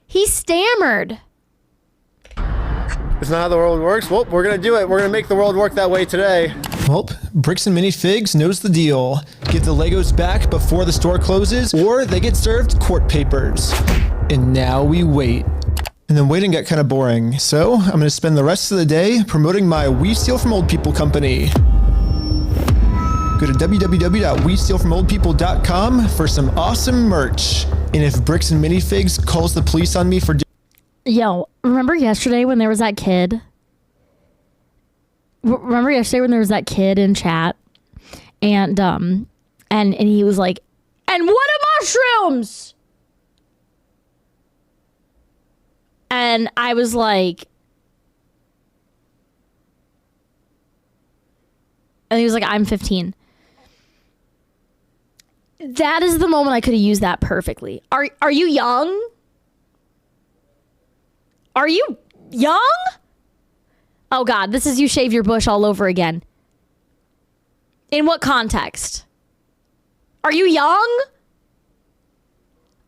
He stammered. It's not how the world works. Well, we're gonna do it. We're gonna make the world work that way today. Well, Bricks and Minifigs knows the deal. Get the Legos back before the store closes, or they get served court papers. And now we wait. And then waiting got kind of boring, so I'm gonna spend the rest of the day promoting my We Steal From Old People company. Go to www.westealfromoldpeople.com for some awesome merch. And if Bricks and Minifigs calls the police on me for Yo, remember yesterday when there was that kid? Remember yesterday when there was that kid in chat? And he was like, "And what are mushrooms?" And I was like, and he was like, "I'm 15." That is the moment I could have used that perfectly. Are you young? Are you young? Oh God, this is you shave your bush all over again. In what context? Are you young?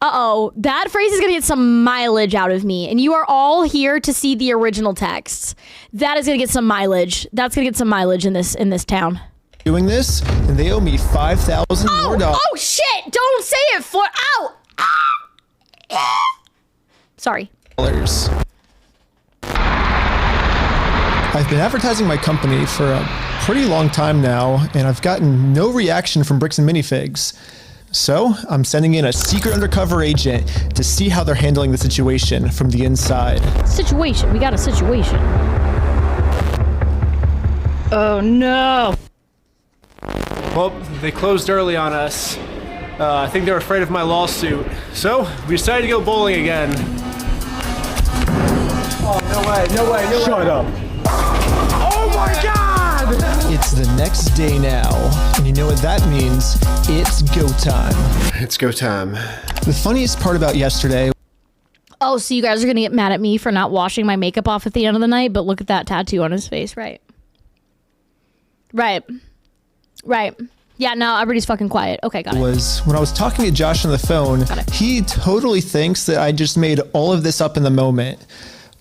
Uh-oh, that phrase is gonna get some mileage out of me, and you are all here to see the original texts. That is gonna get some mileage. That's gonna get some mileage in this town. doing this, and they owe me $5,000 more dollars. Oh shit! Don't say it for Sorry. I've been advertising my company for a pretty long time now, and I've gotten no reaction from Bricks and Minifigs. So I'm sending in a secret undercover agent to see how they're handling the situation from the inside. Situation. We got a situation. Oh no. Well, they closed early on us. I think they're afraid of my lawsuit. So we decided to go bowling again. Oh, no way, no way, no way. Shut up. Oh my God! It's the next day now, and you know what that means. It's go time. It's go time. The funniest part about yesterday. Oh, so you guys are gonna get mad at me for not washing my makeup off at the end of the night, but look at that tattoo on his face, right? Right. Right. Yeah, no, everybody's fucking quiet. Okay, got it. Was when I was talking to Josh on the phone, he totally thinks that I just made all of this up in the moment.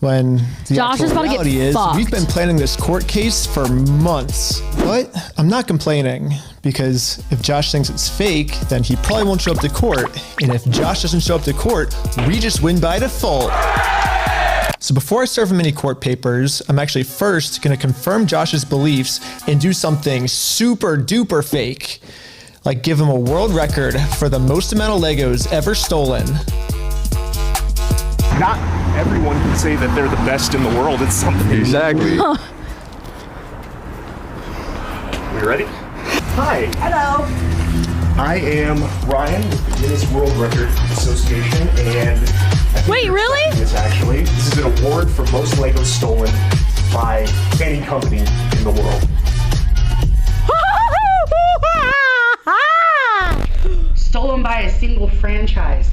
When the Josh is about to get fucked. We've been planning this court case for months. But I'm not complaining, because if Josh thinks it's fake, then he probably won't show up to court. And if Josh doesn't show up to court, we just win by default. So before I serve him any court papers, I'm actually first gonna confirm Josh's beliefs and do something super duper fake. Like give him a world record for the most amount of Legos ever stolen. Not everyone can say that they're the best in the world at something. Exactly. We ready? Hi. Hello. I am Ryan with the Guinness World Record Association, and wait, really? This is an award for most Legos stolen by any company in the world. Stolen by a single franchise.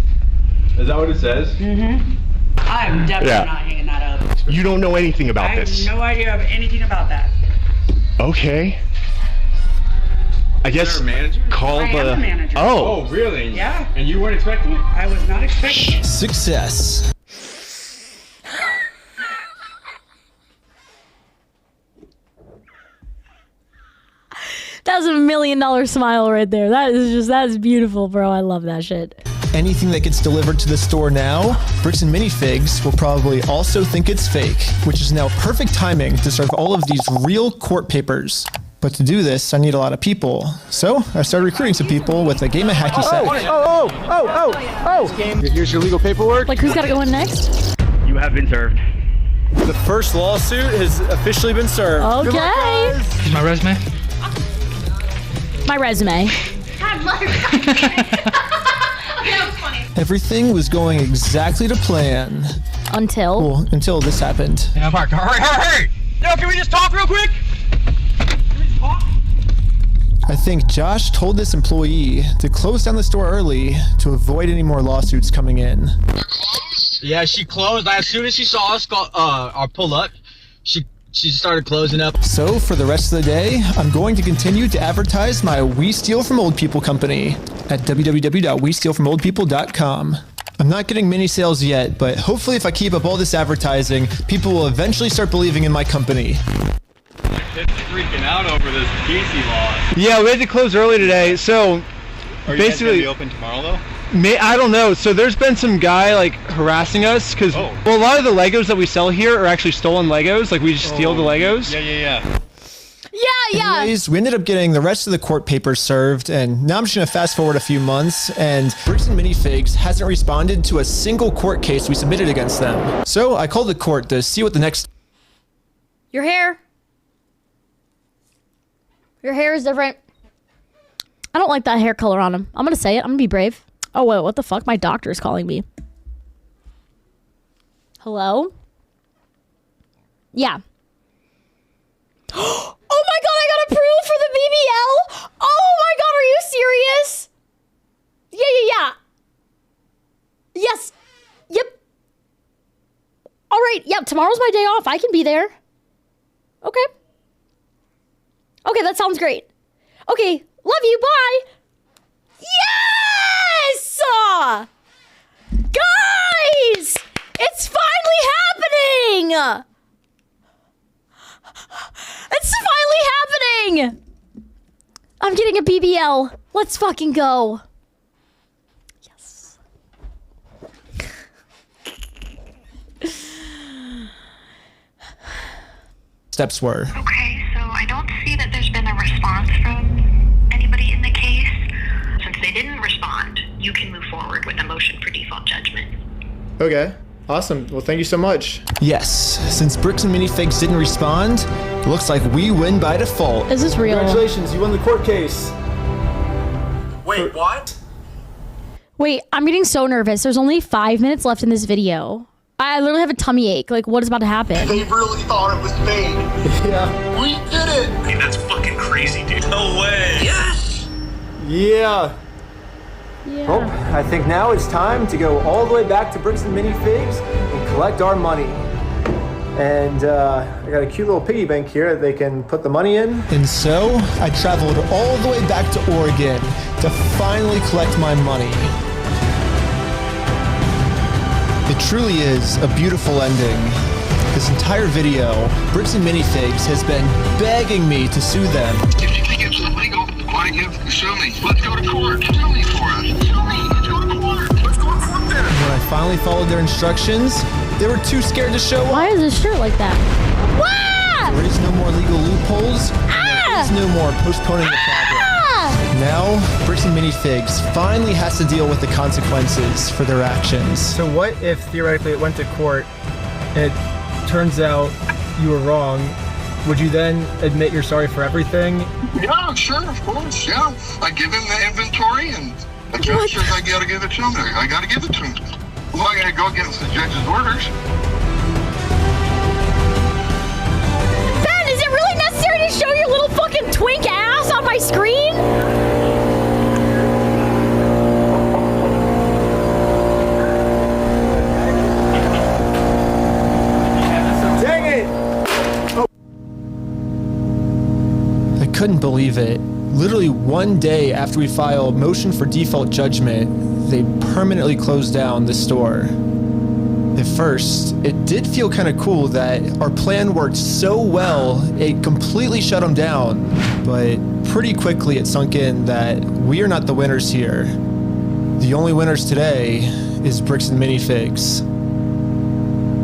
Is that what it says? Mm-hmm. I'm definitely not hanging that up. You don't know anything about this. I have no idea of anything about that. Okay. I guess call I am the manager. Oh. Oh, really? Yeah. And you weren't expecting it? I was not expecting it. Success. That's $1 million smile right there. That is beautiful, bro. I love that shit. anything that gets delivered to the store now, Bricks and Minifigs will probably also think it's fake, which is now perfect timing to serve all of these real court papers. But to do this, I need a lot of people. So I started recruiting some people with a game of hacky sack. Here's your legal paperwork. Like, who's got to go in next? You have been served. The first lawsuit has officially been served. Okay. Is my resume? My resume. Everything was going exactly to plan. Until this happened. Yeah, Park. Hurry! Yo, can we just talk real quick? I think Josh told this employee to close down the store early to avoid any more lawsuits coming in. Yeah, she closed. As soon as she saw us pull up, she started closing up. So for the rest of the day, I'm going to continue to advertise my We Steal From Old People company at www.westealfromoldpeople.com. I'm not getting many sales yet, but hopefully if I keep up all this advertising, people will eventually start believing in my company. It's freaking out over this PC law. Yeah, we had to close early today, so Are you basically guys gonna be open tomorrow though? I don't know. So there's been some guy like harassing us because well, a lot of the Legos that we sell here are actually stolen Legos. Like we just steal the Legos. Yeah. Anyways, we ended up getting the rest of the court papers served, and now I'm just gonna fast forward a few months, and Bricks and Minifigs hasn't responded to a single court case we submitted against them. So I called the court to see what the next. Your hair is different. I don't like that hair color on him. I'm gonna say it. I'm gonna be brave. Oh, wait, what the fuck? My doctor's calling me. Hello? Yeah. Oh my god, I got approved for the BBL? Oh my god, are you serious? Yeah. Yes. Yep. All right, yeah, tomorrow's my day off. I can be there. Okay, that sounds great. Okay, love you, bye. Yes! Guys! It's finally happening! It's finally happening! I'm getting a BBL. Let's fucking go. Yes. Steps were. Okay, so I don't see that there's been a response from anybody in the case. Since they didn't respond, you can move forward with a motion for default judgment. Okay, awesome. Well, thank you so much. Yes, since Bricks and Minifigs didn't respond, it looks like we win by default. Is this real? Congratulations, you won the court case. Wait, what? Wait, I'm getting so nervous. There's only 5 minutes left in this video. I literally have a tummy ache. Like, what is about to happen? They really thought it was me. Yeah. We did it. Hey, that's fucking crazy, dude. No way. Yes. Yeah. Well, I think now it's time to go all the way back to Bricks and Minifigs and collect our money. And I got a cute little piggy bank here that they can put the money in. And so I traveled all the way back to Oregon to finally collect my money. It truly is a beautiful ending. This entire video, Bricks and Minifigs has been begging me to sue them. If you think it's illegal, why sue me? Let's go to court. Sue me for it. Sue me. Let's go to court. Let's go to court then. When I finally followed their instructions, they were too scared to show up. Why is this shirt like that? Wah! There is no more legal loopholes. There is no more postponing the problem. Now, Bricks and Minifigs finally has to deal with the consequences for their actions. So what if theoretically it went to court and it turns out you were wrong? Would you then admit you're sorry for everything? Yeah, sure, of course, yeah. I give him the inventory and the judge says I gotta give it to him. I gotta give it to him. Well, I gotta go against the judge's orders. Ben, is it really necessary to show your little fucking twink ass on my screen? Dang it! Oh. I couldn't believe it. Literally one day after we filed motion for default judgment, they permanently closed down the store. At first, it did feel kind of cool that our plan worked so well, it completely shut them down. But pretty quickly it sunk in that we are not the winners here. The only winners today is Bricks and Minifigs.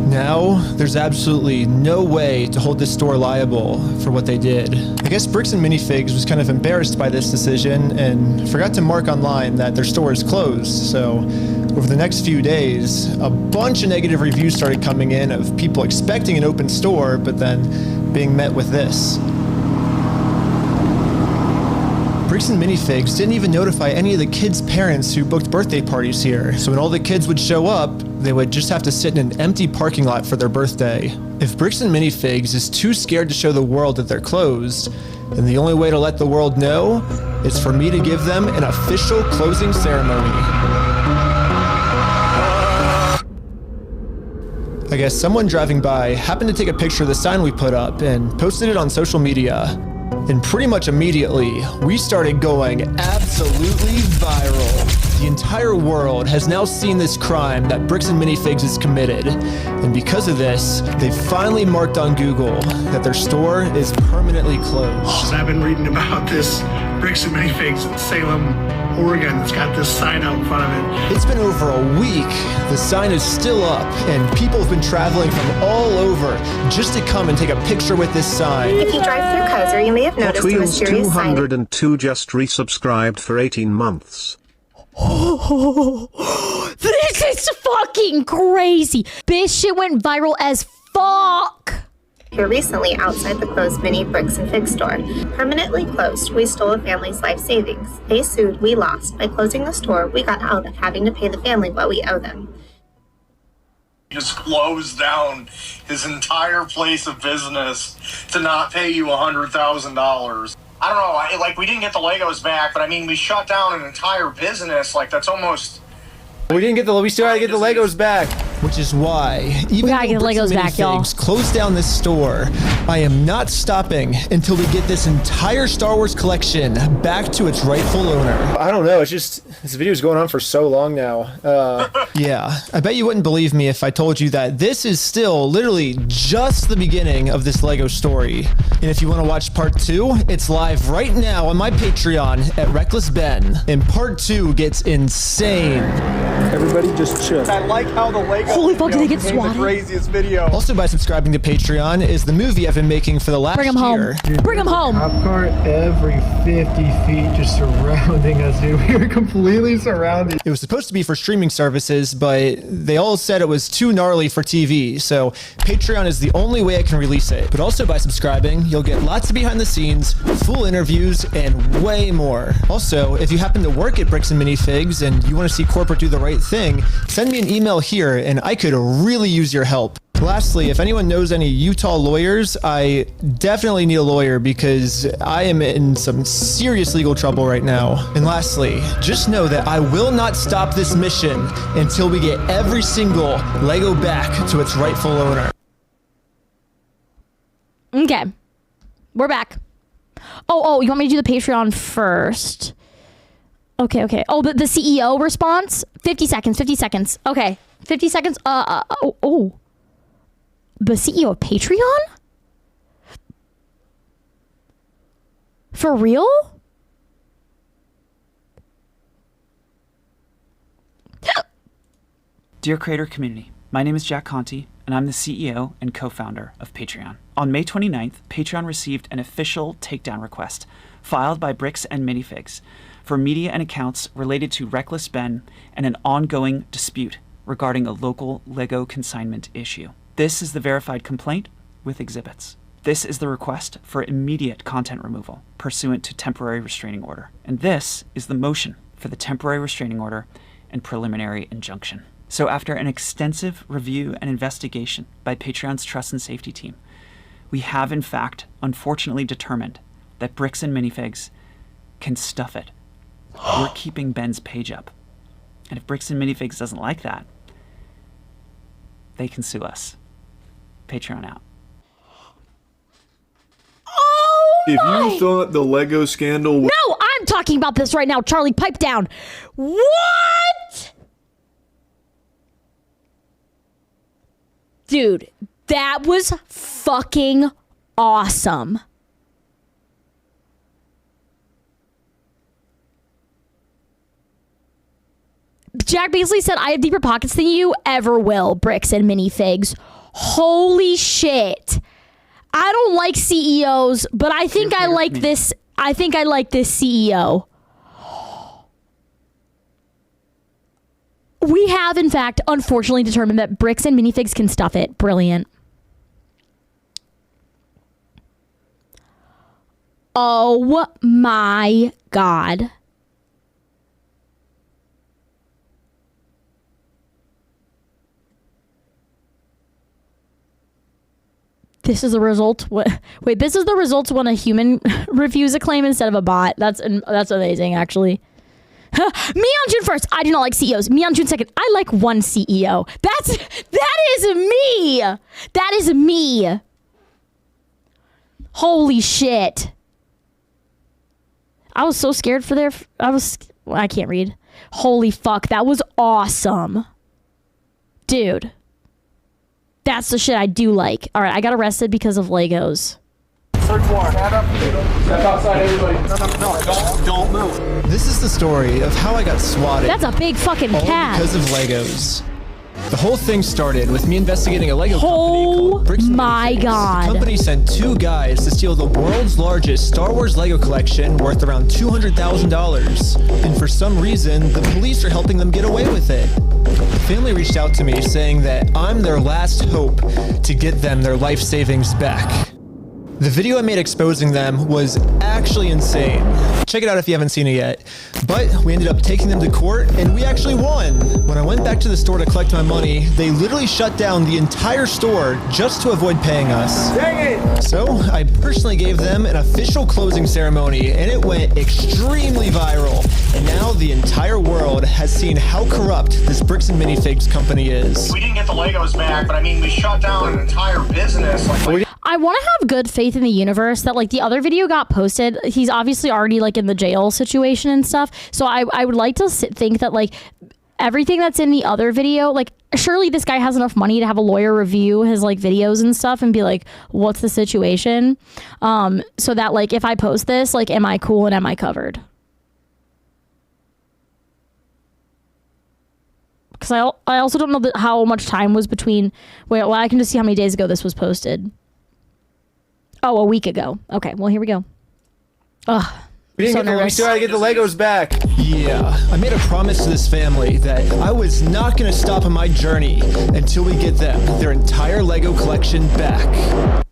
Now, there's absolutely no way to hold this store liable for what they did. I guess Bricks and Minifigs was kind of embarrassed by this decision and forgot to mark online that their store is closed. So over the next few days, a bunch of negative reviews started coming in of people expecting an open store, but then being met with this. Bricks and Minifigs didn't even notify any of the kids' parents who booked birthday parties here. So when all the kids would show up, they would just have to sit in an empty parking lot for their birthday. If Bricks and Minifigs is too scared to show the world that they're closed, then the only way to let the world know is for me to give them an official closing ceremony. I guess someone driving by happened to take a picture of the sign we put up and posted it on social media. And pretty much immediately, we started going absolutely viral. The entire world has now seen this crime that Bricks and Minifigs has committed. And because of this, they finally marked on Google that their store is permanently closed. I've been reading about this Bricks and Minifigs in Salem, Oregon that's got this sign out in front of it. It's been over a week. The sign is still up, and people have been traveling from all over just to come and take a picture with this sign. If you drive through Kaiser, you may have noticed a mysterious sign. 202 just resubscribed for 18 months. This is fucking crazy. This shit went viral as fuck. Here recently outside the closed mini Bricks and Fig store. Permanently closed, we stole a family's life savings. They sued, we lost. By closing the store, we got out of having to pay the family what we owe them. Just closed down his entire place of business to not pay you $100,000. I don't know, we didn't get the Legos back, but I mean, we shut down an entire business. Like, that's almost... We still gotta get the Legos back. Which is why, even though Bricks and Minifigs closed down this store, I am not stopping until we get this entire Star Wars collection back to its rightful owner. I don't know, it's just, this video's going on for so long now. Yeah, I bet you wouldn't believe me if I told you that this is still literally just the beginning of this Lego story. And if you want to watch part 2, it's live right now on my Patreon at Reckless Ben. And part 2 gets insane. Everybody just chill. I like how the Lego Holy fuck, did they get swatted? the craziest video. Also, by subscribing to Patreon is the movie I've been making for the last Bring 'em year. home. Bring 'em home. Cop car every 50 feet just surrounding us, dude. We were completely surrounded. It was supposed to be for streaming services, but they all said it was too gnarly for TV, so Patreon is the only way I can release it. But also by subscribing, you'll get lots of behind the scenes, full interviews, and way more. Also, if you happen to work at Bricks and Minifigs and you want to see corporate do the right thing, send me an email here and I could really use your help. Lastly, if anyone knows any Utah lawyers, I definitely need a lawyer because I am in some serious legal trouble right now. And lastly, just know that I will not stop this mission until we get every single Lego back to its rightful owner. Okay. We're back. Oh, you want me to do the Patreon first? Okay. Oh, the CEO response? 50 seconds. Okay. 50 seconds. The CEO of Patreon? For real? Dear creator community, my name is Jack Conti, and I'm the CEO and co-founder of Patreon. On May 29th, Patreon received an official takedown request filed by Bricks and Minifigs for media and accounts related to Reckless Ben and an ongoing dispute regarding a local Lego consignment issue. This is the verified complaint with exhibits. This is the request for immediate content removal pursuant to temporary restraining order. And this is the motion for the temporary restraining order and preliminary injunction. So after an extensive review and investigation by Patreon's Trust and Safety team, we have in fact unfortunately determined that Bricks and Minifigs can stuff it. We're keeping Ben's page up. And if Bricks and Minifigs doesn't like that, they can sue us. Patreon out. If you thought the Lego scandal... No, I'm talking about this right now. Charlie, pipe down. What? Dude, that was fucking awesome. Jack basically said, I have deeper pockets than you ever will, Bricks and minifigs. Holy shit. I don't like CEOs, but I think I like this. I think I like this CEO. We have, in fact, unfortunately determined that Bricks and minifigs can stuff it. Brilliant. Oh my God. This is the result. Wait, this is the results when a human reviews a claim instead of a bot. That's amazing, actually. Me on June 1st, I do not like CEOs. Me on June 2nd, I like one CEO. That is me. That is me. Holy shit. I was so scared for their... I can't read. Holy fuck, that was awesome. Dude. That's the shit I do like. All right, I got arrested because of Legos. Search warrant. Stand up. Step outside, everybody. No, don't move. This is the story of how I got swatted. That's a big fucking all cat. Because of Legos. The whole thing started with me investigating a Lego company called Bricks and my Minifigs. God. The company sent 2 guys to steal the world's largest Star Wars Lego collection worth around $200,000. And for some reason, the police are helping them get away with it. The family reached out to me saying that I'm their last hope to get them their life savings back. The video I made exposing them was actually insane. Check it out if you haven't seen it yet. But we ended up taking them to court and we actually won. When I went back to the store to collect my money, they literally shut down the entire store just to avoid paying us. Dang it! So I personally gave them an official closing ceremony and it went extremely viral. And now the entire world has seen how corrupt this Bricks and Minifigs company is. We didn't get the Legos back, but I mean, we shut down an entire business. I want to have good faith in the universe that like the other video got posted. He's obviously already like in the jail situation and stuff. So I would like to think that like everything that's in the other video, like surely this guy has enough money to have a lawyer review his like videos and stuff and be like, what's the situation? So that like if I post this, like, am I cool and am I covered? Because I also don't know how much time was between. Well, I can just see how many days ago this was posted. Oh, a week ago. Okay, well, here we go. Ugh. We still gotta get the Legos back. Yeah, I made a promise to this family that I was not gonna stop on my journey until we get them their entire Lego collection back.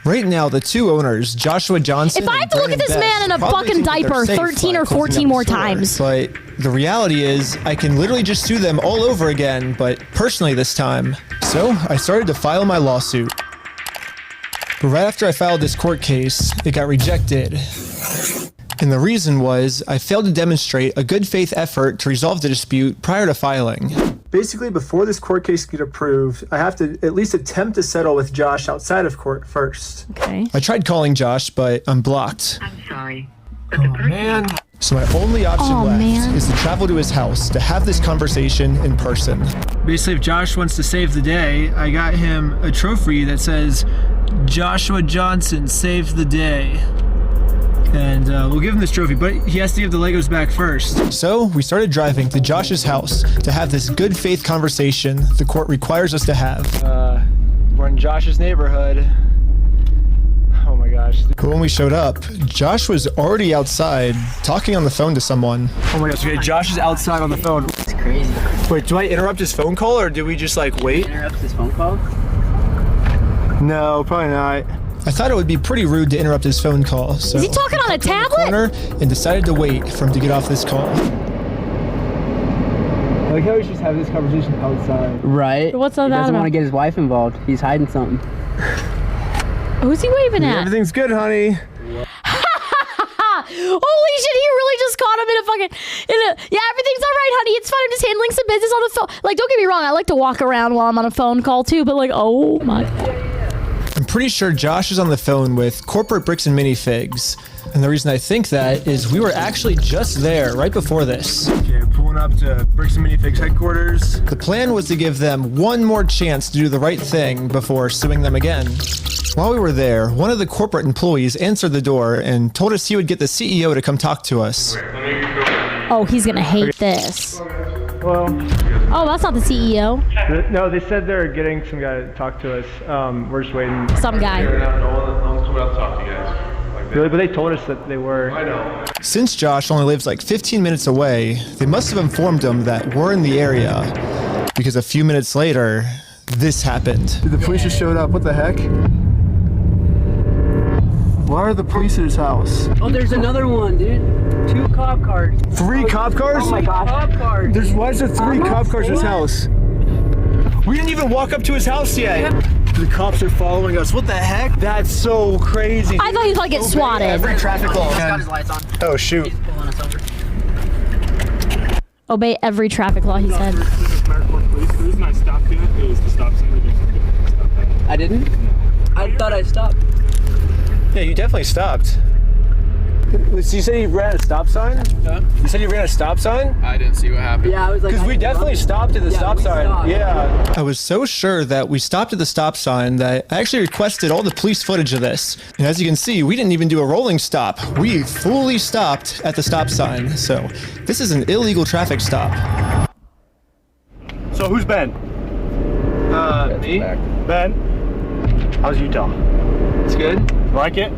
Right now, the 2 owners, Joshua Johnson. If I have to look at this man in a fucking diaper 13 or 14 more times. But the reality is, I can literally just sue them all over again, but personally this time. So I started to file my lawsuit. But right after I filed this court case, it got rejected. And the reason was, I failed to demonstrate a good faith effort to resolve the dispute prior to filing. Basically, before this court case gets approved, I have to at least attempt to settle with Josh outside of court first. Okay. I tried calling Josh, but I'm blocked. I'm sorry. Oh, man. So my only option left is to travel to his house to have this conversation in person. Basically, if Josh wants to save the day, I got him a trophy that says, Joshua Johnson saved the day. And we'll give him this trophy, but he has to give the Legos back first. So we started driving to Josh's house to have this good faith conversation the court requires us to have. We're in Josh's neighborhood. Oh my gosh. But when we showed up, Josh was already outside talking on the phone to someone. Oh my gosh, okay, Josh is outside on the phone. It's crazy. Wait, do I interrupt his phone call or do we just like wait? Interrupt his phone call? No, probably not. I thought it would be pretty rude to interrupt his phone call, so is he talking on a tablet? And decided to wait for him to get off this call. I like how he's just having this conversation outside. Right. What's all he that doesn't about? want to get his wife involved. He's hiding something. Who's he waving at? Everything's good, honey. Holy shit, he really just caught him in a fucking... yeah, everything's all right, honey. It's fine. I'm just handling some business on the phone. Like, don't get me wrong. I like to walk around while I'm on a phone call, too. But, like, oh, my... I'm pretty sure Josh is on the phone with corporate Bricks and Minifigs. And the reason I think that is we were actually just there right before this. Okay, pulling up to Bricks and Minifigs headquarters. The plan was to give them one more chance to do the right thing before suing them again. While we were there, one of the corporate employees answered the door and told us he would get the CEO to come talk to us. Oh, he's gonna hate this. Hello. Oh, that's not the CEO. No, they said they're getting some guy to talk to us. We're just waiting. Some guy. No one's coming out to talk to you guys. Really? But they told us that they were. I know. Since Josh only lives like 15 minutes away, they must have informed him that we're in the area. Because a few minutes later, this happened. Dude, the police just showed up. What the heck? Why are the police at his house? Oh, there's another one, dude. 2 cop cars. 3 cop cars? Oh my gosh. Cop cars. Why is there 3 cop cars at his house? We didn't even walk up to his house yet. The cops are following us. What the heck? That's so crazy. I thought he was gonna get swatted. Every traffic law. He's got his lights on. Oh shoot. He's pulling us over. Obey every traffic law, he said. The reason I stopped you is to stop somebody. I didn't? I thought I stopped. Yeah, you definitely stopped. So you said you ran a stop sign? Huh? You said you ran a stop sign? I didn't see what happened. Yeah, I was like... Because we definitely stopped at the stop sign. Stopped. Yeah. I was so sure that we stopped at the stop sign that I actually requested all the police footage of this. And as you can see, we didn't even do a rolling stop. We fully stopped at the stop sign. So this is an illegal traffic stop. So who's Ben? Me. Ben? How's Utah? It's good. Like it?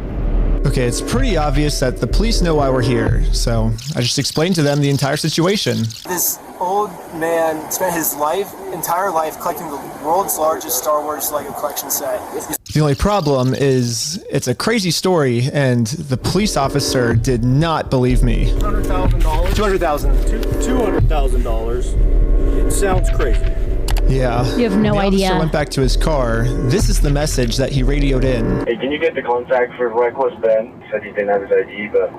Okay, it's pretty obvious that the police know why we're here. So I just explained to them the entire situation. This old man spent his entire life collecting the world's largest Star Wars Lego collection set. The only problem is it's a crazy story and the police officer did not believe me. $200,000? $200,000. It sounds crazy. Yeah. You have no idea. The officer went back to his car. This is the message that he radioed in. Hey, can you get the contact for Reckless Ben? He said he didn't have his ID, but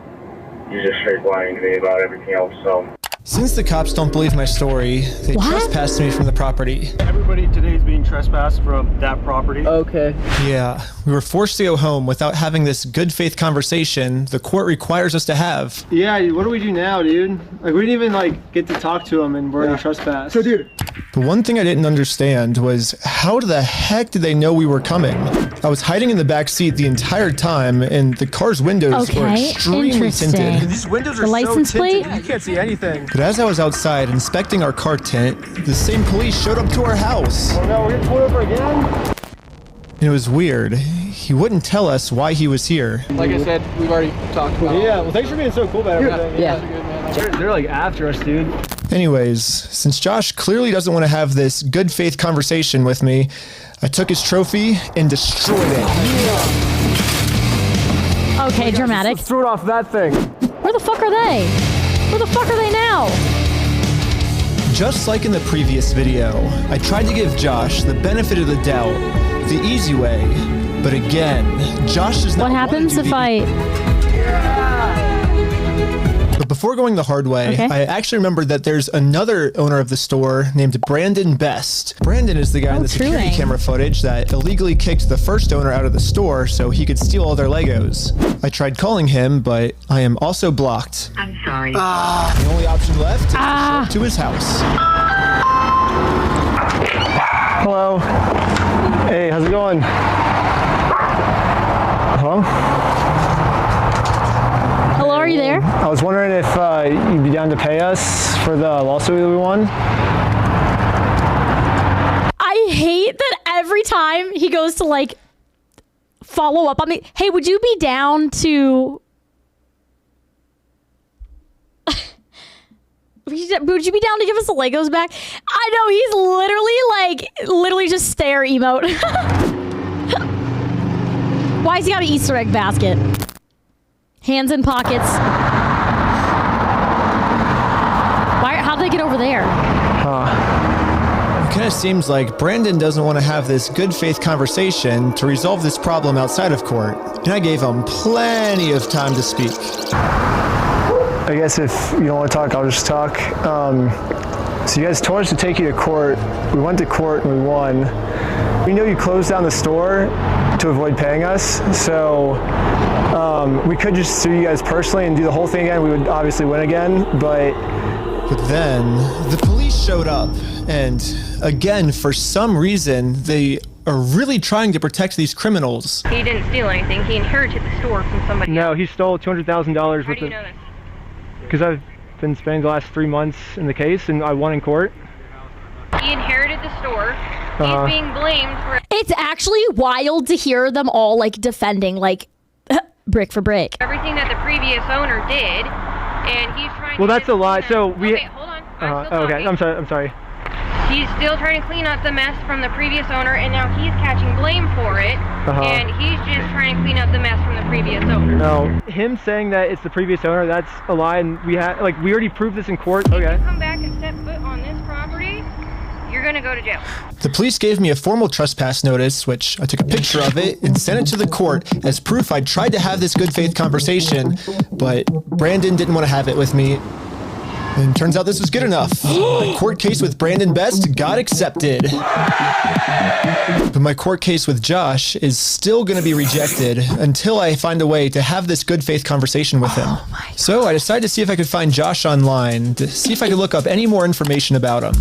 he was just straight lying to me about everything else, so... Since the cops don't believe my story, they trespassed me from the property. Everybody today is being trespassed from that property. Okay. Yeah, we were forced to go home without having this good faith conversation the court requires us to have. Yeah, what do we do now, dude? Like, we didn't even, get to talk to him and we're in trespass. So, dude. The one thing I didn't understand was how the heck did they know we were coming? I was hiding in the back seat the entire time and the car's windows were extremely tinted. These windows are the license so tinted, plate? you can't see anything. But as I was outside inspecting our car tint, the same police showed up to our house. Oh no, we're getting pulled over again? And it was weird. He wouldn't tell us why he was here. Like I said, we've already talked about it. Yeah, well thanks for being so cool about everything. Yeah. They're like after us, dude. Anyways, since Josh clearly doesn't want to have this good faith conversation with me, I took his trophy and destroyed it. Okay, dramatic. Let's throw it off that thing. Where the fuck are they? Where the fuck are they now? Just like in the previous video, I tried to give Josh the benefit of the doubt, the easy way, but again, Josh does not What want to happens do if the I... But before going the hard way, I actually remembered that there's another owner of the store named Brandon Best. Brandon is the guy in the security camera footage that illegally kicked the first owner out of the store so he could steal all their Legos. I tried calling him, but I am also blocked. I'm sorry. The only option left is to show up to his house. Hello. Hey, how's it going? Hello? Hello, are you there? I was wondering if you'd be down to pay us for the lawsuit that we won. I hate that every time he goes to follow up on me. Hey, would you be down to... Would you be down to give us the Legos back? I know, he's literally just stare emote. Why has he got an Easter egg basket? Hands in pockets. How'd they get over there? It kind of seems like Brandon doesn't want to have this good faith conversation to resolve this problem outside of court. And I gave him plenty of time to speak. I guess if you don't want to talk, I'll just talk. So you guys told us to take you to court. We went to court and we won. We know you closed down the store to avoid paying us, so we could just sue you guys personally and do the whole thing again. We would obviously win again, but then the police showed up, and again, for some reason, they are really trying to protect these criminals. He didn't steal anything. He inherited the store from somebody else. No, he stole $200,000 How do you know this? Because been spending the last 3 months in the case, and I won in court. He inherited the store. Uh-huh. He's being blamed for It's actually wild to hear them all like defending like brick for brick. everything that the previous owner did, and he's trying Well, to that's a lie. So we. Okay, hold on. I'm still Okay, talking. I'm sorry. He's still trying to clean up the mess from the previous owner, and now he's catching blame for it, and he's just trying to clean up the mess from the previous owner. No, him saying that it's the previous owner, that's a lie, and we already proved this in court. Okay. If you come back and step foot on this property, you're gonna go to jail. The police gave me a formal trespass notice, which I took a picture of it and sent it to the court as proof I tried to have this good faith conversation, but Brandon didn't want to have it with me. And turns out this was good enough. My court case with Brandon Best got accepted. But my court case with Josh is still going to be rejected until I find a way to have this good faith conversation with him. So I decided to see if I could find Josh online, to see if I could look up any more information about him.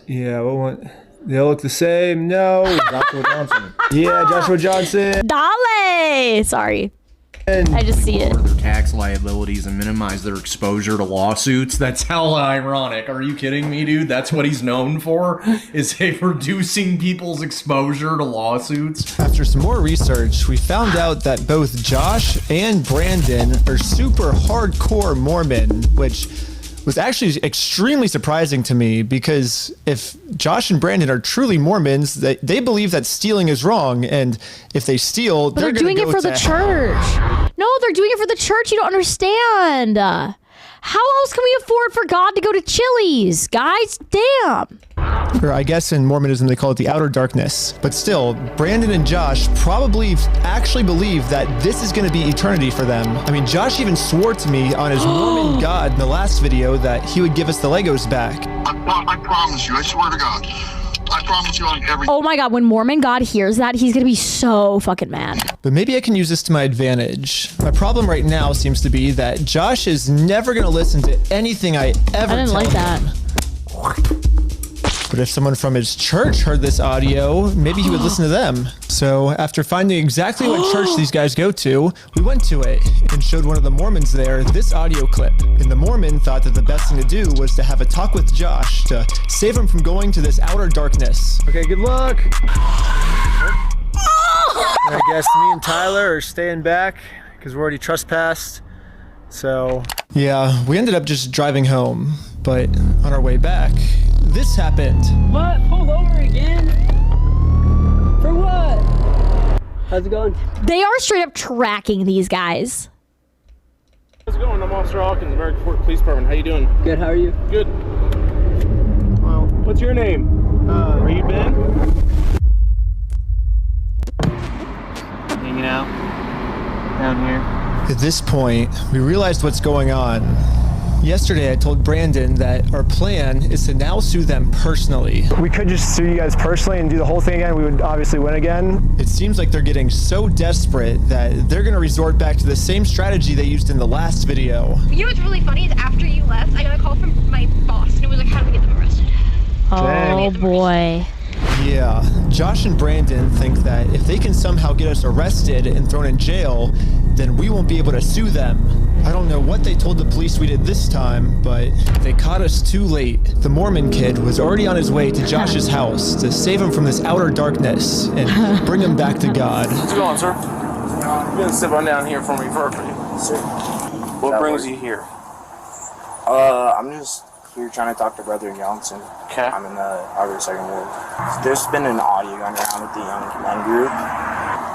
Yeah, they all look the same. No. Joshua Johnson. Yeah, Joshua Johnson. Dale! Sorry. I just see it. Their tax liabilities and minimize their exposure to lawsuits. That's hella ironic. Are you kidding me, dude? That's what he's known for, is reducing people's exposure to lawsuits. After some more research, we found out that both Josh and Brandon are super hardcore Mormon, which was actually extremely surprising to me, because if Josh and Brandon are truly Mormons, they believe that stealing is wrong, and if they steal, But they're doing gonna it go for the to church. No, they're doing it for the church. You don't understand. How else can we afford for God to go to Chili's, guys? Damn. Or I guess in Mormonism they call it the outer darkness. But still, Brandon and Josh probably actually believe that this is going to be eternity for them. I mean, Josh even swore to me on his Mormon God in the last video that he would give us the Legos back. I promise you, I swear to God. I promise you on everything. Oh my God, when Mormon God hears that, he's going to be so fucking mad. But maybe I can use this to my advantage. My problem right now seems to be that Josh is never going to listen to anything I ever I didn't tell like him. that. But if someone from his church heard this audio, maybe he would listen to them. So after finding exactly what church these guys go to, we went to it and showed one of the Mormons there this audio clip. And the Mormon thought that the best thing to do was to have a talk with Josh to save him from going to this outer darkness. Okay, good luck. I guess me and Tyler are staying back because we're already trespassed. So yeah, we ended up just driving home, but on our way back, this happened. What? Pulled over again? For what? How's it going? They are straight up tracking these guys. How's it going? I'm Officer Hawkins, American Fork Police Department. How you doing? Good, how are you? Good. Well, what's your name? Are you Ben? Hanging out down here. At this point, we realized what's going on. Yesterday, I told Brandon that our plan is to now sue them personally. we could just sue you guys personally and do the whole thing again. We would obviously win again. It seems like they're getting so desperate that they're going to resort back to the same strategy they used in the last video. You know what's really funny is after you left, I got a call from my boss, and it was like, how do we get them arrested? Oh boy. Yeah, Josh and Brandon think that if they can somehow get us arrested and thrown in jail, then we won't be able to sue them. I don't know what they told the police we did this time, but they caught us too late. The Mormon kid was already on his way to Josh's house to save him from this outer darkness and bring him back to God. How's it going, sir? You gonna sit on down here for me for a minute? Sir. What brings you here? I'm just here trying to talk to Brother Johnson. Okay. I'm in the Harvard Second Ward. There's been an audio going around with the young men group.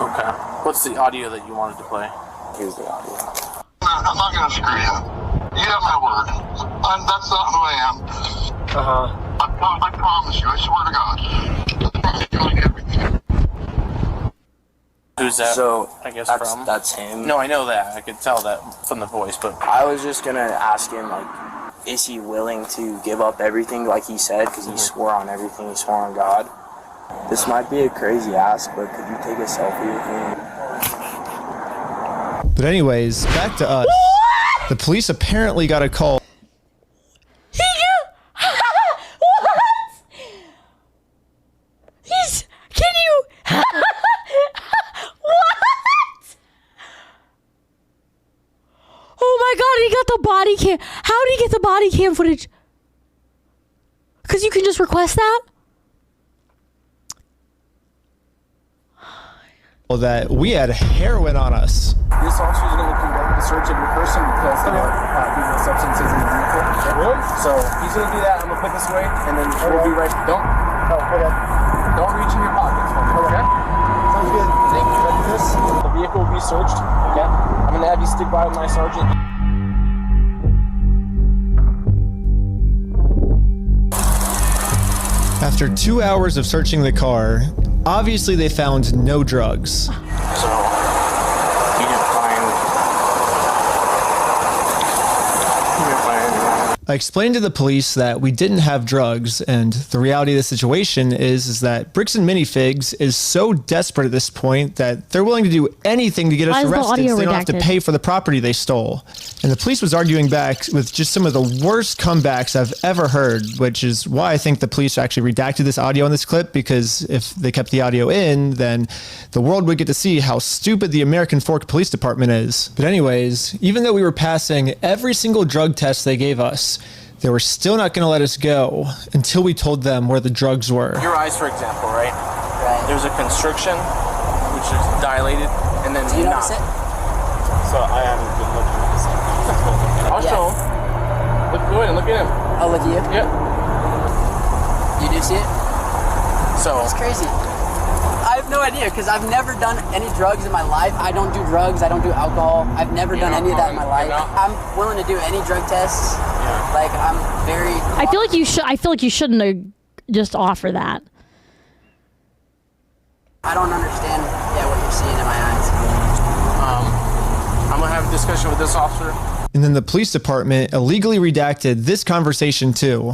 Okay. What's the audio that you wanted to play? Here's the audio. I'm not going to screw you. You have my word. That's not who I am. I promise you. I swear to God. I promise you on everything. Who's that? So, I guess that's, that's him. No, I know that. I could tell that from the voice, but I was just going to ask him, like, is he willing to give up everything like he said? Because he swore on everything. He swore on God. This might be a crazy ask, but could you take a selfie with me? But anyways, back to us. The police apparently got a call. What? Can you? What? Oh my God, he got the body cam. How did he get the body cam footage? Because you can just request that? Well, that we had heroin on us. This officer is going to conduct the search of your person because of illegal substances in the vehicle. Really? So he's going to do that. I'm going to put this away, and then we'll be right. Don't reach in your pockets for me, okay? Sounds good. Thank you. Ready for this? The vehicle will be searched, okay? I'm going to have you stick by with my sergeant. After 2 hours of searching the car, obviously they found no drugs. So, you didn't find I explained to the police that we didn't have drugs, and the reality of the situation is that Bricks and Minifigs is so desperate at this point that they're willing to do anything to get us arrested so they don't have to pay for the property they stole. And the police was arguing back with just some of the worst comebacks I've ever heard, which is why I think the police actually redacted this audio in this clip, because if they kept the audio in, then the world would get to see how stupid the American Fork Police Department is. But anyways, even though we were passing every single drug test they gave us, they were still not going to let us go until we told them where the drugs were. your eyes, for example, right? Right. There's a constriction, which is dilated, and then Do you not. notice it? So I haven't been looking at this. I'll show him. Go ahead and look at him. I'll look at you? Yep. You do see it? So it's crazy. I have no idea because I've never done any drugs in my life. I don't do drugs. I don't do alcohol. I've never done any of that in my life. I'm willing to do any drug tests. Yeah. Like I'm very. I feel like you should. I feel like you shouldn't have just offer that. I don't understand. Yeah, what you're seeing in my eyes. I'm gonna have a discussion with this officer. And then the police department illegally redacted this conversation too.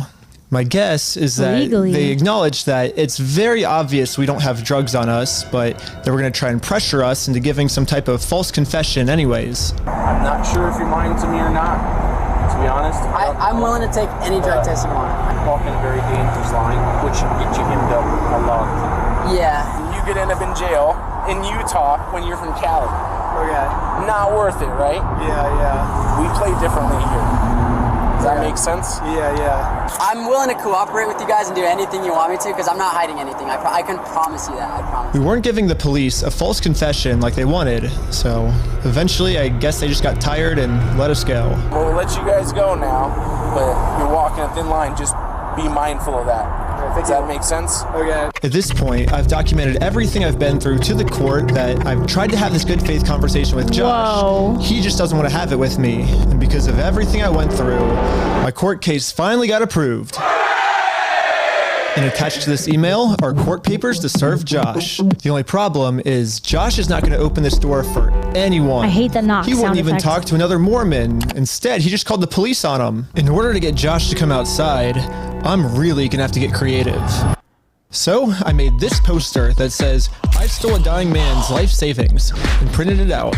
My guess is that they acknowledged that it's very obvious we don't have drugs on us, but they were going to try and pressure us into giving some type of false confession anyways. I'm not sure if you're lying to me or not, to be honest. I'm willing to take any drug test you want. I'm walking a very dangerous line, which should get you into a lot of time. Yeah. You could end up in jail in Utah when you're from Cali. Okay. Not worth it, right? Yeah. We play differently here. Does that make sense? Yeah. I'm willing to cooperate with you guys and do anything you want me to because I'm not hiding anything. I can promise you that. I promise. We weren't giving the police a false confession like they wanted, so eventually I guess they just got tired and let us go. Well, we'll let you guys go now, but you're walking a thin line. Just be mindful of that. Does that make sense? Okay. At this point, I've documented everything I've been through to the court, that I've tried to have this good faith conversation with Josh. Whoa. He just doesn't want to have it with me. And because of everything I went through, my court case finally got approved. And attached to this email are court papers to serve Josh. The only problem is Josh is not going to open this door for anyone. I hate the knock He wouldn't sound even effect. talk to another Mormon. Instead, he just called the police on him. In order to get Josh to come outside, I'm really going to have to get creative. So I made this poster that says, "I stole a dying man's life savings," and printed it out.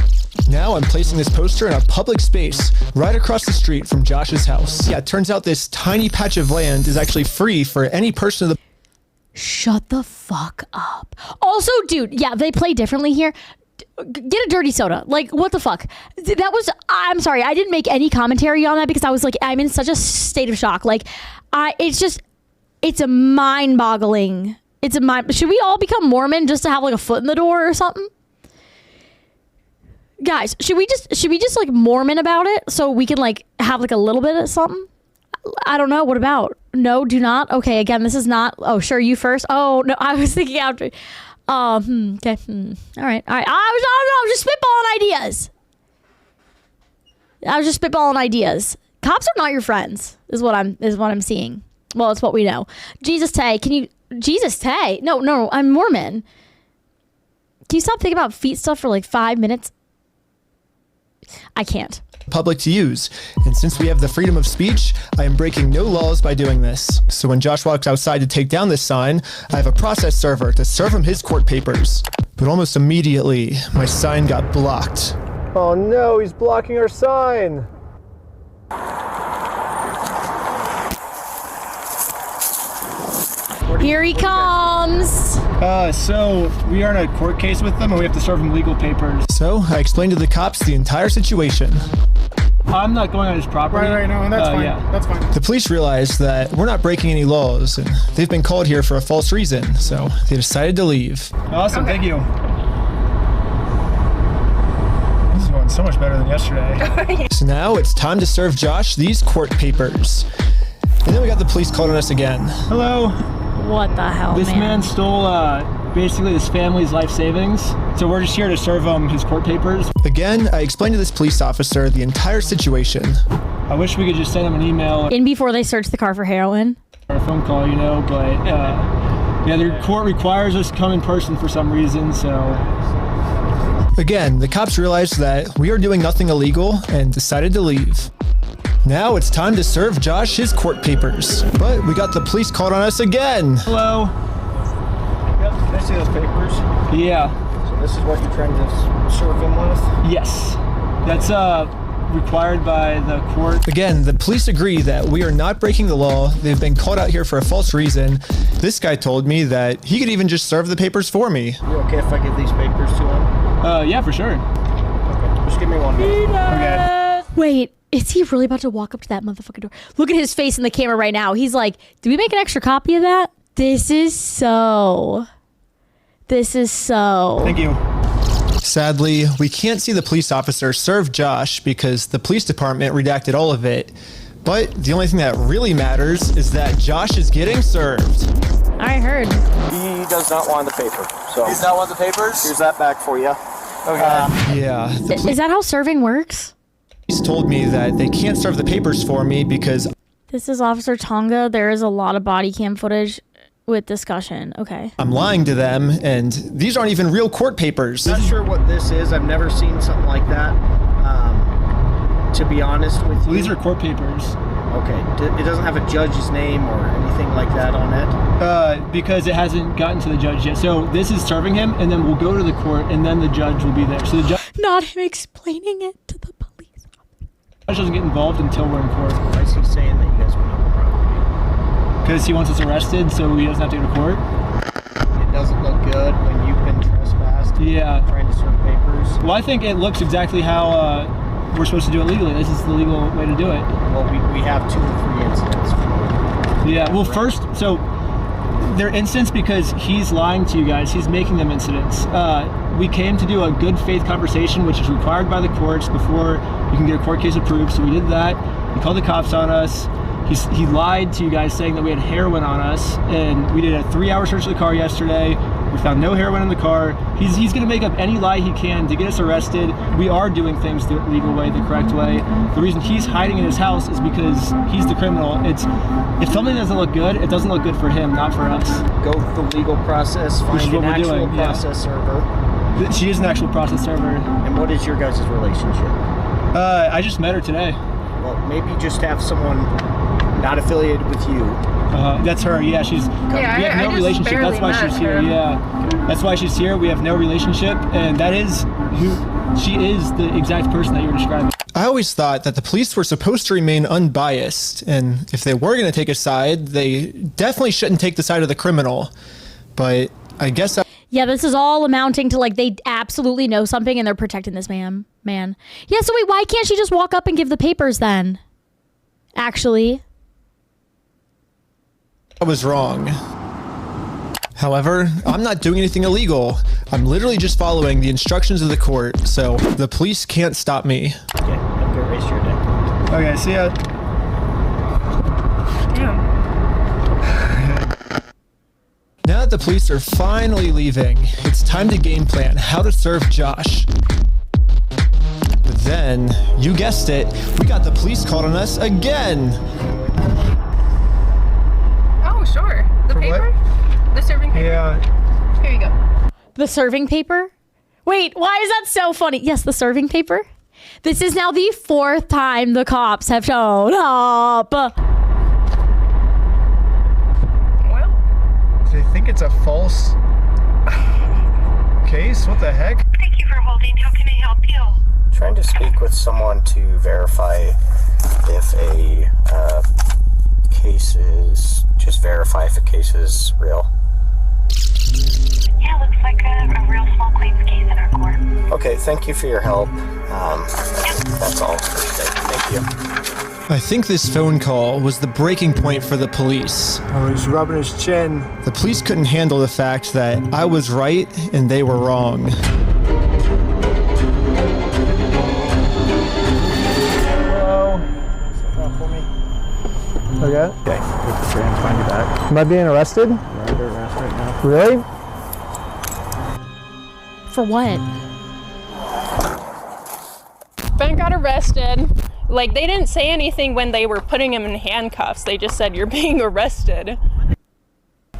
Now I'm placing this poster in a public space right across the street from Josh's house. Yeah, it turns out this tiny patch of land is actually free for any person of the... Shut the fuck up. Also, dude, yeah, they play differently here. Get a dirty soda. Like, what the fuck? That was, I'm sorry, I didn't make any commentary on that because I was like, I'm in such a state of shock. Like, it's a mind-boggling. Should we all become Mormon just to have like a foot in the door or something? Guys, should we just like Mormon about it so we can like have like a little bit of something? I don't know. What about? No, do not. Okay, again, this is not. Oh, sure, you first. Oh no, I was thinking after. Okay. All right. I was just spitballing ideas. Cops are not your friends, is what I'm seeing. Well, it's what we know. Jesus Tay, Jesus Tay? No, I'm Mormon. Can you stop thinking about feet stuff for like 5 minutes? I can't. Public to use. And since we have the freedom of speech, I am breaking no laws by doing this. So when Josh walks outside to take down this sign, I have a process server to serve him his court papers. But almost immediately, my sign got blocked. Oh no, he's blocking our sign. Here he comes. So we are in a court case with them and we have to serve him legal papers. So I explained to the cops the entire situation. I'm not going on his property. Right, no, that's fine. Yeah. That's fine. The police realize that we're not breaking any laws, and they've been called here for a false reason, so they decided to leave. Awesome, thank you. This is going so much better than yesterday. So now it's time to serve Josh these court papers. And then we got the police called on us again. Hello. What the hell, This man stole basically his family's life savings, so we're just here to serve him his court papers. Again, I explained to this police officer the entire situation. I wish we could just send him an email. In before they search the car for heroin. Or a phone call, you know, but yeah, the court requires us to come in person for some reason, so. Again, the cops realized that we are doing nothing illegal and decided to leave. Now it's time to serve Josh his court papers. But we got the police called on us again. Hello. Yep, can I see those papers? Yeah. So this is what you're trying to serve him with? Yes. That's required by the court. Again, the police agree that we are not breaking the law. They've been called out here for a false reason. This guy told me that he could even just serve the papers for me. You okay if I give these papers to him? Yeah, for sure. Okay, just give me 1 minute. Okay. Wait, is he really about to walk up to that motherfucking door? Look at his face in the camera right now. He's like, did we make an extra copy of that? This is so. Thank you. Sadly, we can't see the police officer serve Josh because the police department redacted all of it. But the only thing that really matters is that Josh is getting served. I heard. He does not want the paper. So He's not want the papers? here's that back for you. Okay. Yeah. Is that how serving works? Police told me that they can't serve the papers for me because This is Officer Tonga. There is a lot of body cam footage with discussion. Okay. I'm lying to them, and these aren't even real court papers. Not sure what this is. I've never seen something like that. To be honest with you. Well, these are court papers. Okay. It doesn't have a judge's name or anything like that on it? Because it hasn't gotten to the judge yet. So this is serving him, and then we'll go to the court, and then the judge will be there. So the judge Not him explaining it to the police. doesn't get involved until we're in court. Why is he saying that you guys went on the property? Because he wants us arrested, so he doesn't have to go to court. It doesn't look good when you've been trespassed. Yeah. Trying to serve papers. Well, I think it looks exactly how we're supposed to do it legally. This is the legal way to do it. Well, we have 2 or 3 incidents. Yeah, well, first, so they're incidents because he's lying to you guys. He's making them incidents. We came to do a good faith conversation, which is required by the courts before you can get a court case approved. So we did that. He called the cops on us. He lied to you guys saying that we had heroin on us, and we did a 3-hour search of the car yesterday. We found no heroin in the car. He's going to make up any lie he can to get us arrested. We are doing things the legal way, the correct way. The reason he's hiding in his house is because he's the criminal. If something doesn't look good, it doesn't look good for him, not for us. Go the legal process, Which is find what an we're actual doing, yeah. process server. She is an actual process server. And what is your guys' relationship? I just met her today. Well, maybe just have someone not affiliated with you. That's her. Yeah, we have no relationship. That's why she's here. Yeah, that's why she's here. We have no relationship, and that is she is the exact person that you were describing. I always thought that the police were supposed to remain unbiased, and if they were going to take a side, they definitely shouldn't take the side of the criminal. But I guess Yeah, this is all amounting to like they absolutely know something and they're protecting this man. Yeah, so wait, why can't she just walk up and give the papers then? Actually. I was wrong. However, I'm not doing anything illegal. I'm literally just following the instructions of the court, so the police can't stop me. Okay, have a good rest of your day. Okay, see ya. Now that the police are finally leaving, it's time to game plan how to serve Josh. But then, you guessed it, we got the police called on us again. Oh, sure. The paper? The serving paper? Yeah. Here you go. The serving paper? Wait, why is that so funny? Yes, the serving paper. This is now the 4th time the cops have shown up. Do they think it's a false case? What the heck? Thank you for holding. How can I help you? Trying to speak with someone to verify if a case is, just verify if a case is real. Yeah, looks like a real small claims case in our court. Okay, thank you for your help. That's all for today. Thank you. I think this phone call was the breaking point for the police. Oh, he's rubbing his chin. The police couldn't handle the fact that I was right and they were wrong. Hello. For me. Okay. Okay. Try and find you back. Am I being arrested? You're under arrest right now. Really? For what? Ben got arrested. Like, they didn't say anything when they were putting him in handcuffs. They just said, you're being arrested.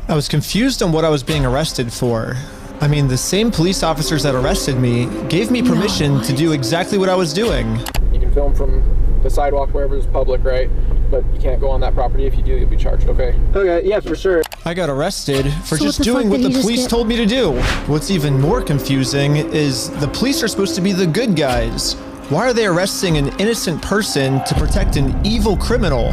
I was confused on what I was being arrested for. I mean, the same police officers that arrested me gave me permission to do exactly what I was doing. You can film from the sidewalk wherever is public, right? But you can't go on that property. If you do, you'll be charged, okay? Okay, yeah, for sure. I got arrested for So just what the doing fuck what did the he just police get? told me to do. What's even more confusing is the police are supposed to be the good guys. Why are they arresting an innocent person to protect an evil criminal?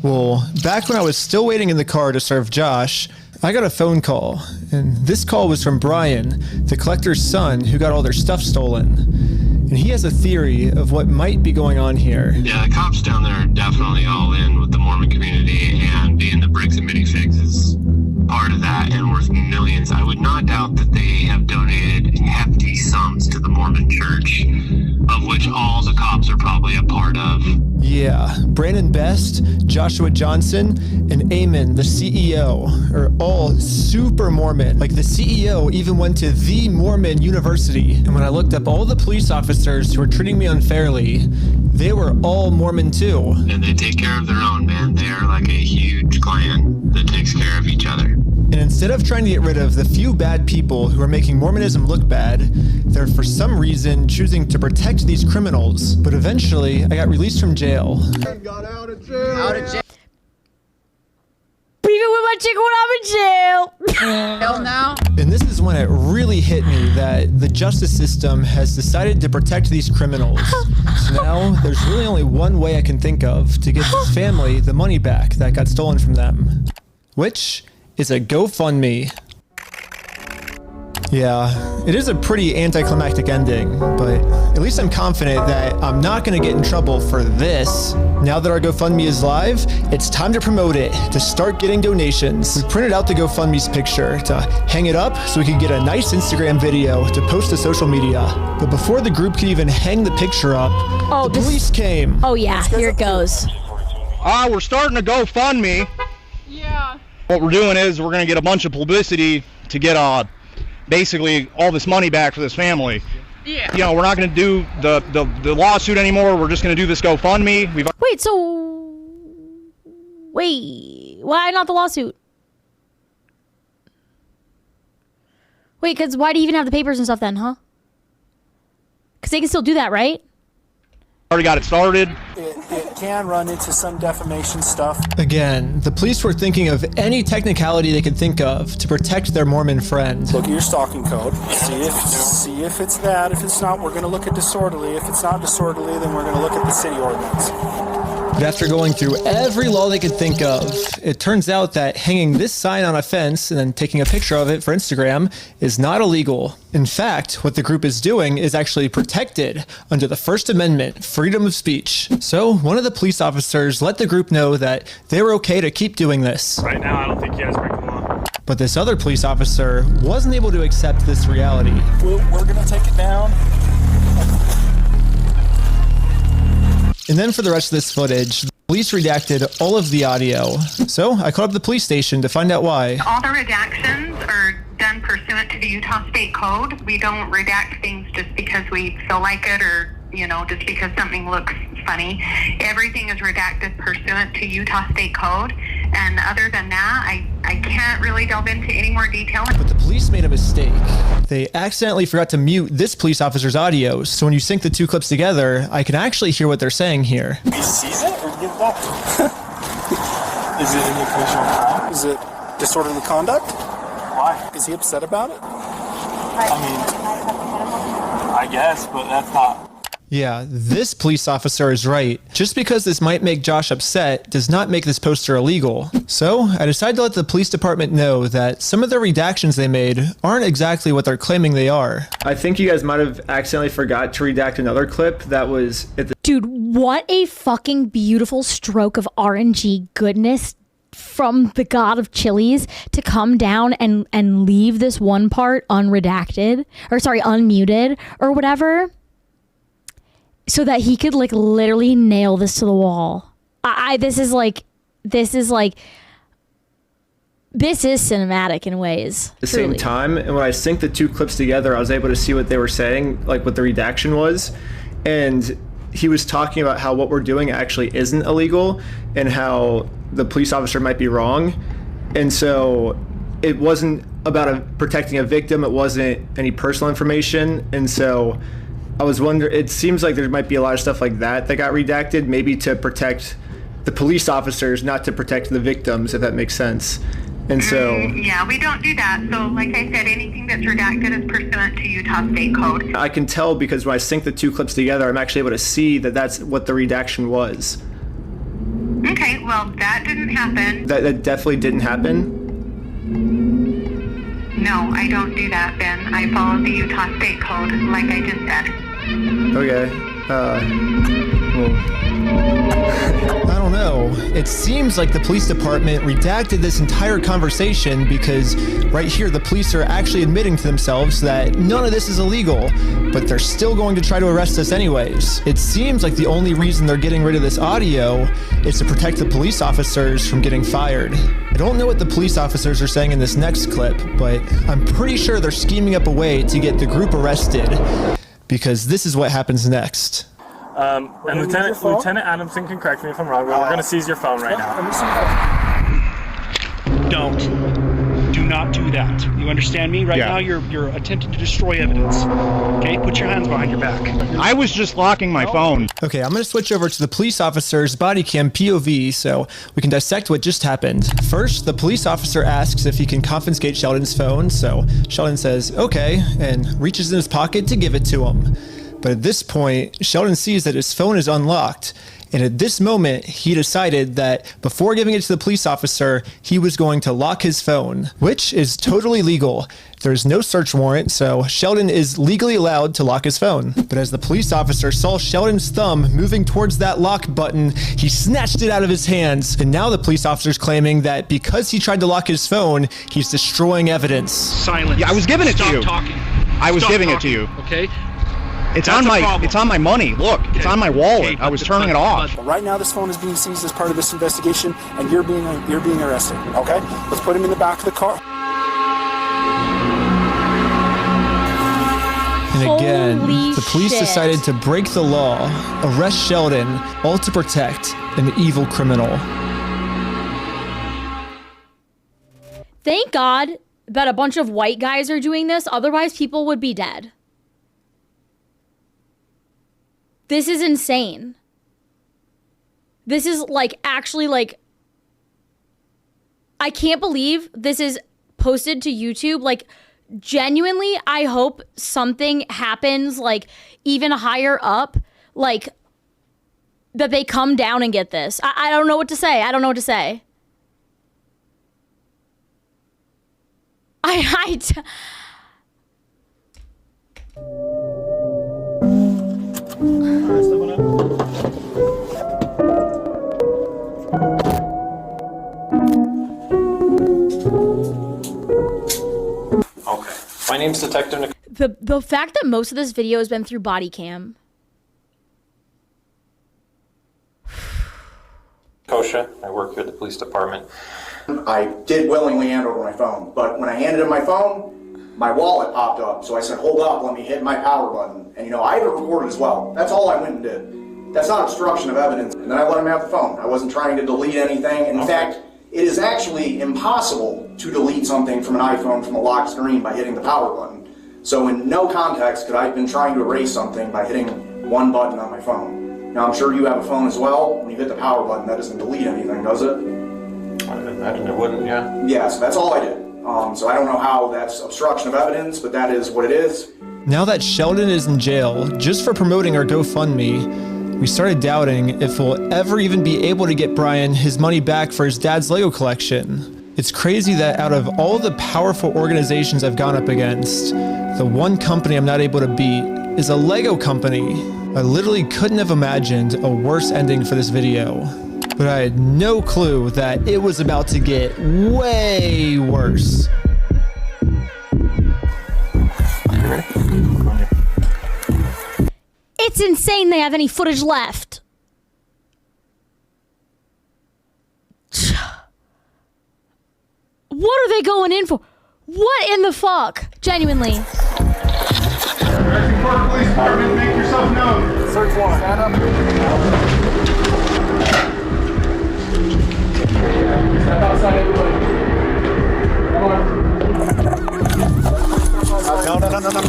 Well, back when I was still waiting in the car to serve Josh, I got a phone call, and this call was from Brian, the collector's son who got all their stuff stolen. And he has a theory of what might be going on here. Yeah, the cops down there are definitely all in with the Mormon community, and being the bricks and minifigs is part of that and worth millions. I would not doubt that they have donated hefty sums to the Mormon church, of which all the cops are probably a part of. Yeah, Brandon Best, Joshua Johnson, and Eamon, the CEO, are all super Mormon. Like, the CEO even went to the Mormon University. And when I looked up all the police officers who were treating me unfairly, they were all Mormon too. And they take care of their own, man. They are like a huge clan that takes care of each other. And instead of trying to get rid of the few bad people who are making Mormonism look bad, they're for some reason choosing to protect these criminals. But eventually, I got released from jail. Got out of jail. Out of jail. Even with my chick when I'm in jail. Hell now. And this is when it really hit me that the justice system has decided to protect these criminals. So now there's really only one way I can think of to give this family the money back that got stolen from them, which is a GoFundMe. Yeah, it is a pretty anticlimactic ending, but at least I'm confident that I'm not going to get in trouble for this. Now that our GoFundMe is live, it's time to promote it, to start getting donations. We printed out the GoFundMe's picture to hang it up so we could get a nice Instagram video to post to social media. But before the group could even hang the picture up, the police came. Oh yeah, here it goes. We're starting a GoFundMe. Yeah. What we're doing is we're going to get a bunch of publicity to get basically all this money back for this family. Yeah. You know, we're not going to do the lawsuit anymore. We're just going to do this GoFundMe. Wait, why not the lawsuit? Wait, because why do you even have the papers and stuff then, huh? Because they can still do that, right? Already got it started. It can run into some defamation stuff. Again, the police were thinking of any technicality they could think of to protect their Mormon friend. Look at your stalking code. See if it's that. If it's not, we're going to look at disorderly. If it's not disorderly, then we're going to look at the city ordinance. But after going through every law they could think of, it turns out that hanging this sign on a fence and then taking a picture of it for Instagram is not illegal. In fact, what the group is doing is actually protected under the First Amendment, freedom of speech. So one of the police officers let the group know that they were okay to keep doing this. Right now, I don't think you guys break the law. But this other police officer wasn't able to accept this reality. We're going to take it down. And then for the rest of this footage, the police redacted all of the audio. So I called up the police station to find out why. All the redactions are done pursuant to the Utah State Code. We don't redact things just because we feel like it or, just because something looks funny. Everything is redacted pursuant to Utah State Code. And other than that, I can't really delve into any more detail. But the police made a mistake. They accidentally forgot to mute this police officer's audio. So when you sync the two clips together, I can actually hear what they're saying here. He sees it or give it back to him? Is it an occasional crime? Is it disorderly conduct? Why? Is he upset about it? I mean, I guess, but that's not. Yeah, this police officer is right. Just because this might make Josh upset does not make this poster illegal. So I decided to let the police department know that some of the redactions they made aren't exactly what they're claiming they are. I think you guys might have accidentally forgot to redact another clip that was at the— Dude, what a fucking beautiful stroke of RNG goodness from the god of chilies to come down and leave this one part unredacted, or sorry, unmuted or whatever, so that he could like literally nail this to the wall. This is cinematic in ways. At the same time, and when I synced the two clips together, I was able to see what they were saying, like what the redaction was, and he was talking about how what we're doing actually isn't illegal and how the police officer might be wrong. And so it wasn't about protecting a victim. It wasn't any personal information. And so I was wondering, it seems like there might be a lot of stuff like that got redacted, maybe to protect the police officers, not to protect the victims, if that makes sense. And so yeah, we don't do that. So like I said, anything that's redacted is pursuant to Utah State Code. I can tell because when I sync the two clips together, I'm actually able to see that that's what the redaction was. Okay, well, that didn't happen. That definitely didn't happen? No, I don't do that, Ben. I follow the Utah State Code, like I just said. Okay. I don't know. It seems like the police department redacted this entire conversation because right here the police are actually admitting to themselves that none of this is illegal, but they're still going to try to arrest us anyways. It seems like the only reason they're getting rid of this audio is to protect the police officers from getting fired. I don't know what the police officers are saying in this next clip, but I'm pretty sure they're scheming up a way to get the group arrested, because this is what happens next. And Lieutenant Adamson can correct me if I'm wrong, but we're going to seize your phone right now. Do not do that. You understand me? Right now you're attempting to destroy evidence. Okay? Put your hands behind your back. I was just locking my phone. Okay, I'm going to switch over to the police officer's body cam POV so we can dissect what just happened. First, the police officer asks if he can confiscate Sheldon's phone, so Sheldon says, okay, and reaches in his pocket to give it to him. But at this point, Sheldon sees that his phone is unlocked. And at this moment, he decided that before giving it to the police officer, he was going to lock his phone, which is totally legal. There's no search warrant, so Sheldon is legally allowed to lock his phone. But as the police officer saw Sheldon's thumb moving towards that lock button, he snatched it out of his hands. And now the police officer's claiming that because he tried to lock his phone, he's destroying evidence. Silence. Yeah, I was giving it to you. Stop talking. I was giving it to you. Okay? It's on my money. Look, it's on my wallet. I was turning it off. But right now, this phone is being seized as part of this investigation, and you're being arrested. Okay, let's put him in the back of the car. And again, the police decided to break the law, arrest Sheldon, all to protect an evil criminal. Thank God that a bunch of white guys are doing this, otherwise people would be dead. This is insane. This is like actually like, I can't believe this is posted to YouTube. Like genuinely, I hope something happens like even higher up, like that they come down and get this. I don't know what to say. I don't know what to say. Okay. My name's Detective Nick. The fact that most of this video has been through body cam. Kosha, I work here at the police department. I did willingly hand over my phone, but when I handed him my phone, my wallet popped up. So I said, hold up, let me hit my power button. And I have it recorded as well. That's all I went and did. That's not obstruction of evidence. And then I let him have the phone. I wasn't trying to delete anything. In fact, it is actually impossible to delete something from an iPhone from a locked screen by hitting the power button. So in no context could I have been trying to erase something by hitting one button on my phone. Now I'm sure you have a phone as well. When you hit the power button, that doesn't delete anything, does it? I imagine it wouldn't, yeah. Yeah, so that's all I did. So I don't know how that's obstruction of evidence, but that is what it is. Now that Sheldon is in jail just for promoting our GoFundMe, we started doubting if we'll ever even be able to get Brian his money back for his dad's Lego collection. It's crazy that out of all the powerful organizations I've gone up against, the one company I'm not able to beat is a Lego company. I literally couldn't have imagined a worse ending for this video. But I had no clue that it was about to get way worse. It's insane they have any footage left. What are they going in for? What in the fuck? Genuinely. Park Police Department, make yourself known. Search warrant. Stand up. Step outside, everybody. Come on.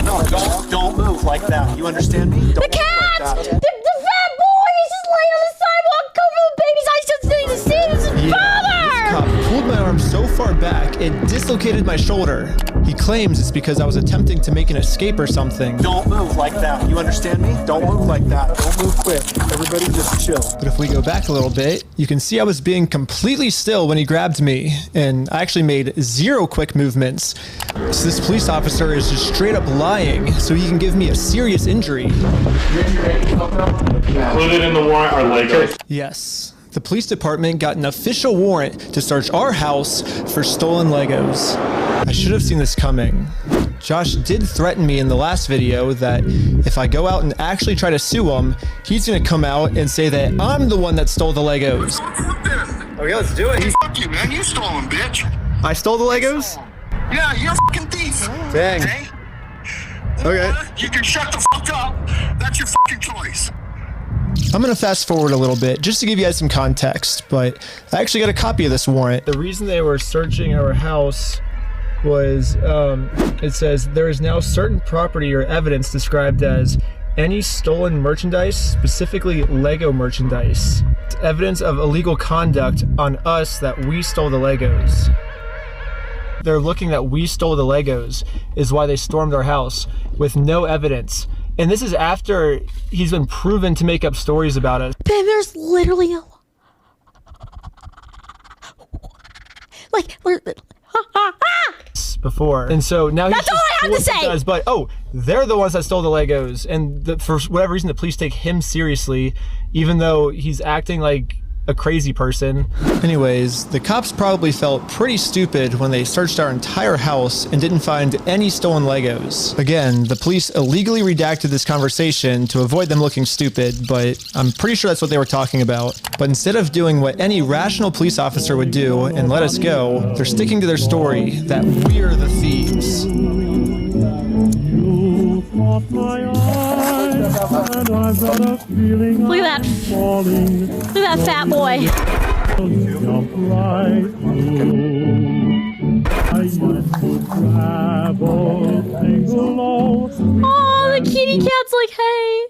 No. Don't move like that. You understand me? Don't the cat! Like the fat boy is just laying on the sidewalk over the baby's eyes. Just need to see his father! This cop pulled my arm so far back, it dislocated my shoulder. He claims it's because I was attempting to make an escape or something. Don't move like that. You understand me? Don't move like that. Don't move quick. Everybody just chill. But if we go back a little bit, you can see I was being completely still when he grabbed me, and I actually made 0 quick movements. So this police officer is just straight up lying so he can give me a serious injury. Included in the warrant are Legos. Yes. The police department got an official warrant to search our house for stolen Legos. I should have seen this coming. Josh did threaten me in the last video that if I go out and actually try to sue him, he's gonna come out and say that I'm the one that stole the Legos. Okay, let's do it. Fuck you, man. You stole them, bitch. I stole the Legos? Yeah, you're a fucking thief. Dang. Okay? Okay. You can shut the fuck up. That's your fucking choice. I'm gonna fast forward a little bit just to give you guys some context, but I actually got a copy of this warrant. The reason they were searching our house was, it says, there is now certain property or evidence described as any stolen merchandise, specifically Lego merchandise. It's evidence of illegal conduct on us that we stole the Legos. They're looking that we stole the Legos is why they stormed our house with no evidence. And this is after he's been proven to make up stories about us. Ben, there's literally a... before. And so now he's That's all I have to say! Does, but, they're the ones that stole the Legos. And for whatever reason, the police take him seriously, even though he's acting like a crazy person. Anyways, the cops probably felt pretty stupid when they searched our entire house and didn't find any stolen Legos. Again, the police illegally redacted this conversation to avoid them looking stupid, but I'm pretty sure that's what they were talking about. But instead of doing what any rational police officer would do and let us go, they're sticking to their story that we're the thieves. Look at that. Look at that fat boy. Oh, the kitty cat's like, hey.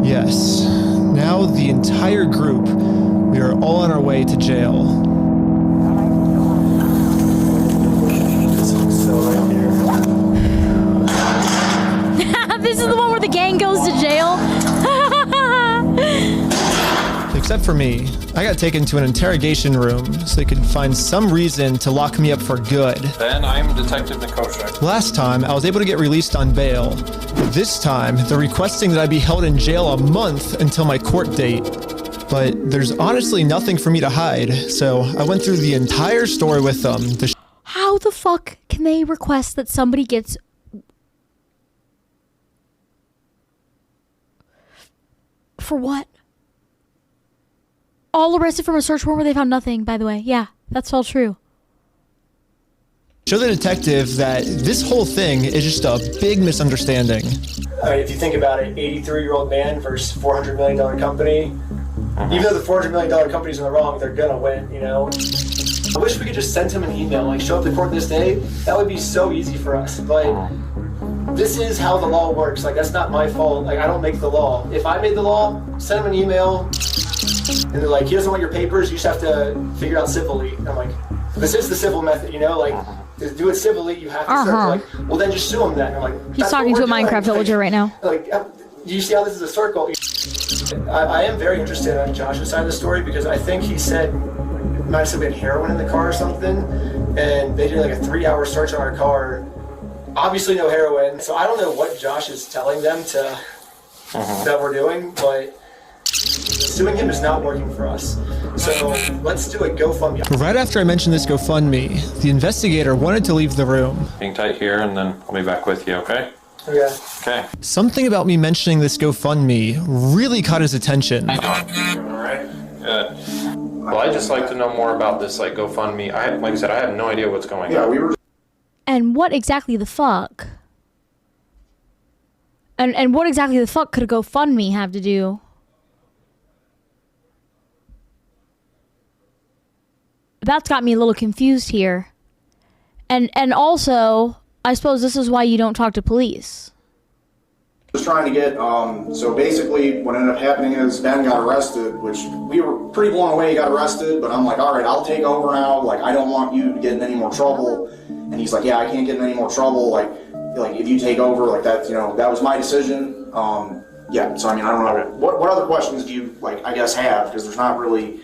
Yes. Now the entire group, we are all on our way to jail. This is the one where the gang goes to jail. Except for me. I got taken to an interrogation room so they could find some reason to lock me up for good. Ben, I'm Detective Nikosha. Last time, I was able to get released on bail. But this time, they're requesting that I be held in jail a month until my court date. But there's honestly nothing for me to hide, so I went through the entire story with them. How the fuck can they request that somebody gets... For what? All arrested from a search warrant where they found nothing, by the way. Yeah, that's all true. Show the detective that this whole thing is just a big misunderstanding. If you think about it, 83-year-old man versus $400 million company. Even though the $400 million company's in the wrong, they're gonna win, you know? I wish we could just send him an email, like show up to court this day. That would be so easy for us, but this is how the law works. Like, that's not my fault. Like, I don't make the law. If I made the law, send him an email, and they're like, he doesn't want your papers, you just have to figure out civilly. And I'm like, this is the civil method, you know? Like, to do it civilly, you have to start like, well, then just sue him then. I'm like, He's talking to a Minecraft villager right now. Like, you see how this is a circle? I am very interested on Josh's side of the story because I think he said, might have said we had heroin in the car or something, and they did like a 3-hour search on our car. Obviously no heroin, so I don't know what Josh is telling them to that we're doing, but suing him is not working for us. So let's do a GoFundMe. Right after I mentioned this GoFundMe, the investigator wanted to leave the room. Hang tight here, and then I'll be back with you, okay? Okay. Okay. Something about me mentioning this GoFundMe really caught his attention. All right. Good. Well, I'd just like to know more about this, like, GoFundMe. Like I said, I have no idea what's going on. And what exactly the fuck? And what exactly the fuck could a GoFundMe have to do? That's got me a little confused here. And also, I suppose this is why you don't talk to police. Just trying to get, so basically what ended up happening is Ben got arrested, which we were pretty blown away he got arrested, but I'm like, all right, I'll take over now. Like, I don't want you to get in any more trouble. And he's like, yeah, I can't get in any more trouble. Like if you take over, like that, you know, that was my decision. Yeah, so I mean, I don't know. What other questions do you, like, I guess have? Because there's not really,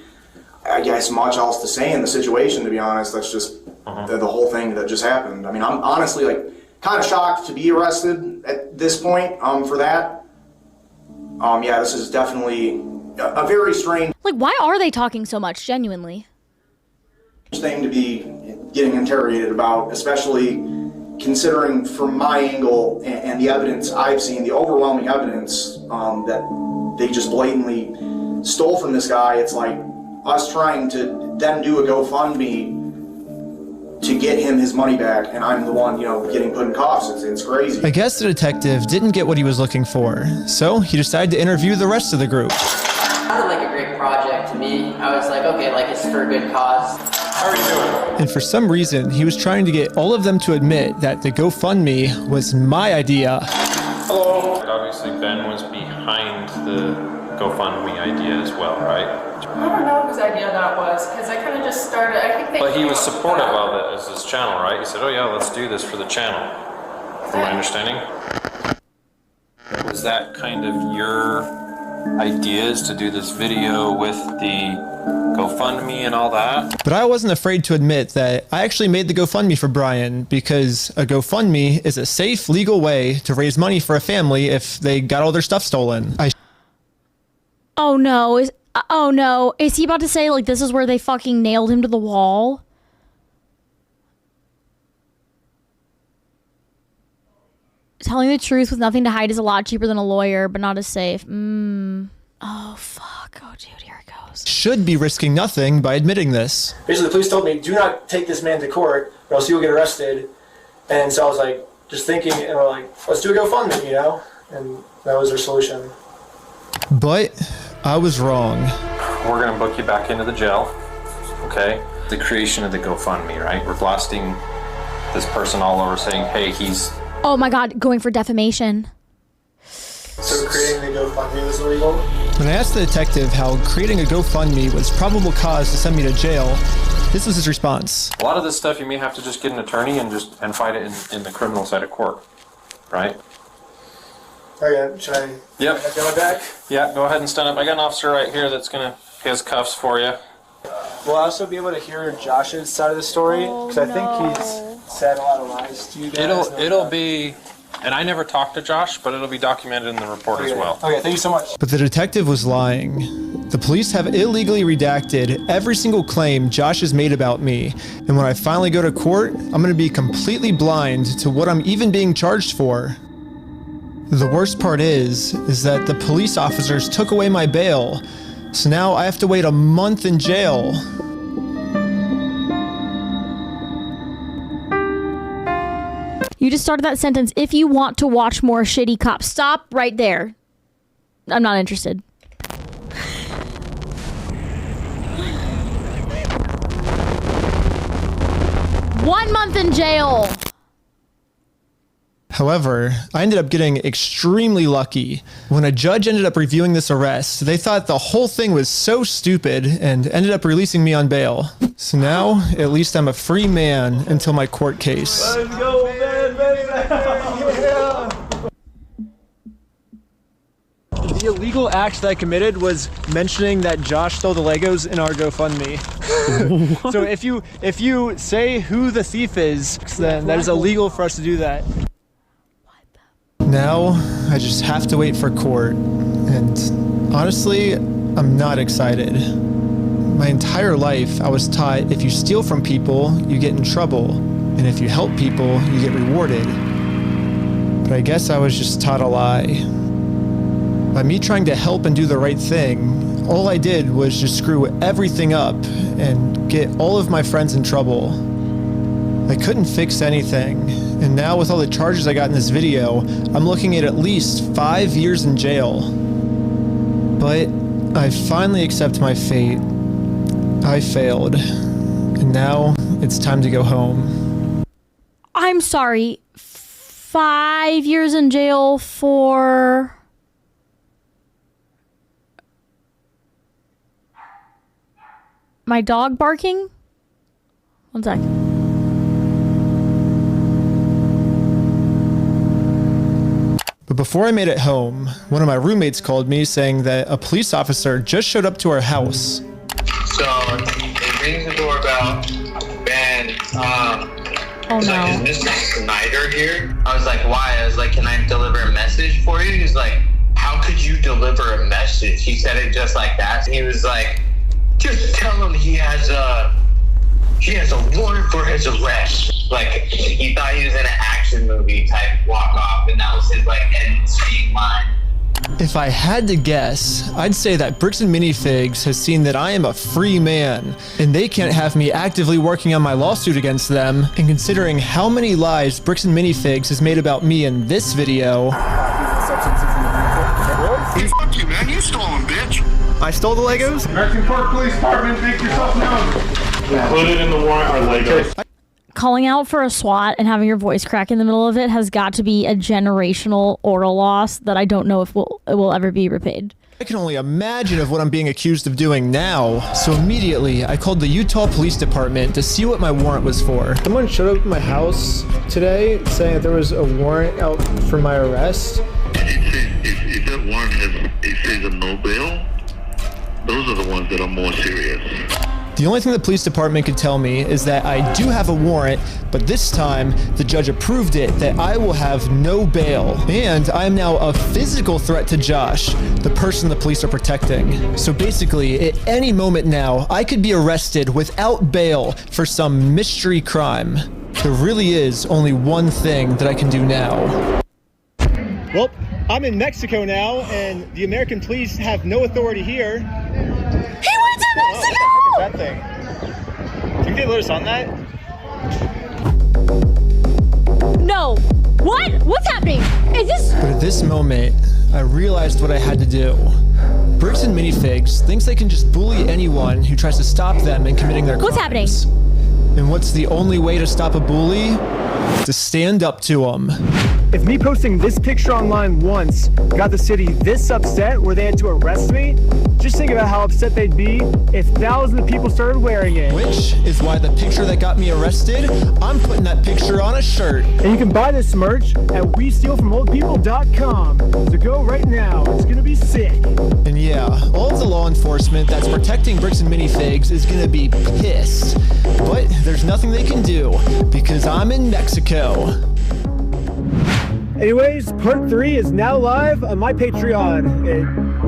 I guess, much else to say in the situation, to be honest. That's just the whole thing that just happened. I mean, I'm honestly, like, kind of shocked to be arrested at this point for that. Yeah, this is definitely a very strange Like, why are they talking so much, genuinely? thing to be getting interrogated about, especially considering from my angle and the evidence I've seen, the overwhelming evidence that they just blatantly stole from this guy. It's like us trying to then do a GoFundMe to get him his money back, and I'm the one, you know, getting put in cuffs. It's crazy. I guess the detective didn't get what he was looking for, so he decided to interview the rest of the group. It sounded like a great project to me. I was like, okay, like, it's for a good cause. How are you doing? And for some reason, he was trying to get all of them to admit that the GoFundMe was my idea. Hello. Obviously, Ben was behind the GoFundMe idea as well, right? I don't know whose idea that was, because I kind of just started, I think they... But he was supportive of it as his channel, right? He said, oh yeah, let's do this for the channel. From my understanding. Was that kind of your ideas to do this video with the GoFundMe and all that? But I wasn't afraid to admit that I actually made the GoFundMe for Brian because a GoFundMe is a safe, legal way to raise money for a family if they got all their stuff stolen. Oh no, is he about to say, like, this is where they fucking nailed him to the wall? Telling the truth with nothing to hide is a lot cheaper than a lawyer, but not as safe. Oh, fuck. Oh, dude, here it goes. Should be risking nothing by admitting this. Basically, the police told me, do not take this man to court, or else you'll get arrested. And so I was like, just thinking, and we're like, let's do a GoFundMe, you know? And that was their solution. But I was wrong. We're gonna book you back into the jail, okay? The creation of the GoFundMe, right? We're blasting this person all over saying, hey, he's... Oh my god, going for defamation. So creating the GoFundMe was illegal? When I asked the detective how creating a GoFundMe was probable cause to send me to jail, this was his response. A lot of this stuff you may have to just get an attorney and fight it in the criminal side of court, right? Okay, should I Yep. get my back? Yeah, go ahead and stand up. I got an officer right here that's gonna, he has cuffs for you. Will I also be able to hear Josh's side of the story? Because I think he's said a lot of lies to you guys. It'll be, and I never talked to Josh, but it'll be documented in the report as well. Okay, thank you so much. But the detective was lying. The police have illegally redacted every single claim Josh has made about me. And when I finally go to court, I'm going to be completely blind to what I'm even being charged for. The worst part is that the police officers took away my bail. So now I have to wait a month in jail. You just started that sentence, if you want to watch more shitty cops. Stop right there. I'm not interested. One month in jail. However, I ended up getting extremely lucky. When a judge ended up reviewing this arrest, they thought the whole thing was so stupid and ended up releasing me on bail. So now, at least I'm a free man until my court case. Let's go, man, baby! Yeah. The illegal act that I committed was mentioning that Josh stole the Legos in our GoFundMe. So if you say who the thief is, then that is illegal for us to do that. Now, I just have to wait for court, and honestly, I'm not excited. My entire life, I was taught if you steal from people, you get in trouble, and if you help people, you get rewarded. But I guess I was just taught a lie. By me trying to help and do the right thing, all I did was just screw everything up and get all of my friends in trouble. I couldn't fix anything, and now with all the charges I got in this video, I'm looking at least 5 years in jail. But I finally accept my fate. I failed, and now it's time to go home. I'm sorry. 5 years in jail for... my dog barking? One sec. But before I made it home, one of my roommates called me saying that a police officer just showed up to our house. So it rings the doorbell, and he's like, is Mr. Snyder here? I was like, why? I was like, can I deliver a message for you? He's like, how could you deliver a message? He said it just like that. He was like, just tell him he has a warrant for his arrest. Like, he thought he was in an action movie type walk off, and that was his like end screen line. If I had to guess, I'd say that Bricks and Minifigs has seen that I am a free man, and they can't have me actively working on my lawsuit against them. And considering how many lies Bricks and Minifigs has made about me in this video... Hey, fuck you, man. You stole them, bitch. I stole the Legos? American Park Police Department, make yourself known. Included in the warrant are Legos. Calling out for a SWAT and having your voice crack in the middle of it has got to be a generational oral loss that I don't know if it will ever be repaid. I can only imagine of what I'm being accused of doing now. So immediately, I called the Utah Police Department to see what my warrant was for. Someone showed up at my house today saying that there was a warrant out for my arrest. If that warrant says a no bail, those are the ones that are more serious. The only thing the police department could tell me is that I do have a warrant, but this time the judge approved it that I will have no bail. And I am now a physical threat to Josh, the person the police are protecting. So basically, at any moment now, I could be arrested without bail for some mystery crime. There really is only one thing that I can do now. Well, I'm in Mexico now, and the American police have no authority here. He went to Mexico! That thing. Can you get Lotus on that? No. What? What's happening? Is this... But at this moment, I realized what I had to do. Bricks and Minifigs thinks they can just bully anyone who tries to stop them in committing their crimes. What's happening? And what's the only way to stop a bully? To stand up to them. If me posting this picture online once got the city this upset where they had to arrest me, just think about how upset they'd be if thousands of people started wearing it. Which is why the picture that got me arrested, I'm putting that picture on a shirt. And you can buy this merch at WeStealFromOldPeople.com. So go right now. It's gonna be sick. And yeah, all of the law enforcement that's protecting Bricks and Minifigs is gonna be pissed. But there's nothing they can do because I'm in Mexico. Anyways, part 3 is now live on my Patreon at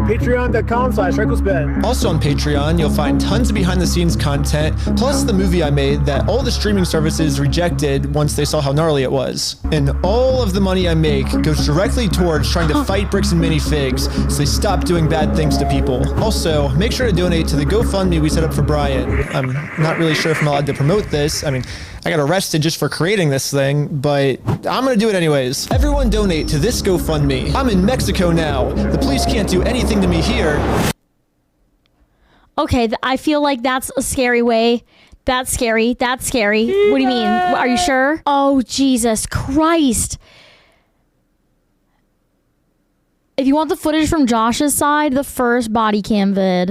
patreon.com/RecklessBen. Also on Patreon, you'll find tons of behind-the-scenes content, plus the movie I made that all the streaming services rejected once they saw how gnarly it was. And all of the money I make goes directly towards trying to fight Bricks and Minifigs so they stop doing bad things to people. Also, make sure to donate to the GoFundMe we set up for Brian. I'm not really sure if I'm allowed to promote this. I mean, I got arrested just for creating this thing, but I'm gonna do it anyways. Everyone donate to this GoFundMe. I'm in Mexico now. The police can't do anything to me here. Okay, I feel like that's a scary way. That's scary. That's scary. What do you mean? Are you sure? Oh, Jesus Christ. If you want the footage from Josh's side, the first body cam vid.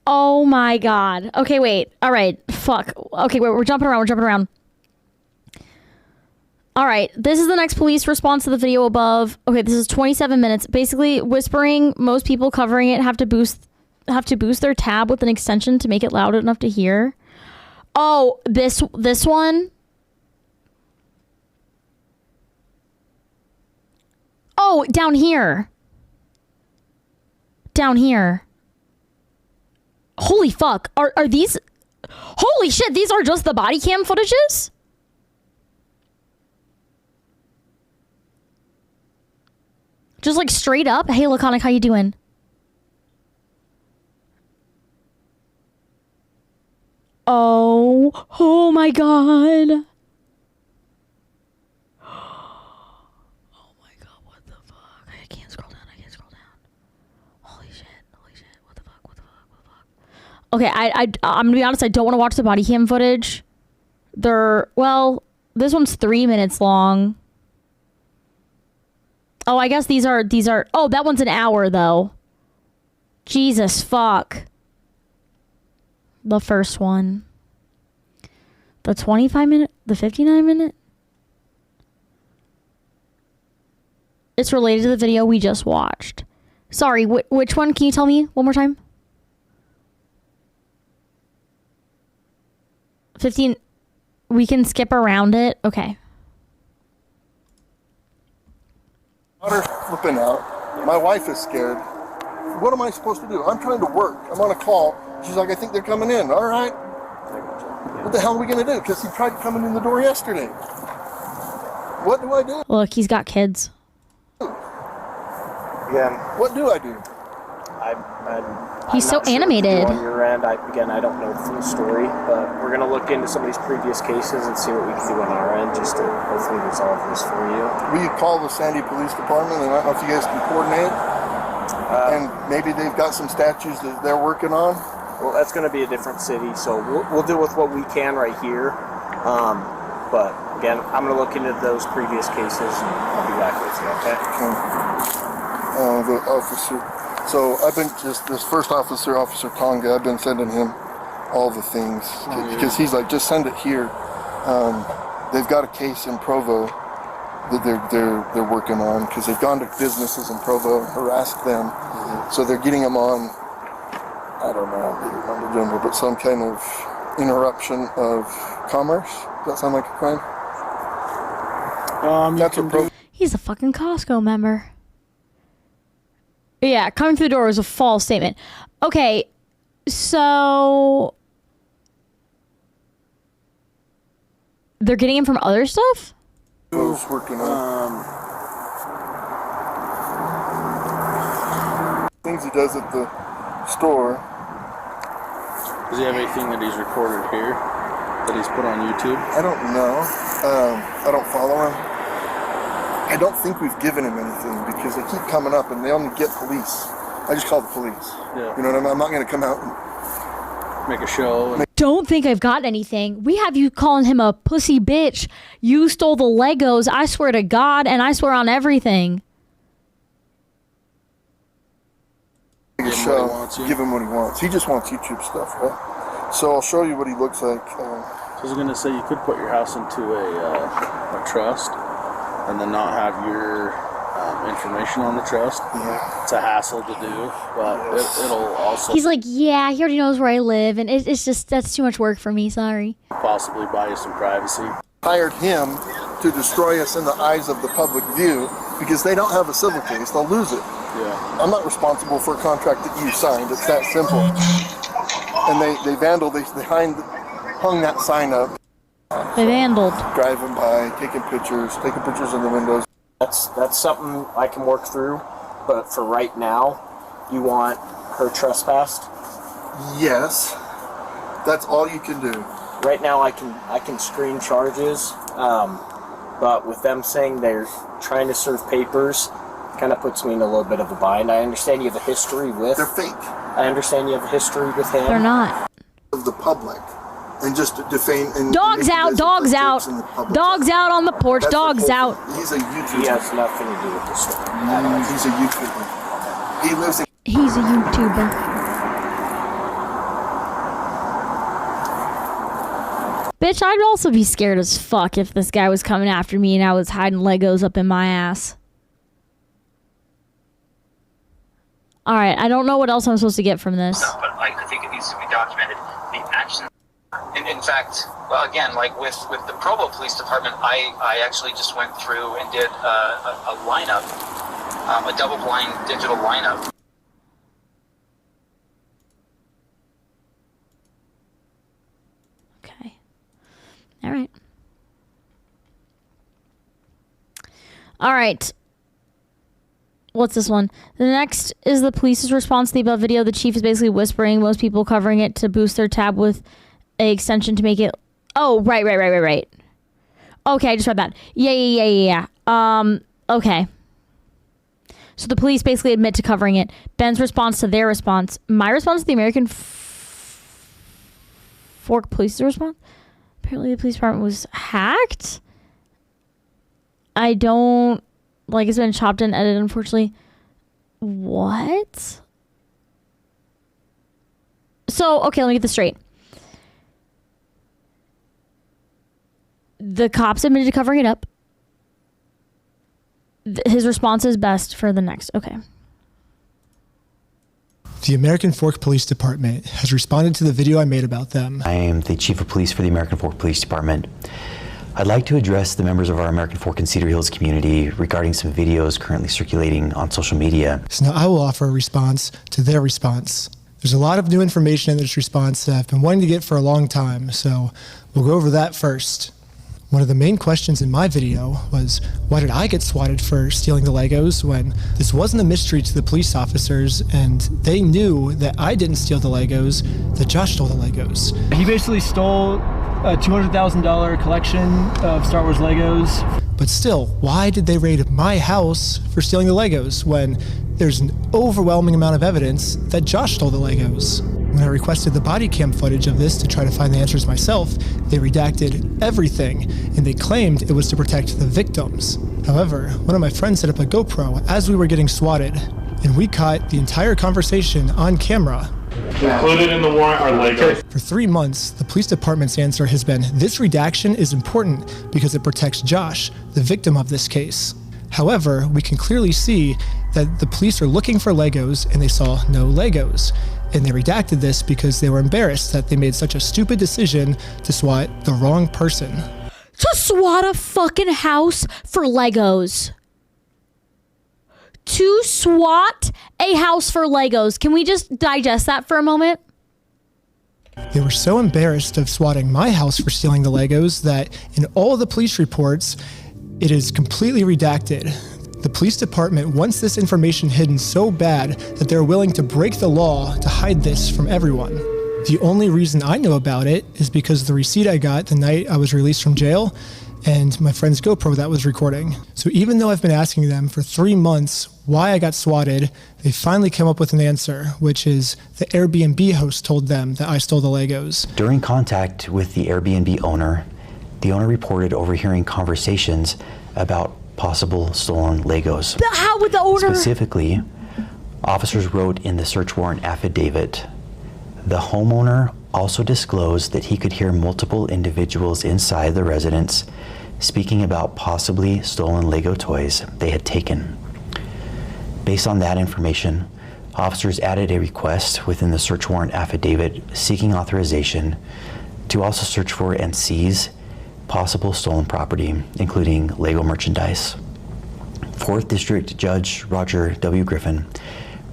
Oh my god. Okay, wait. All right. Fuck. Okay, wait. We're jumping around. All right. This is the next police response to the video above. Okay, this is 27 minutes. Basically, whispering. Most people covering it have to boost their tab with an extension to make it loud enough to hear. Oh, this one. Oh, down here. Holy fuck. Are these... Holy shit, these are just the body cam footages? Just like straight up? Hey, Laconic, how you doing? Oh my god. Okay, I'm gonna be honest, I don't want to watch the body cam footage. Well, this one's 3 minutes long. Oh, I guess these are, oh, that one's an hour though. Jesus fuck. The first one. The 25 minute, the 59 minute. It's related to the video we just watched. Sorry, which one? Can you tell me one more time? 15. We can skip around it. Okay. Daughter's flipping out. My wife is scared. What am I supposed to do? I'm trying to work. I'm on a call. She's like, I think they're coming in. All right. What the hell are we going to do? Because he tried coming in the door yesterday. What do I do? Look, he's got kids. Again, what do I do? He's so animated. On your end, I don't know the full story, but we're going to look into some of these previous cases and see what we can do on our end just to hopefully resolve this for you. Will you call the Sandy Police Department, and I don't know if you guys can coordinate? And maybe they've got some statues that they're working on? Well, that's going to be a different city, so we'll deal with what we can right here. But again, I'm going to look into those previous cases, and I'll be back with you, okay? The officer. So I've been this first officer, Officer Tonga, I've been sending him all the things because he's like, just send it here. They've got a case in Provo that they're working on because they've gone to businesses in Provo and harassed them. So they're getting them on, I don't know, but some kind of interruption of commerce. Does that sound like a crime? That's what Provo. He's a fucking Costco member. Yeah, coming through the door was a false statement. Okay, so they're getting him from other stuff? Who's working on things he does at the store. Does he have anything that he's recorded here that he's put on YouTube? I don't know. I don't follow him. I don't think we've given him anything because they keep coming up and they only get police. I just call the police. Yeah. You know what I mean? I'm not going to come out and make a show. Don't think I've got anything. We have you calling him a pussy bitch. You stole the Legos. I swear to God, and I swear on everything. Make a show. Give him what he wants. He just wants YouTube stuff, right? So I'll show you what he looks like. So I was going to say you could put your house into a trust and then not have your information on the trust. Yeah. It's a hassle to do, but it'll also... He's like, yeah, he already knows where I live, and it's just, that's too much work for me, sorry. Possibly buy you some privacy. Hired him to destroy us in the eyes of the public view because they don't have a civil case. They'll lose it. Yeah. I'm not responsible for a contract that you signed. It's that simple. And they vandaled, they hung that sign up. They vandaled. Driving by, taking pictures in the windows. That's something I can work through, but for right now, you want her trespassed? Yes. That's all you can do. Right now I can screen charges, but with them saying they're trying to serve papers, kind of puts me in a little bit of a bind. I understand you have a history with... They're fake. I understand you have a history with him. They're not. Of the public. and just defame. And dogs out, dogs out. Dogs out on the porch, That's dogs the out. He's a YouTuber. He has nothing to do with this story. He's a YouTuber. He lives in. He's a YouTuber. Bitch, I'd also be scared as fuck if this guy was coming after me and I was hiding Legos up in my ass. Alright, I don't know what else I'm supposed to get from this. No, but like, I think it needs to be documented. The action. In fact, well, again, like with the Provo Police Department, I actually just went through and did a lineup, a double-blind digital lineup. All right. All right. What's this one? The next is the police's response to the above video. The chief is basically whispering, most people covering it to boost their tab with a extension to make it. Oh, right. Okay, I just read that. Yeah. Okay. So the police basically admit to covering it. Ben's response to their response. My response to the American Fork Police's response? Apparently the police department was hacked. I don't... Like, it's been chopped and edited, unfortunately. What? So, okay, let me get this straight. The cops admitted to covering it up. His response is best for the next. Okay. The American Fork Police Department has responded to the video I made about them. I am the Chief of Police for the American Fork Police Department. I'd like to address the members of our American Fork and Cedar Hills community regarding some videos currently circulating on social media. So now I will offer a response to their response. There's a lot of new information in this response that I've been wanting to get for a long time, so we'll go over that first. One of the main questions in my video was, why did I get swatted for stealing the Legos when this wasn't a mystery to the police officers and they knew that I didn't steal the Legos, that Josh stole the Legos. He basically stole a $200,000 collection of Star Wars Legos. But still, why did they raid my house for stealing the Legos when there's an overwhelming amount of evidence that Josh stole the Legos? When I requested the body cam footage of this to try to find the answers myself, they redacted everything, and they claimed it was to protect the victims. However, one of my friends set up a GoPro as we were getting swatted, and we caught the entire conversation on camera. Included in the warrant are Legos. For 3 months, the police department's answer has been, this redaction is important because it protects Josh, the victim of this case. However, we can clearly see that the police are looking for Legos and they saw no Legos. And they redacted this because they were embarrassed that they made such a stupid decision to SWAT the wrong person. To SWAT a fucking house for Legos. To SWAT a house for Legos. Can we just digest that for a moment? They were so embarrassed of swatting my house for stealing the Legos that in all the police reports, it is completely redacted. The police department wants this information hidden so bad that they're willing to break the law to hide this from everyone. The only reason I know about it is because of the receipt I got the night I was released from jail and my friend's GoPro that was recording. So even though I've been asking them for 3 months why I got swatted, they finally came up with an answer, which is the Airbnb host told them that I stole the Legos. During contact with the Airbnb owner, the owner reported overhearing conversations about possible stolen Legos. How would the owner? Specifically, officers wrote in the search warrant affidavit, the homeowner also disclosed that he could hear multiple individuals inside the residence speaking about possibly stolen Lego toys they had taken. Based on that information, officers added a request within the search warrant affidavit seeking authorization to also search for and seize possible stolen property, including Lego merchandise. 4th District Judge Roger W. Griffin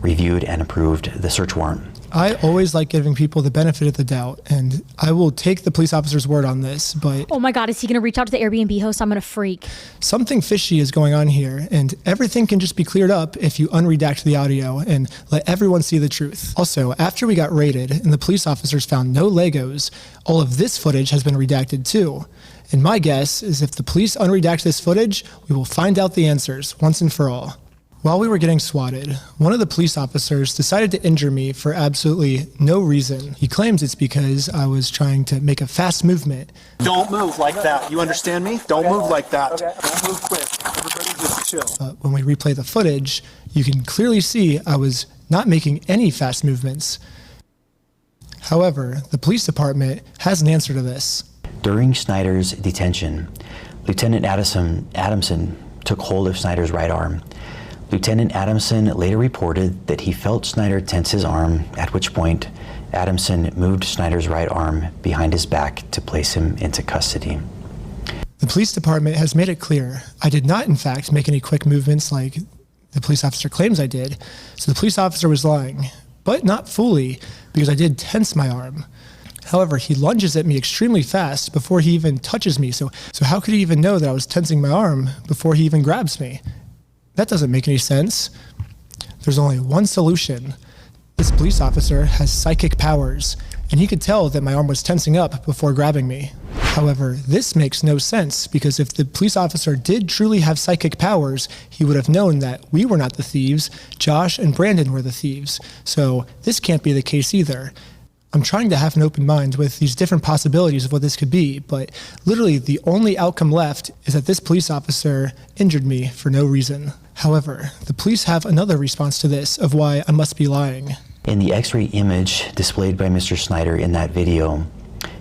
reviewed and approved the search warrant. I always like giving people the benefit of the doubt, and I will take the police officer's word on this, but... Oh my God, is he going to reach out to the Airbnb host? I'm going to freak. Something fishy is going on here, and everything can just be cleared up if you unredact the audio and let everyone see the truth. Also, after we got raided and the police officers found no Legos, all of this footage has been redacted too. And my guess is if the police unredact this footage, we will find out the answers once and for all. While we were getting swatted, one of the police officers decided to injure me for absolutely no reason. He claims it's because I was trying to make a fast movement. Don't move like that. You understand me? Don't move like that. Don't move quick. Everybody just chill. But when we replay the footage, you can clearly see I was not making any fast movements. However, the police department has an answer to this. During Snyder's detention, Lieutenant Adamson took hold of Snyder's right arm. Lieutenant Adamson later reported that he felt Snyder tense his arm, at which point Adamson moved Snyder's right arm behind his back to place him into custody. The police department has made it clear I did not, in fact, make any quick movements like the police officer claims I did, so the police officer was lying, but not fully, because I did tense my arm. However, he lunges at me extremely fast before he even touches me, so how could he even know that I was tensing my arm before he even grabs me? That doesn't make any sense. There's only one solution. This police officer has psychic powers, and he could tell that my arm was tensing up before grabbing me. However, this makes no sense, because if the police officer did truly have psychic powers, he would have known that we were not the thieves, Josh and Brandon were the thieves. So this can't be the case either. I'm trying to have an open mind with these different possibilities of what this could be, but literally the only outcome left is that this police officer injured me for no reason. However, the police have another response to this of why I must be lying. In the X-ray image displayed by Mr. Snyder in that video,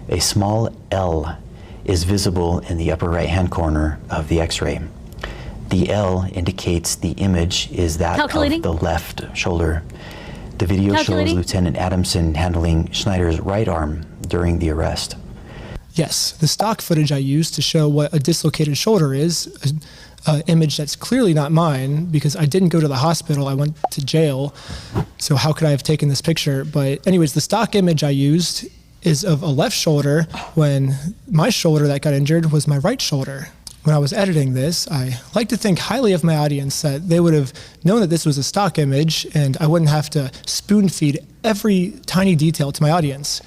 a small L is visible in the upper right-hand corner of the X-ray. The L indicates the image is that of the left shoulder. The video shows Lieutenant Adamson handling Snyder's right arm during the arrest. Yes, the stock footage I used to show what a dislocated shoulder is, an image that's clearly not mine because I didn't go to the hospital, I went to jail, so how could I have taken this picture? But anyways, the stock image I used is of a left shoulder when my shoulder that got injured was my right shoulder. When I was editing this, I like to think highly of my audience that they would have known that this was a stock image and I wouldn't have to spoon feed every tiny detail to my audience.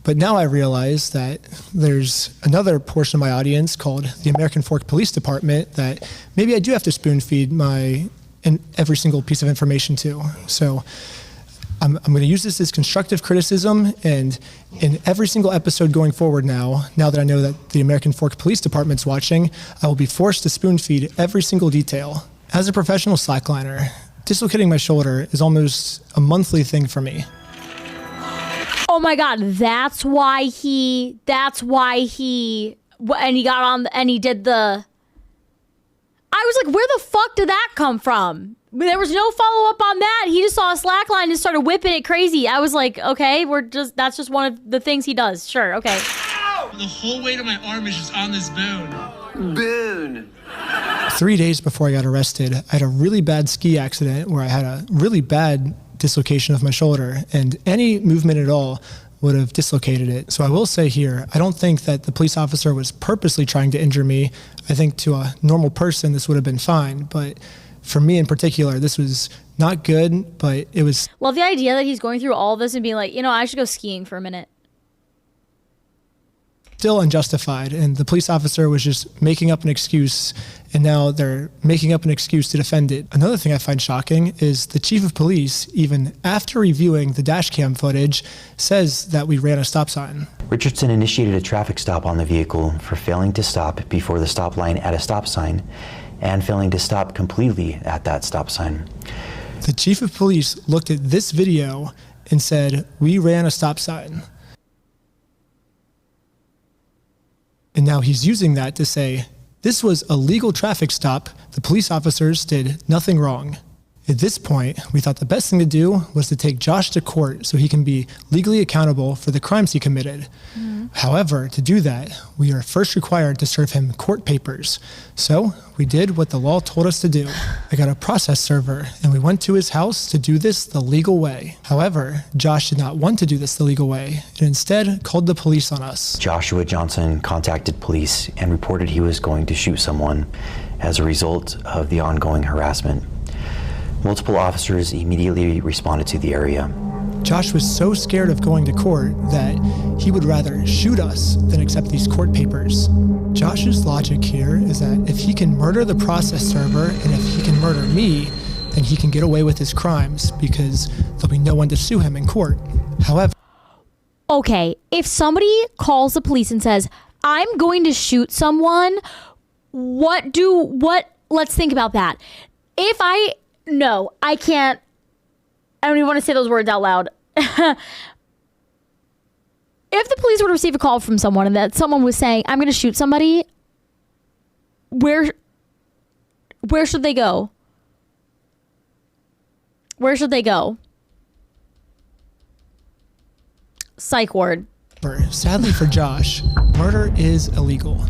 But now I realize that there's another portion of my audience called the American Fork Police Department that maybe I do have to spoon feed every single piece of information to. So I'm going to use this as constructive criticism, and in every single episode going forward now that I know that the American Fork Police Department's watching, I will be forced to spoon feed every single detail. As a professional slackliner, dislocating my shoulder is almost a monthly thing for me. Oh my God, and he got on and he did the, I was like, where the fuck did that come from? There was no follow-up on that. He just saw a slack line and started whipping it crazy. I was like, okay, that's just one of the things he does. Sure, okay. The whole weight of my arm is just on this bone. Boon. 3 days before I got arrested, I had a really bad ski accident where I had a really bad dislocation of my shoulder, and any movement at all would have dislocated it. So I will say here, I don't think that the police officer was purposely trying to injure me. I think to a normal person, this would have been fine, but for me in particular, this was not good, but it was... Love the idea that he's going through all this and being like, I should go skiing for a minute. Still unjustified, and the police officer was just making up an excuse, and now they're making up an excuse to defend it. Another thing I find shocking is the chief of police, even after reviewing the dash cam footage, says that we ran a stop sign. Richardson initiated a traffic stop on the vehicle for failing to stop before the stop line at a stop sign and failing to stop completely at that stop sign. The chief of police looked at this video and said, we ran a stop sign. And now he's using that to say, this was a legal traffic stop. The police officers did nothing wrong. At this point, we thought the best thing to do was to take Josh to court so he can be legally accountable for the crimes he committed. However, to do that, we are first required to serve him court papers. So we did what the law told us to do. I got a process server and we went to his house to do this the legal way. However, Josh did not want to do this the legal way and instead called the police on us. Joshua Johnson contacted police and reported he was going to shoot someone as a result of the ongoing harassment. Multiple officers immediately responded to the area. Josh was so scared of going to court that he would rather shoot us than accept these court papers. Josh's logic here is that if he can murder the process server and if he can murder me, then he can get away with his crimes because there'll be no one to sue him in court. However, Okay, if somebody calls the police and says, I'm going to shoot someone, let's think about that. No, I can't, I don't even want to say those words out loud. If the police were to receive a call from someone and that someone was saying, I'm going to shoot somebody, where should they go? Where should they go? Psych ward. sadly for Josh, murder is illegal.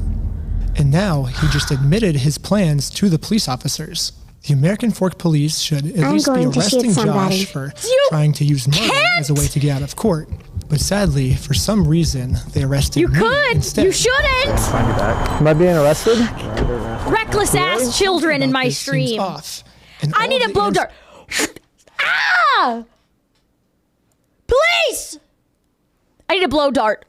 And now he just admitted his plans to the police officers. The American Fork Police should at least be arresting Josh for trying to use murder as a way to get out of court. But sadly, for some reason, they arrested me instead. You shouldn't! Find you back. Am I being arrested? Reckless ass children in my stream. I need a blow dart. Ah! Police! I need a blow dart.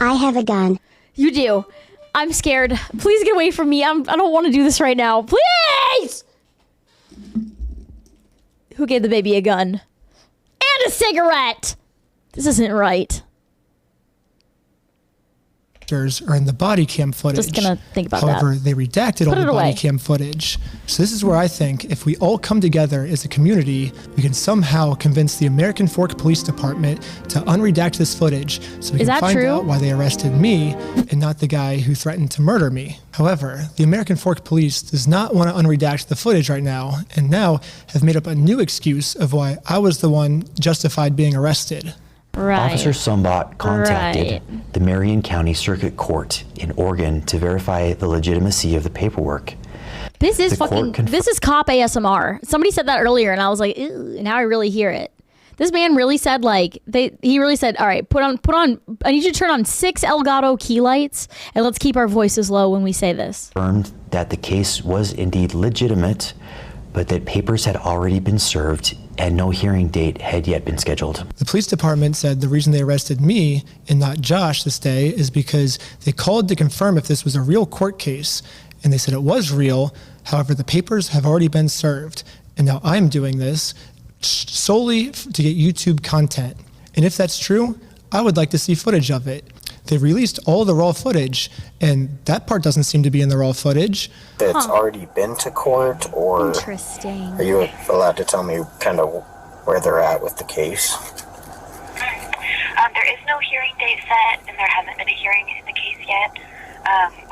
I have a gun. You do. I'm scared. Please get away from me. I don't want to do this right now. Please! Who gave the baby a gun? And a cigarette! This isn't right. Are in the body cam footage. Just gonna think about However, that. they redacted all the body cam footage. So this is where I think if we all come together as a community, we can somehow convince the American Fork Police Department to unredact this footage so we can find out why they arrested me and not the guy who threatened to murder me. However, the American Fork Police does not want to unredact the footage right now and now have made up a new excuse of why I was the one justified being arrested. Right. Officer Sumbot contacted the Marion County Circuit Court in Oregon to verify the legitimacy of the paperwork. This is this is cop ASMR. Somebody said that earlier and I was like, ew, now I really hear it. This man really said he really said, all right, put on, I need you to turn on 6 Elgato key lights and let's keep our voices low when we say this. Confirmed that the case was indeed legitimate, but that papers had already been served and no hearing date had yet been scheduled. The police department said the reason they arrested me and not Josh this day is because they called to confirm if this was a real court case, and they said it was real. However, the papers have already been served, and now I'm doing this solely to get YouTube content. And if that's true, I would like to see footage of it. They released all the raw footage, and that part doesn't seem to be in the raw footage. That's already been to court, or interesting. Are you allowed to tell me kind of where they're at with the case? There is no hearing date set, and there hasn't been a hearing in the case yet.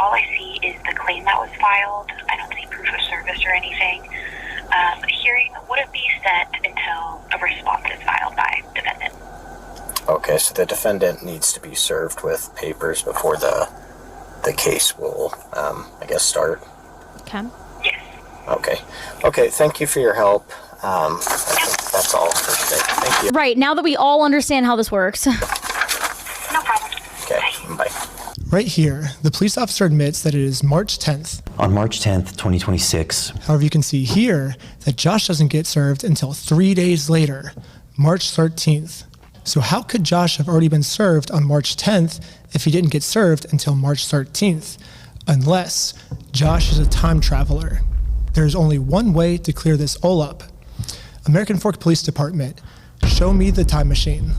All I see is the claim that was filed. I don't see proof of service or anything. The hearing wouldn't be set until a response is filed by defendant. Okay, so the defendant needs to be served with papers before the case will, I guess, start. Okay. Yes. Okay, thank you for your help. I think that's all for today. Thank you. Right, now that we all understand how this works. No problem. Okay, bye. Right here, the police officer admits that it is March 10th. On March 10th, 2026. However, you can see here that Josh doesn't get served until 3 days later, March 13th. So how could Josh have already been served on March 10th if he didn't get served until March 13th? Unless Josh is a time traveler. There is only one way to clear this all up. American Fork Police Department, show me the time machine.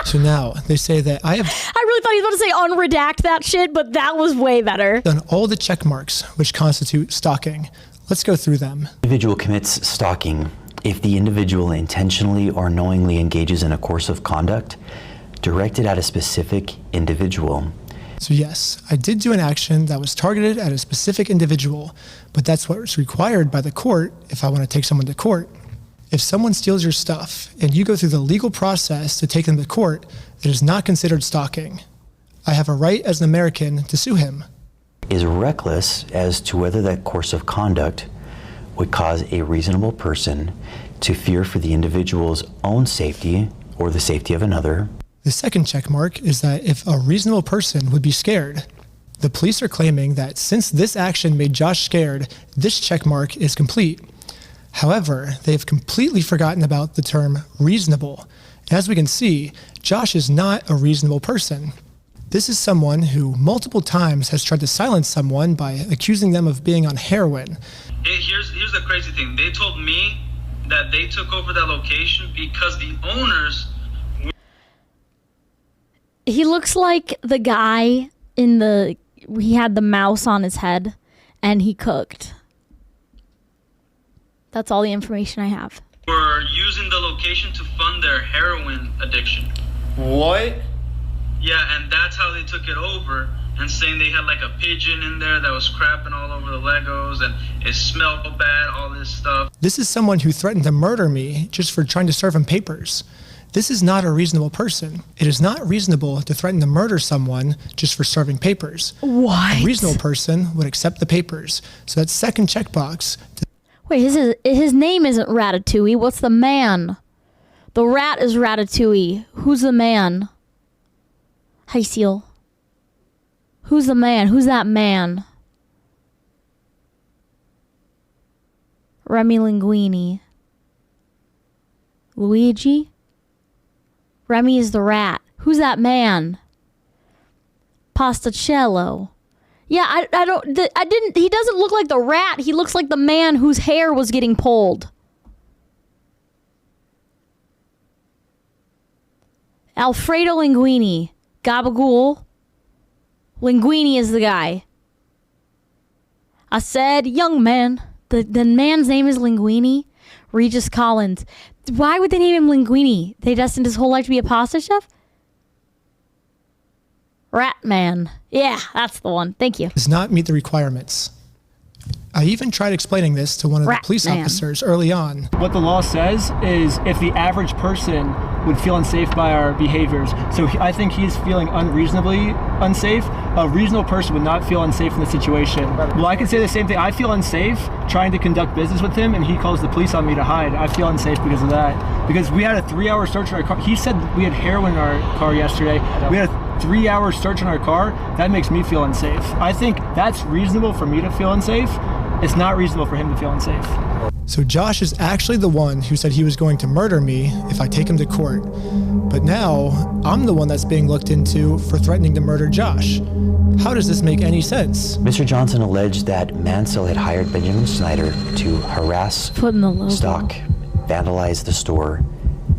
So now they say that I really thought he was about to say unredact that shit, but that was way better. Done all the check marks which constitute stalking. Let's go through them. Individual commits stalking if the individual intentionally or knowingly engages in a course of conduct directed at a specific individual. So yes, I did do an action that was targeted at a specific individual, but that's what's required by the court if I want to take someone to court. If someone steals your stuff and you go through the legal process to take them to court, it is not considered stalking. I have a right as an American to sue him. Is reckless as to whether that course of conduct would cause a reasonable person to fear for the individual's own safety or the safety of another. The second check mark is that if a reasonable person would be scared. The police are claiming that since this action made Josh scared, this check mark is complete. However, they have completely forgotten about the term reasonable. As we can see, Josh is not a reasonable person. This is someone who multiple times has tried to silence someone by accusing them of being on heroin. Here's the crazy thing. They told me that they took over that location because the owners... He looks like the guy in the... He had the mouse on his head and he cooked. That's all the information I have. Were using the location to fund their heroin addiction. What? Yeah, and that's how they took it over, and saying they had like a pigeon in there that was crapping all over the Legos and it smelled bad, all this stuff. This is someone who threatened to murder me just for trying to serve him papers. This is not a reasonable person. It is not reasonable to threaten to murder someone just for serving papers. What? A reasonable person would accept the papers. So that second checkbox. Wait, his name isn't Ratatouille. What's the man? The rat is Ratatouille. Who's the man? Hi, Seal. Who's the man? Who's that man? Remy Linguini. Luigi? Remy is the rat. Who's that man? Pasticello. Yeah, I didn't, he doesn't look like the rat. He looks like the man whose hair was getting pulled. Alfredo Linguini. Gabagool. Linguini is the guy. I said, young man. The man's name is Linguini. Regis Collins. Why would they name him Linguini? They destined his whole life to be a pasta chef? Ratman. Yeah, that's the one. Thank you. Does not meet the requirements. I even tried explaining this to one of the police officers early on. What the law says is if the average person would feel unsafe by our behaviors, so I think he's feeling unreasonably unsafe, a reasonable person would not feel unsafe in the situation. Well, I can say the same thing. I feel unsafe trying to conduct business with him, and he calls the police on me to hide. I feel unsafe because of that. Because we had a 3-hour search in our car. He said we had heroin in our car yesterday. We had a 3-hour search in our car. That makes me feel unsafe. I think that's reasonable for me to feel unsafe. It's not reasonable for him to feel unsafe. So Josh is actually the one who said he was going to murder me if I take him to court. But now I'm the one that's being looked into for threatening to murder Josh. How does this make any sense? Mr. Johnson alleged that Mansell had hired Benjamin Snyder to harass, stalk, vandalize the store,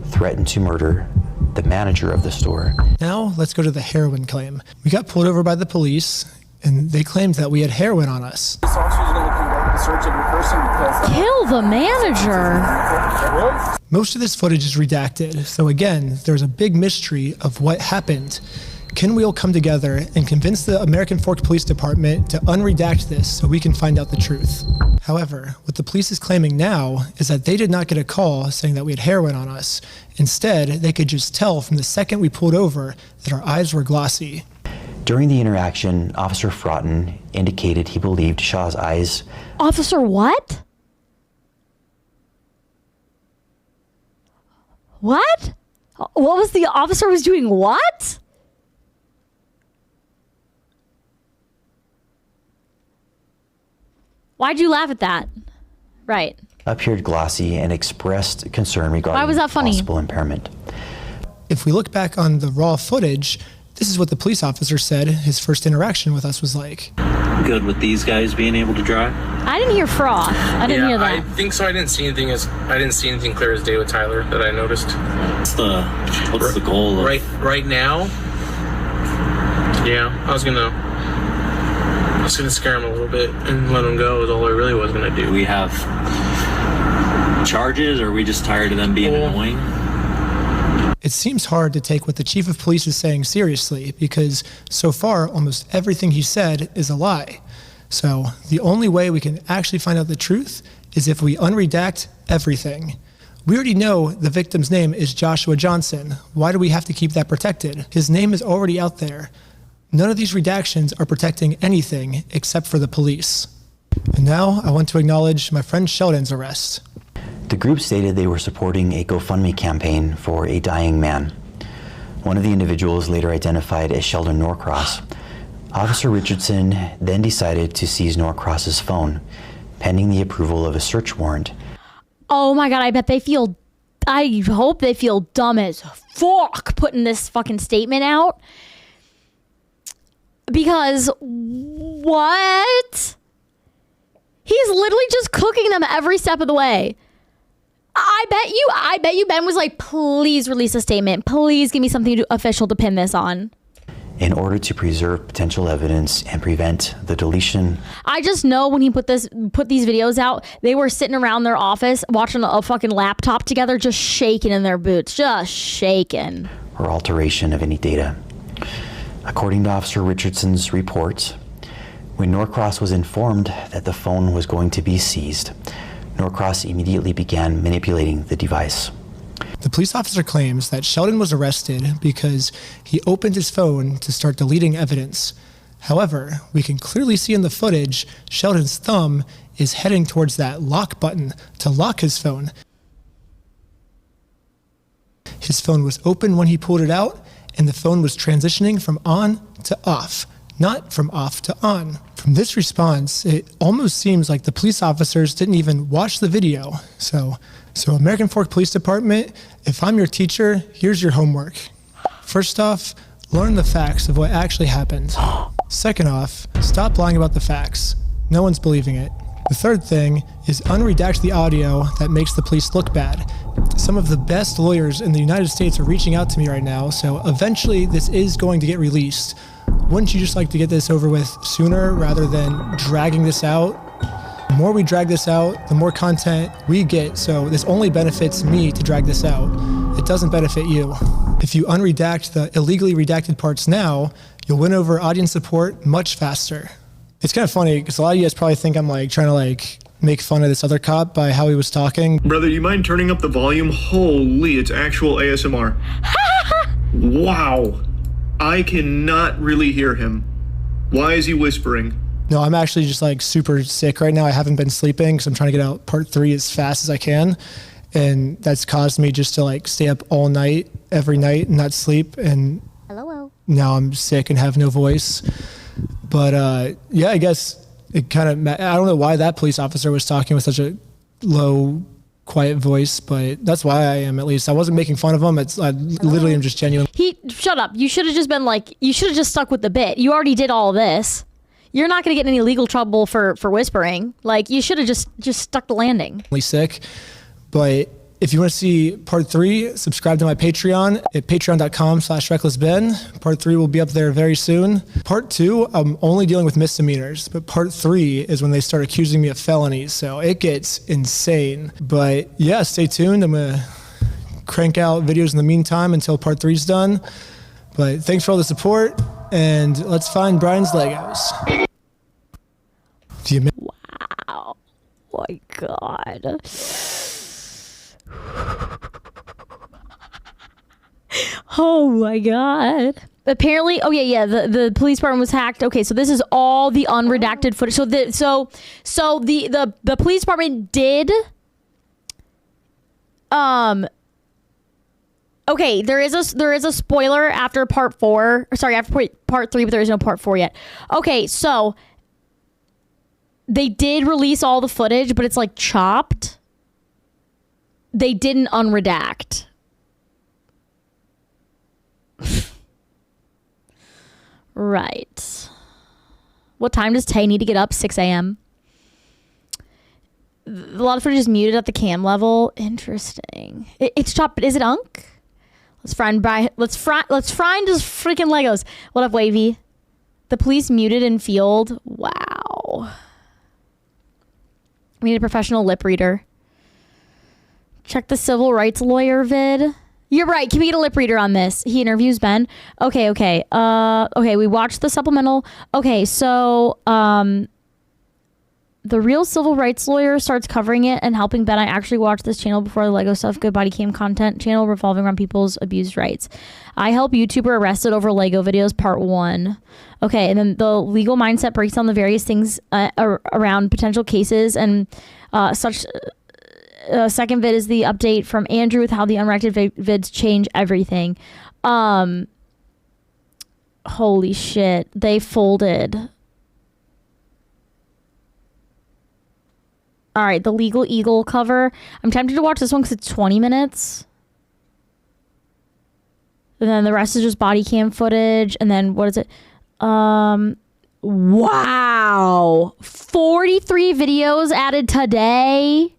threaten to murder the manager of the store. Now let's go to the heroin claim. We got pulled over by the police and they claimed that we had heroin on us. This officer is going to conduct the search of your person because... Kill the manager! Most of this footage is redacted, so again, there's a big mystery of what happened. Can we all come together and convince the American Fork Police Department to unredact this so we can find out the truth? However, what the police is claiming now is that they did not get a call saying that we had heroin on us. Instead, they could just tell from the second we pulled over that our eyes were glossy. During the interaction, Officer Fraughton indicated he believed Shaw's eyes... Officer what? What? What was the officer was doing what? Why'd you laugh at that? Right. appeared glossy and expressed concern regarding Why was that funny? possible impairment. If we look back on the raw footage, this is what the police officer said his first interaction with us was like. Good with these guys being able to drive? I didn't hear froth. I didn't hear that. I think so. I didn't see anything clear as day with Tyler that I noticed. What's the goal of... right now? Yeah, I was gonna scare him a little bit and let him go is all I really was gonna do. Do we have charges, or are we just tired of them being annoying? It seems hard to take what the chief of police is saying seriously because so far almost everything he said is a lie. So the only way we can actually find out the truth is if we unredact everything. We already know the victim's name is Joshua Johnson. Why do we have to keep that protected? His name is already out there. None of these redactions are protecting anything except for the police. And now I want to acknowledge my friend Sheldon's arrest. The group stated they were supporting a GoFundMe campaign for a dying man. One of the individuals, later identified as Sheldon Norcross. Officer Richardson then decided to seize Norcross's phone, pending the approval of a search warrant. Oh my God, I hope they feel dumb as fuck putting this fucking statement out. Because what? He's literally just cooking them every step of the way. I bet you Ben was like, please release a statement. Please give me something official to pin this on. In order to preserve potential evidence and prevent the deletion. I just know when he put these videos out, they were sitting around their office watching a fucking laptop together, just shaking in their boots, just shaking. Or alteration of any data. According to Officer Richardson's report, when Norcross was informed that the phone was going to be seized, Norcross immediately began manipulating the device. The police officer claims that Sheldon was arrested because he opened his phone to start deleting evidence. However, we can clearly see in the footage Sheldon's thumb is heading towards that lock button to lock his phone. His phone was open when he pulled it out, and the phone was transitioning from on to off, not from off to on. From this response, it almost seems like the police officers didn't even watch the video. So American Fork Police Department, if I'm your teacher, here's your homework. First off, learn the facts of what actually happened. Second off, stop lying about the facts. No one's believing it. The third thing is unredact the audio that makes the police look bad. Some of the best lawyers in the United States are reaching out to me right now, so eventually this is going to get released. Wouldn't you just like to get this over with sooner rather than dragging this out? The more we drag this out, the more content we get, so this only benefits me to drag this out. It doesn't benefit you. If you unredact the illegally redacted parts now, you'll win over audience support much faster. It's kind of funny because a lot of you guys probably think I'm like trying to like make fun of this other cop by how he was talking. Brother, you mind turning up the volume? Holy, it's actual ASMR. Wow. I cannot really hear him. Why is he whispering? No, I'm actually just like super sick right now. I haven't been sleeping because I'm trying to get out part 3 as fast as I can. And that's caused me just to like stay up all night, every night, and not sleep. And now I'm sick and have no voice. But yeah, I guess it kind of, I don't know why that police officer was talking with such a low, quiet voice, but that's why I am, at least. I wasn't making fun of him. I literally am just genuine. Shut up. You should have just been like, you should have just stuck with the bit. You already did all this. You're not going to get in any legal trouble for whispering. Like, you should have just stuck the landing. Sick, but if you want to see part 3, subscribe to my Patreon at patreon.com/recklessben. Part 3 will be up there very soon. Part 2, I'm only dealing with misdemeanors, but part 3 is when they start accusing me of felonies, so it gets insane. But yeah, stay tuned. I'm going to crank out videos in the meantime until part 3 is done. But thanks for all the support, and let's find Brian's Legos. Wow. My God. Oh my God. Apparently, the police department was hacked. Okay, so this is all the unredacted footage. So the police department did okay, there is a spoiler after part 4. Sorry, after part 3, but there is no part 4 yet. Okay, so they did release all the footage, but it's like chopped. They didn't unredact. Right. What time does Tay need to get up? 6 a.m. A lot of footage is muted at the cam level. Interesting. It's chopped, but is it Unk? Let's find his freaking Legos. What up, Wavy? The police muted in field. Wow. We need a professional lip reader. Check the civil rights lawyer vid. You're right. Can we get a lip reader on this? He interviews Ben. Okay. Okay, we watched the supplemental. Okay, so the real civil rights lawyer starts covering it and helping Ben. I actually watched this channel before the Lego stuff. Good body cam content channel revolving around people's abused rights. I help YouTuber arrested over Lego videos part 1. Okay, and then the legal mindset breaks down the various things around potential cases and such. Second vid is the update from Andrew with how the unreacted vids change everything. Holy shit. They folded. All right, the Legal Eagle cover. I'm tempted to watch this one because it's 20 minutes. And then the rest is just body cam footage. And then what is it? Wow. 43 videos added today.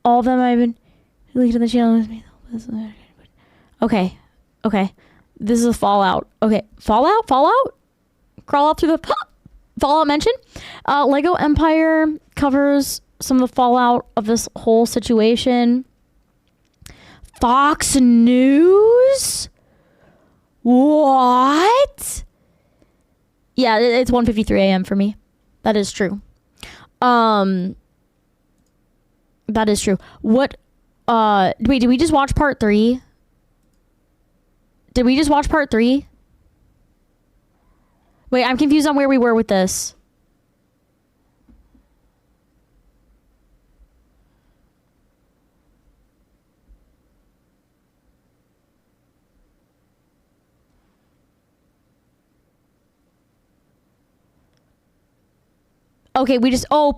All of them I've been linked to the channel. Okay. This is a Fallout. Okay. Fallout? Crawl out through the Fallout mention. Lego Empire covers some of the fallout of this whole situation. Fox News? What? Yeah, it's 1:53 a.m. for me. That is true. That is true. What? Wait, did we just watch part 3? Did we just watch part 3? Wait, I'm confused on where we were with this. Okay,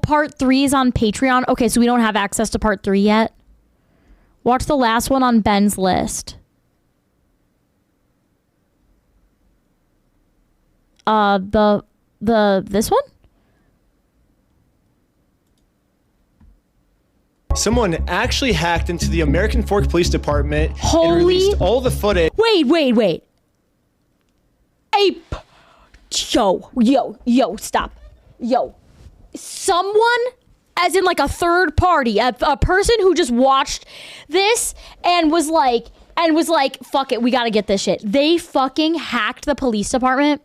part 3 is on Patreon. Okay, so we don't have access to part 3 yet. Watch the last one on Ben's list. This one? Someone actually hacked into the American Fork Police Department and released all the footage. Wait. Yo, stop. Yo. Someone, as in like a third party, a person who just watched this and was like, fuck it, we gotta get this shit. They fucking hacked the police department.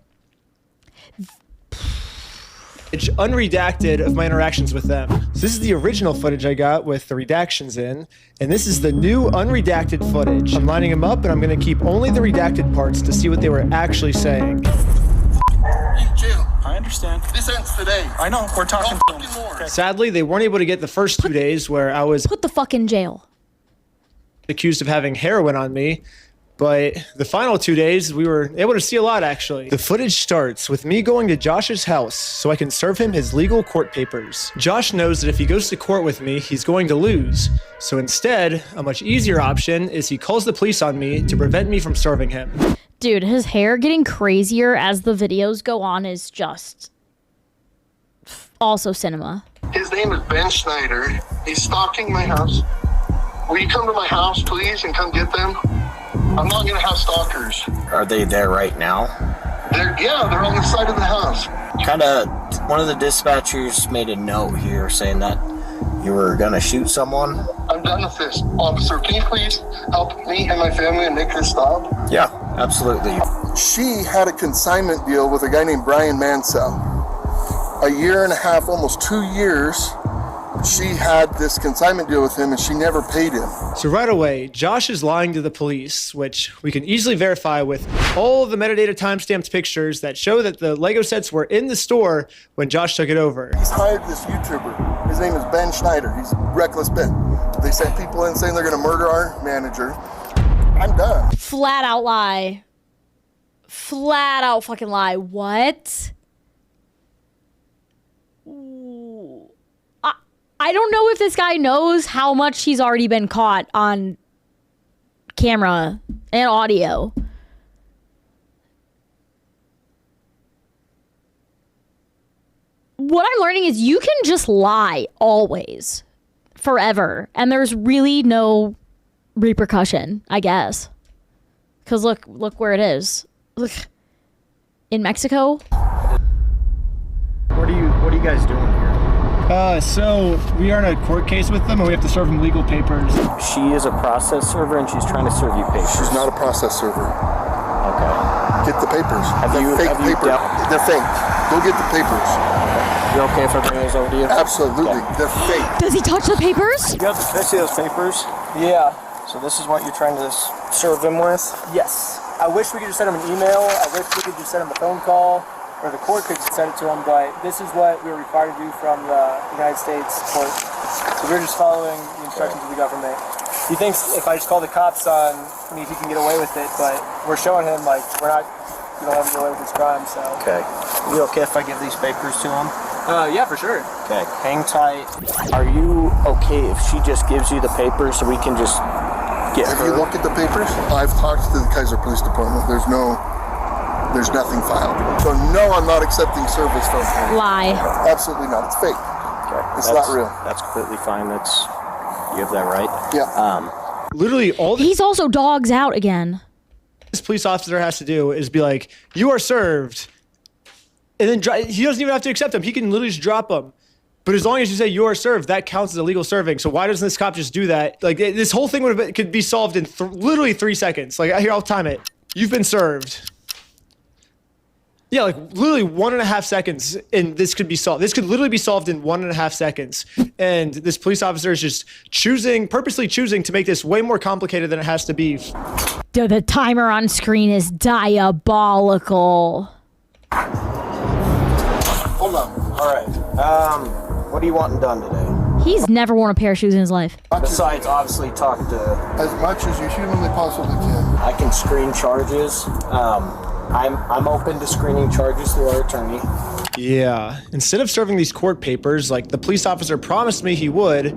It's unredacted of my interactions with them. So this is the original footage I got with the redactions in, and this is the new unredacted footage. I'm lining them up, and I'm gonna keep only the redacted parts to see what they were actually saying. In jail. I understand. This ends today. I know. We're talking. No fucking more. Sadly, they weren't able to get the first 2 days where I was put the fuck in jail, accused of having heroin on me. But the final 2 days, we were able to see a lot, actually. The footage starts with me going to Josh's house so I can serve him his legal court papers. Josh knows that if he goes to court with me, he's going to lose. So instead, a much easier option is he calls the police on me to prevent me from serving him. Dude, his hair getting crazier as the videos go on is just also cinema. His name is Ben Schneider. He's stalking my house. Will you come to my house, please, and come get them? I'm not going to have stalkers. Are they there right now? They're on the side of the house. One of the dispatchers made a note here saying that you were going to shoot someone. I'm done with this. Officer, can you please help me and my family and make this stop? Yeah, absolutely. She had a consignment deal with a guy named Brian Mansell. A year and a half, almost 2 years, she had this consignment deal with him and she never paid him. So right away, Josh is lying to the police, which we can easily verify with all of the metadata timestamped pictures that show that the Lego sets were in the store when Josh took it over. He's hired this YouTuber. His name is Ben Schneider. He's Reckless Ben. They sent people in saying they're going to murder our manager. I'm done. Flat out lie. Flat out fucking lie. What? I don't know if this guy knows how much he's already been caught on camera and audio. What I'm learning is you can just lie always, forever, and there's really no repercussion, I guess. Because look where it is. Look, in Mexico. What are you guys doing here? So we are in a court case with them and we have to serve them legal papers. She is a process server and she's trying to serve you papers. She's not a process server. Okay. Get the papers. Have They're fake. Go get the papers. You okay if I bring those over to you? Absolutely. Okay. They're fake. Does he touch the papers? Can I see those papers? Yeah. So this is what you're trying to serve them with? Yes. I wish we could just send him an email. I wish we could just send him a phone call. Or the court could send it to him, but this is what we're required to do from the United States court. So we're just following the instructions of the government. He thinks if I just call the cops on me, he can get away with it, but we're showing him like we don't have to get away with this crime, so. Okay. You okay if I give these papers to him? Yeah, for sure. Okay, hang tight. Are you okay if she just gives you the papers so we can just get If her? you look at the papers, I've talked to the Kaiser Police Department. There's nothing filed. So no, I'm not accepting service from him. Lie. Absolutely not. It's fake. Okay. It's not real. That's completely fine. You have that right. Yeah. Literally all He's also dogs out again. this police officer has to do is be like, you are served. And then he doesn't even have to accept them. He can literally just drop them. But as long as you say you are served, that counts as illegal serving. So why doesn't this cop just do that? Like this whole thing could be solved in literally 3 seconds. Like here, I'll time it. You've been served. Yeah, like literally 1.5 seconds, and this could be solved. This could literally be solved in 1.5 seconds. And this police officer is just purposely choosing to make this way more complicated than it has to be. The timer on screen is diabolical. Hold on. All right. What are you wanting done today? He's never worn a pair of shoes in his life. Besides, obviously, talk to... As much as you humanly possibly can. I can screen charges. I'm open to screening charges through our attorney. Yeah. Instead of serving these court papers like the police officer promised me he would,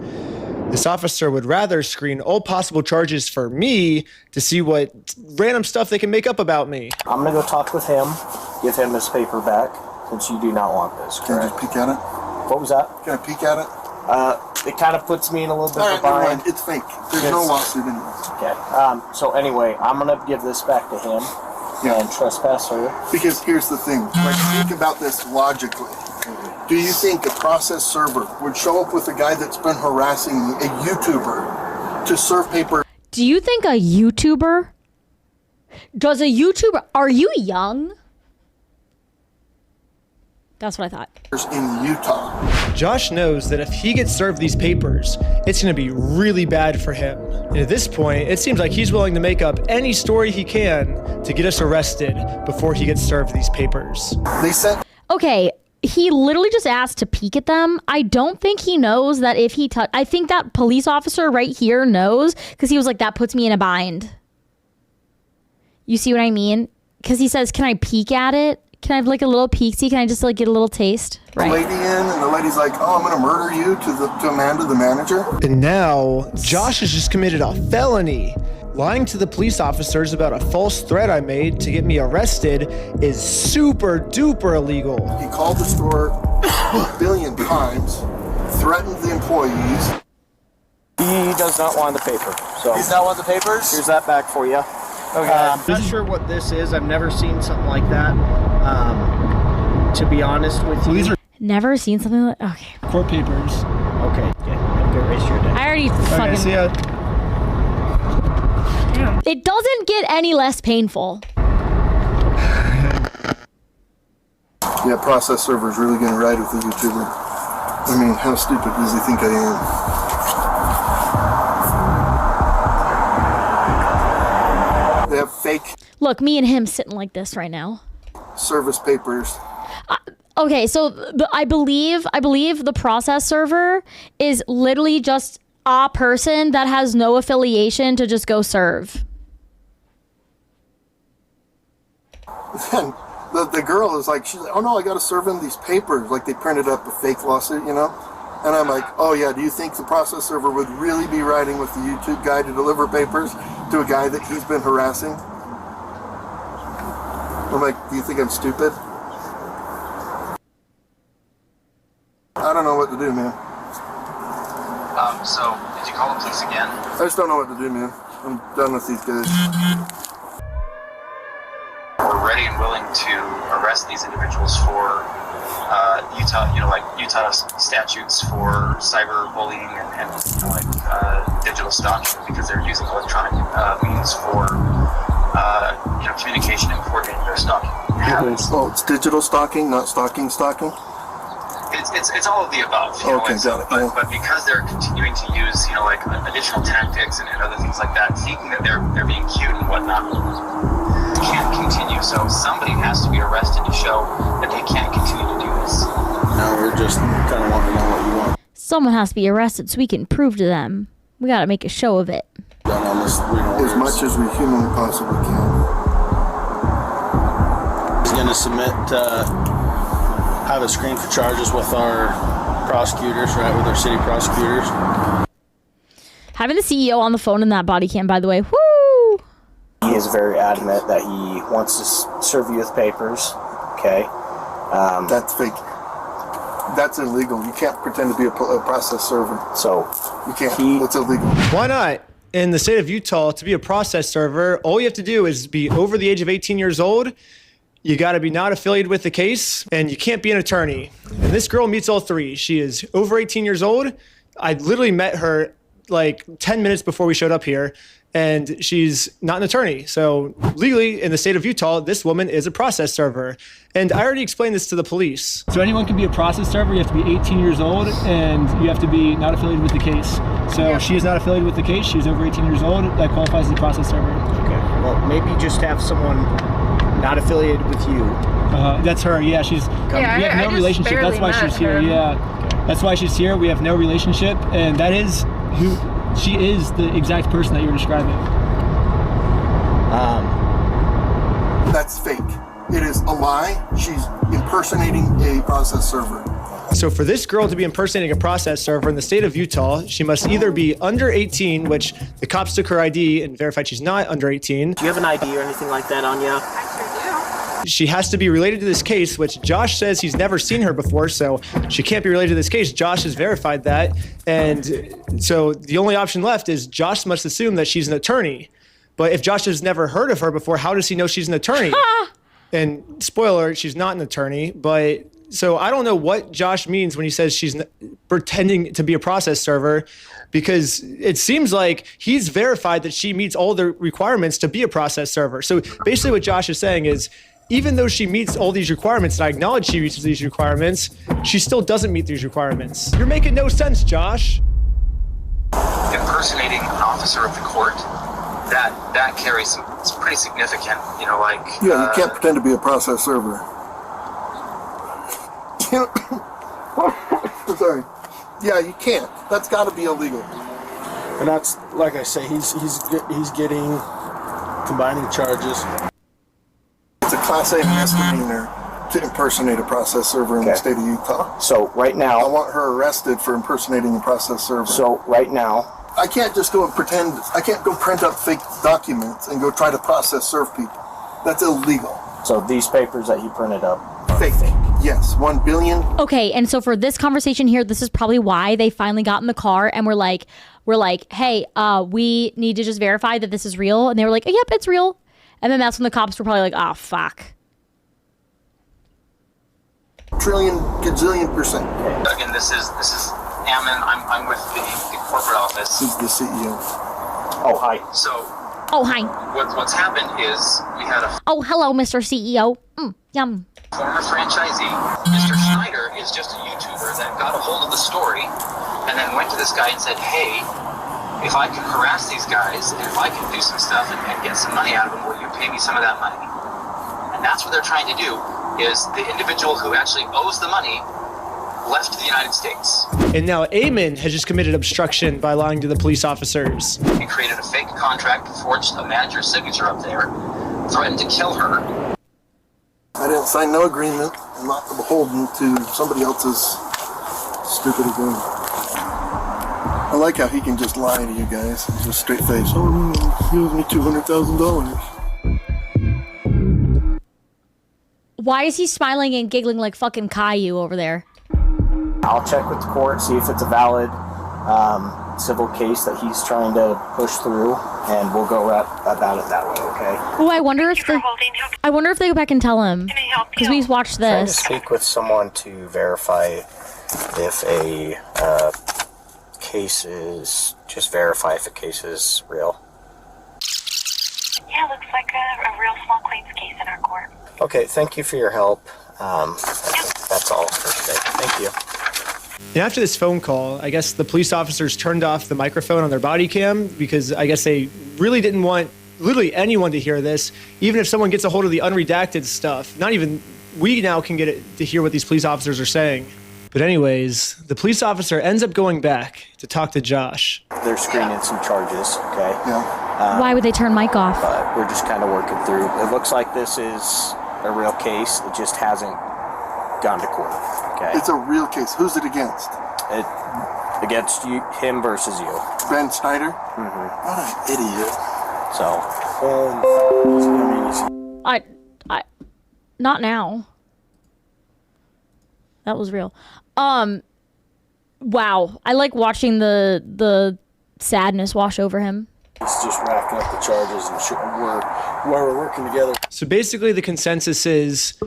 this officer would rather screen all possible charges for me to see what random stuff they can make up about me. I'm going to go talk with him, give him his paper back, since you do not want this, correct? Can I just peek at it? What was that? Can I peek at it? It kind of puts me in a little bit of a Never bind. mind. It's fake. There's no lawsuit in it. Okay. So anyway, I'm going to give this back to him and trespass her. Because here's the thing. Like, think about this logically. Do you think a process server would show up with a guy that's been harassing a YouTuber to serve paper? Do you think a YouTuber? Are you young? That's what I thought. In Utah. Josh knows that if he gets served these papers, it's going to be really bad for him. And at this point, it seems like he's willing to make up any story he can to get us arrested before he gets served these papers. They sent. Okay, he literally just asked to peek at them. I don't think he knows that if he I think that police officer right here knows, because he was like, that puts me in a bind. You see what I mean? Because he says, can I peek at it? Can I have like a little peek-see? Can I just like get a little taste? Right. The lady in, and the lady's like, oh, I'm going to murder you to Amanda, the manager. And now, Josh has just committed a felony. Lying to the police officers about a false threat I made to get me arrested is super duper illegal. He called the store 1 billion times, threatened the employees. He does not want the paper. So He's not want the papers? Here's that back for you. Okay. I'm not sure what this is. I've never seen something like that. To be honest with you. These are never seen something like. Okay. Court papers. Okay. Yeah. Good. Raise your day. I already fucking. See ya. It doesn't get any less painful. Yeah, process server's really going to ride with the YouTuber. I mean, how stupid does he think I am? They have fake Look, me and him sitting like this right now. service papers. Okay, so I believe the process server is literally just a person that has no affiliation to just go serve. Then the girl is like, she's like, oh no, I got to serve him these papers. Like they printed up a fake lawsuit, you know? And I'm like, oh yeah, do you think the process server would really be riding with the YouTube guy to deliver papers to a guy that he's been harassing? I'm like, do you think I'm stupid? I don't know what to do, man. So, did you call the police again? I just don't know what to do, man. I'm done with these guys. We're ready and willing to arrest these individuals for Utah statutes for cyberbullying and digital stalking because they're using electronic means for communication and coordinating their stalking habits. Oh, it's digital stalking, not stalking. It's all of the above. But because they're continuing to use additional tactics and other things like that, thinking that they're being cute and whatnot, can't continue. So somebody has to be arrested to show that they can't continue to do this. Now we're just kind of wanting to know what you want. Someone has to be arrested so we can prove to them. We got to make a show of it. As much as we humanly possibly can. He's going to submit, have a screen for charges with our prosecutors, right, with our city prosecutors. Having the CEO on the phone in that body cam, by the way, whoo! He is very adamant that he wants to serve you with papers. Okay. That's fake. That's illegal. You can't pretend to be a process server. So you can't. That's illegal. Why not? In the state of Utah, to be a process server, all you have to do is be over the age of 18 years old. You got to be not affiliated with the case, and you can't be an attorney. And this girl meets all three. She is over 18 years old. I literally met her like 10 minutes before we showed up here, and she's not an attorney. So legally, in the state of Utah, this woman is a process server. And I already explained this to the police. So anyone can be a process server. You have to be 18 years old, and you have to be not affiliated with the case. So she is not affiliated with the case. She's over 18 years old. That qualifies as a process server. Okay. Well, maybe just have someone not affiliated with you. That's her. Yeah, we have no relationship. That's why she's here. Yeah, that's why she's here. We have no relationship, and that is who she is. The exact person that you're describing. That's fake. It is a lie. She's impersonating a process server. So for this girl to be impersonating a process server in the state of Utah, she must either be under 18, which the cops took her ID and verified she's not under 18. Do you have an ID or anything like that on you? She has to be related to this case, which Josh says he's never seen her before, so she can't be related to this case. Josh has verified that. And so the only option left is Josh must assume that she's an attorney. But if Josh has never heard of her before, how does he know she's an attorney? And spoiler, she's not an attorney, but so I don't know what Josh means when he says she's pretending to be a process server, because it seems like he's verified that she meets all the requirements to be a process server. So basically what Josh is saying is, even though she meets all these requirements, and I acknowledge she meets these requirements, she still doesn't meet these requirements. You're making no sense, Josh. Impersonating an officer of the court, that carries some, it's pretty significant, you know, like... Yeah, you can't pretend to be a process server. Sorry. Yeah, you can't. That's got to be illegal. And that's, like I say, he's getting combining charges. It's a Class A misdemeanor to impersonate a process server in the state of Utah. So right now... I want her arrested for impersonating a process server. So right now... I can't just go and pretend, I can't go print up fake documents and go try to process serve people. That's illegal. So these papers that he printed up are fake. Yes, 1 billion. Okay, and so for this conversation here, this is probably why they finally got in the car and we're like, hey, we need to just verify that this is real. And they were like, oh, yep, it's real. And then that's when the cops were probably like, oh, fuck. Trillion, gazillion percent. Again, this is Ammon. I'm with the corporate office. He's the CEO. Oh, hi. So. Oh, hi. What's happened is we had a. Oh, hello, Mr. CEO. Yum. Former franchisee, Mr. Schneider, is just a YouTuber that got a hold of the story and then went to this guy and said, hey, if I can harass these guys and if I can do some stuff and get some money out of them, will you pay me some of that money? And that's what they're trying to do, is the individual who actually owes the money left to the United States. And now Eamon has just committed obstruction by lying to the police officers. He created a fake contract, forged a manager's signature up there, threatened to kill her. I didn't sign no agreement. I'm not beholden to somebody else's stupid agreement. I like how he can just lie to you guys. Just straight face. Oh, he owes me $200,000. Why is he smiling and giggling like fucking Caillou over there? I'll check with the court, see if it's a valid civil case that he's trying to push through, and we'll go about it that way, okay? Oh, I wonder if they go back and tell him, because we watched Trying to this. speak with someone to verify if a case is, just verify if a case is real. Yeah, looks like a real small claims case in our court. Okay, thank you for your help. I think that's all for today. Thank you. And after this phone call, I guess the police officers turned off the microphone on their body cam because I guess they really didn't want literally anyone to hear this, even if someone gets a hold of the unredacted stuff. Not even we now can get it to hear what these police officers are saying. But anyways, the police officer ends up going back to talk to Josh. They're screening some charges, okay? Yeah. Why would they turn Mike off? But we're just kind of working through. It looks like this is a real case. It just hasn't gone to court, okay? It's a real case. Who's it against? Against you, him versus you. Ben Snyder? Mm-hmm. What an idiot. So, I not now. That was real. Wow. I like watching the sadness wash over him. He's just racking up the charges, and we're working together. So basically the consensus is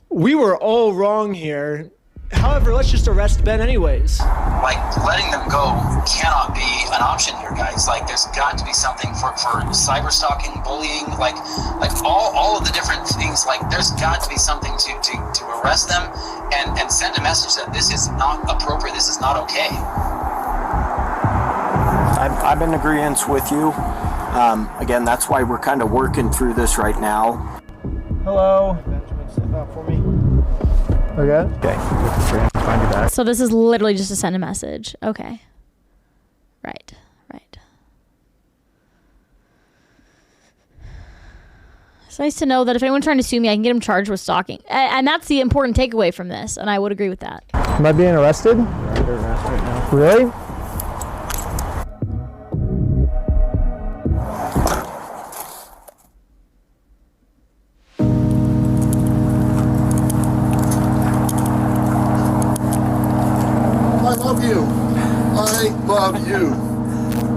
we were all wrong here. However, let's just arrest Ben anyways. Like, letting them go cannot be an option here, guys. Like, there's got to be something for cyber stalking, bullying, like all of the different things. Like, there's got to be something to arrest them and send a message that this is not appropriate, this is not okay. I'm in agreement with you. Again, that's why we're kind of working through this right now. Hello. Benjamin, step out for me. Okay. Find your back. So this is literally just to send a message. Okay. Right. It's nice to know that if anyone's trying to sue me, I can get him charged with stalking. And that's the important takeaway from this, and I would agree with that. Am I being arrested? You're under arrest right now. Really? I love you.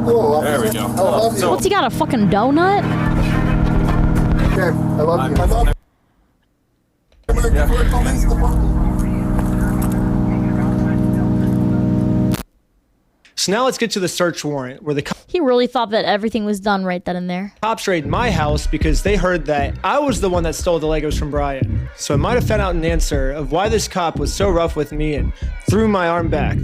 Oh, there we go. I love you. What's he got, a fucking donut? Okay, I love you. I love you. So now let's get to the search warrant where the He really thought that everything was done right then and there. cops raided my house because they heard that I was the one that stole the Legos from Brian. So I might have found out an answer of why this cop was so rough with me and threw my arm back.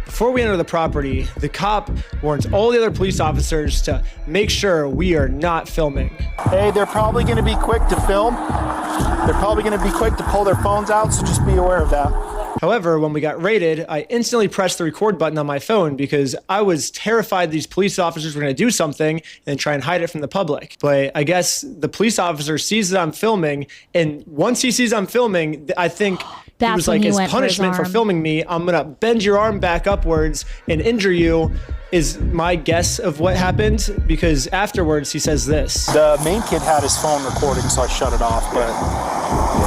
Before we enter the property, the cop warns all the other police officers to make sure we are not filming. Hey, they're probably going to be quick to film. They're probably going to be quick to pull their phones out, so just be aware of that. However, when we got raided, I instantly pressed the record button on my phone because I was terrified these police officers were going to do something and try and hide it from the public. But I guess the police officer sees that I'm filming, and once he sees I'm filming, I think he was like, as punishment for filming me, I'm going to bend your arm back upwards and injure you, is my guess of what happened, because afterwards he says this. The main kid had his phone recording, so I shut it off, but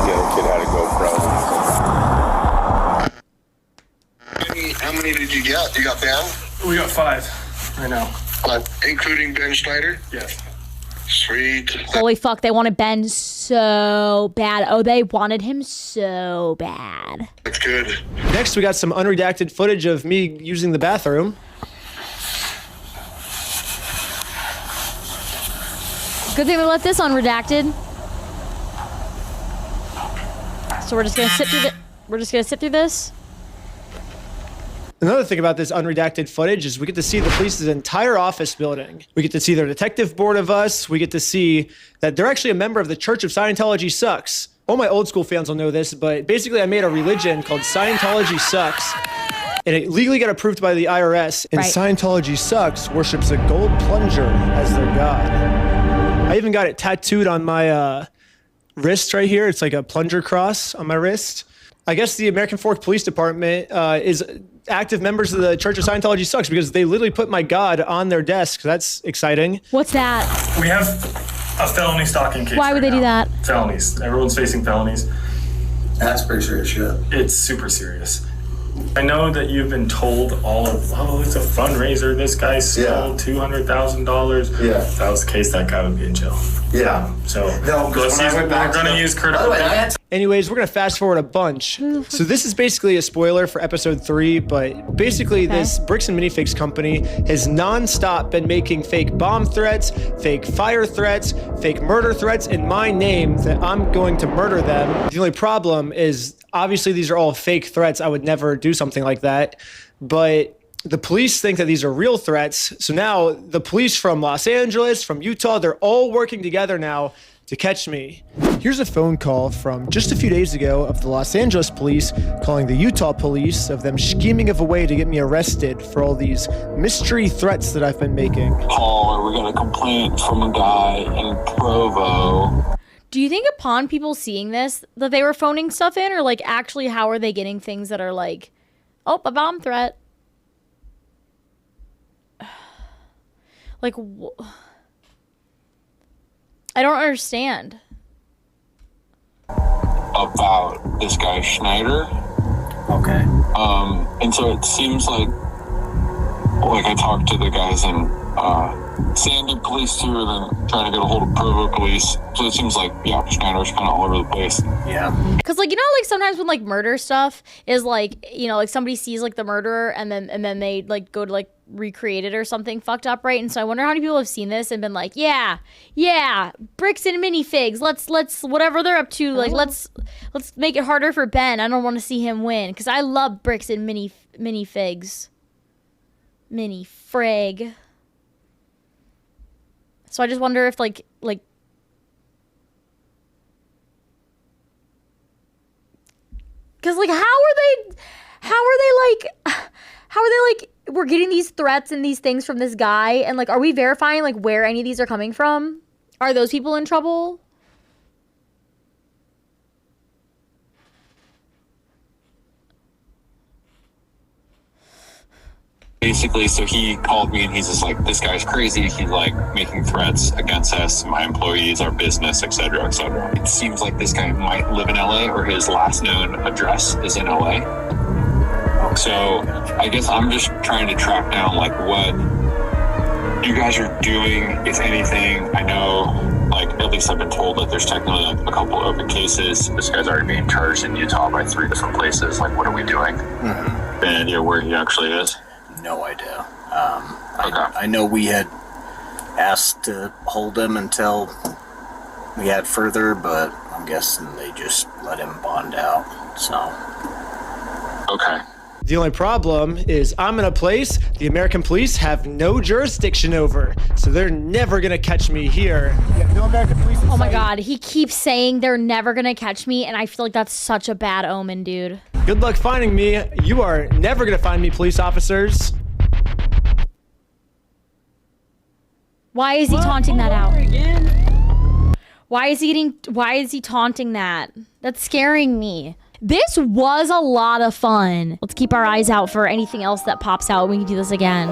The other kid had a GoPro. How many did you get? You got Ben? We got 5 right now. Including Ben Schneider? Yes. Sweet. Holy fuck, they wanted Ben so bad. Oh, they wanted him so bad. That's good. Next, we got some unredacted footage of me using the bathroom. Good thing we left this unredacted. So we're just gonna sit through this. Another thing about this unredacted footage is we get to see the police's entire office building. We get to see their detective board of us. We get to see that they're actually a member of the Church of Scientology Sucks. All my old school fans will know this, but basically I made a religion called Scientology Sucks, and it legally got approved by the IRS. And Right. Scientology Sucks worships a gold plunger as their god. I even got it tattooed on my wrist right here. It's like a plunger cross on my wrist. I guess the American Fork Police Department is active members of the Church of Scientology Sucks because they literally put my god on their desk. That's exciting. What's that? We have a felony stalking case. Why would they do that? Felonies. Everyone's facing felonies. That's pretty serious shit. It's super serious. I know that you've been told all of, oh, it's a fundraiser. This guy stole $200,000. Yeah. If that was the case, that guy would be in jail. Yeah. So No, because when I went back we're going to use critical data. Anyways, we're going to fast forward a bunch. So this is basically a spoiler for episode 3, but basically this Bricks and Minifigs company has nonstop been making fake bomb threats, fake fire threats, fake murder threats in my name that I'm going to murder them. The only problem is obviously these are all fake threats. I would never do something like that. But the police think that these are real threats. So now the police from Los Angeles, from Utah, they're all working together now to catch me. Here's a phone call from just a few days ago of the Los Angeles police calling the Utah police of them scheming of a way to get me arrested for all these mystery threats that I've been making. Call, or we got a complaint from a guy in Provo. Do you think upon people seeing this that they were phoning stuff in, or like actually how are they getting things that are like, oh, a bomb threat? Like, I don't understand. About this guy Schneider. Okay. And so it seems like I talked to the guys in Sandy police too, and then trying to get a hold of Provo police. So it seems like, yeah, Schneider's kind of all over the place. Yeah. Because, like, you know, like, sometimes when, like, murder stuff is, like, you know, like, somebody sees, like, the murderer and then they, like, go to, like, recreate it or something fucked up, right? And so I wonder how many people have seen this and been like, yeah, bricks and minifigs. Let's whatever they're up to, like, let's make it harder for Ben. I don't want to see him win because I love bricks and minifigs. Mini frig. So I just wonder if, like, because, like, how are they, we're getting these threats and these things from this guy, and, like, are we verifying, like, where any of these are coming from? Are those people in trouble? Basically, so he called me and he's just like, this guy's crazy. He's like making threats against us, my employees, our business, etc., etc. It seems like this guy might live in LA, or his last known address is in LA. So I guess I'm just trying to track down like what you guys are doing, if anything. I know, like, at least I've been told that there's technically like a couple open cases. This guy's already being charged in Utah by 3 different places. Like, what are we doing? Mm-hmm. Any idea where he actually is? No idea. I know we had asked to hold him until we had further, but I'm guessing they just let him bond out. So. Okay. The only problem is I'm in a place the American police have no jurisdiction over, so they're never gonna catch me here. Yeah, no American police. Oh my God, he keeps saying they're never gonna catch me, and I feel like that's such a bad omen, dude. Good luck finding me. You are never gonna find me, police officers. Why is he taunting that out? Why is he taunting that? That's scaring me. This was a lot of fun. Let's keep our eyes out for anything else that pops out. We can do this again.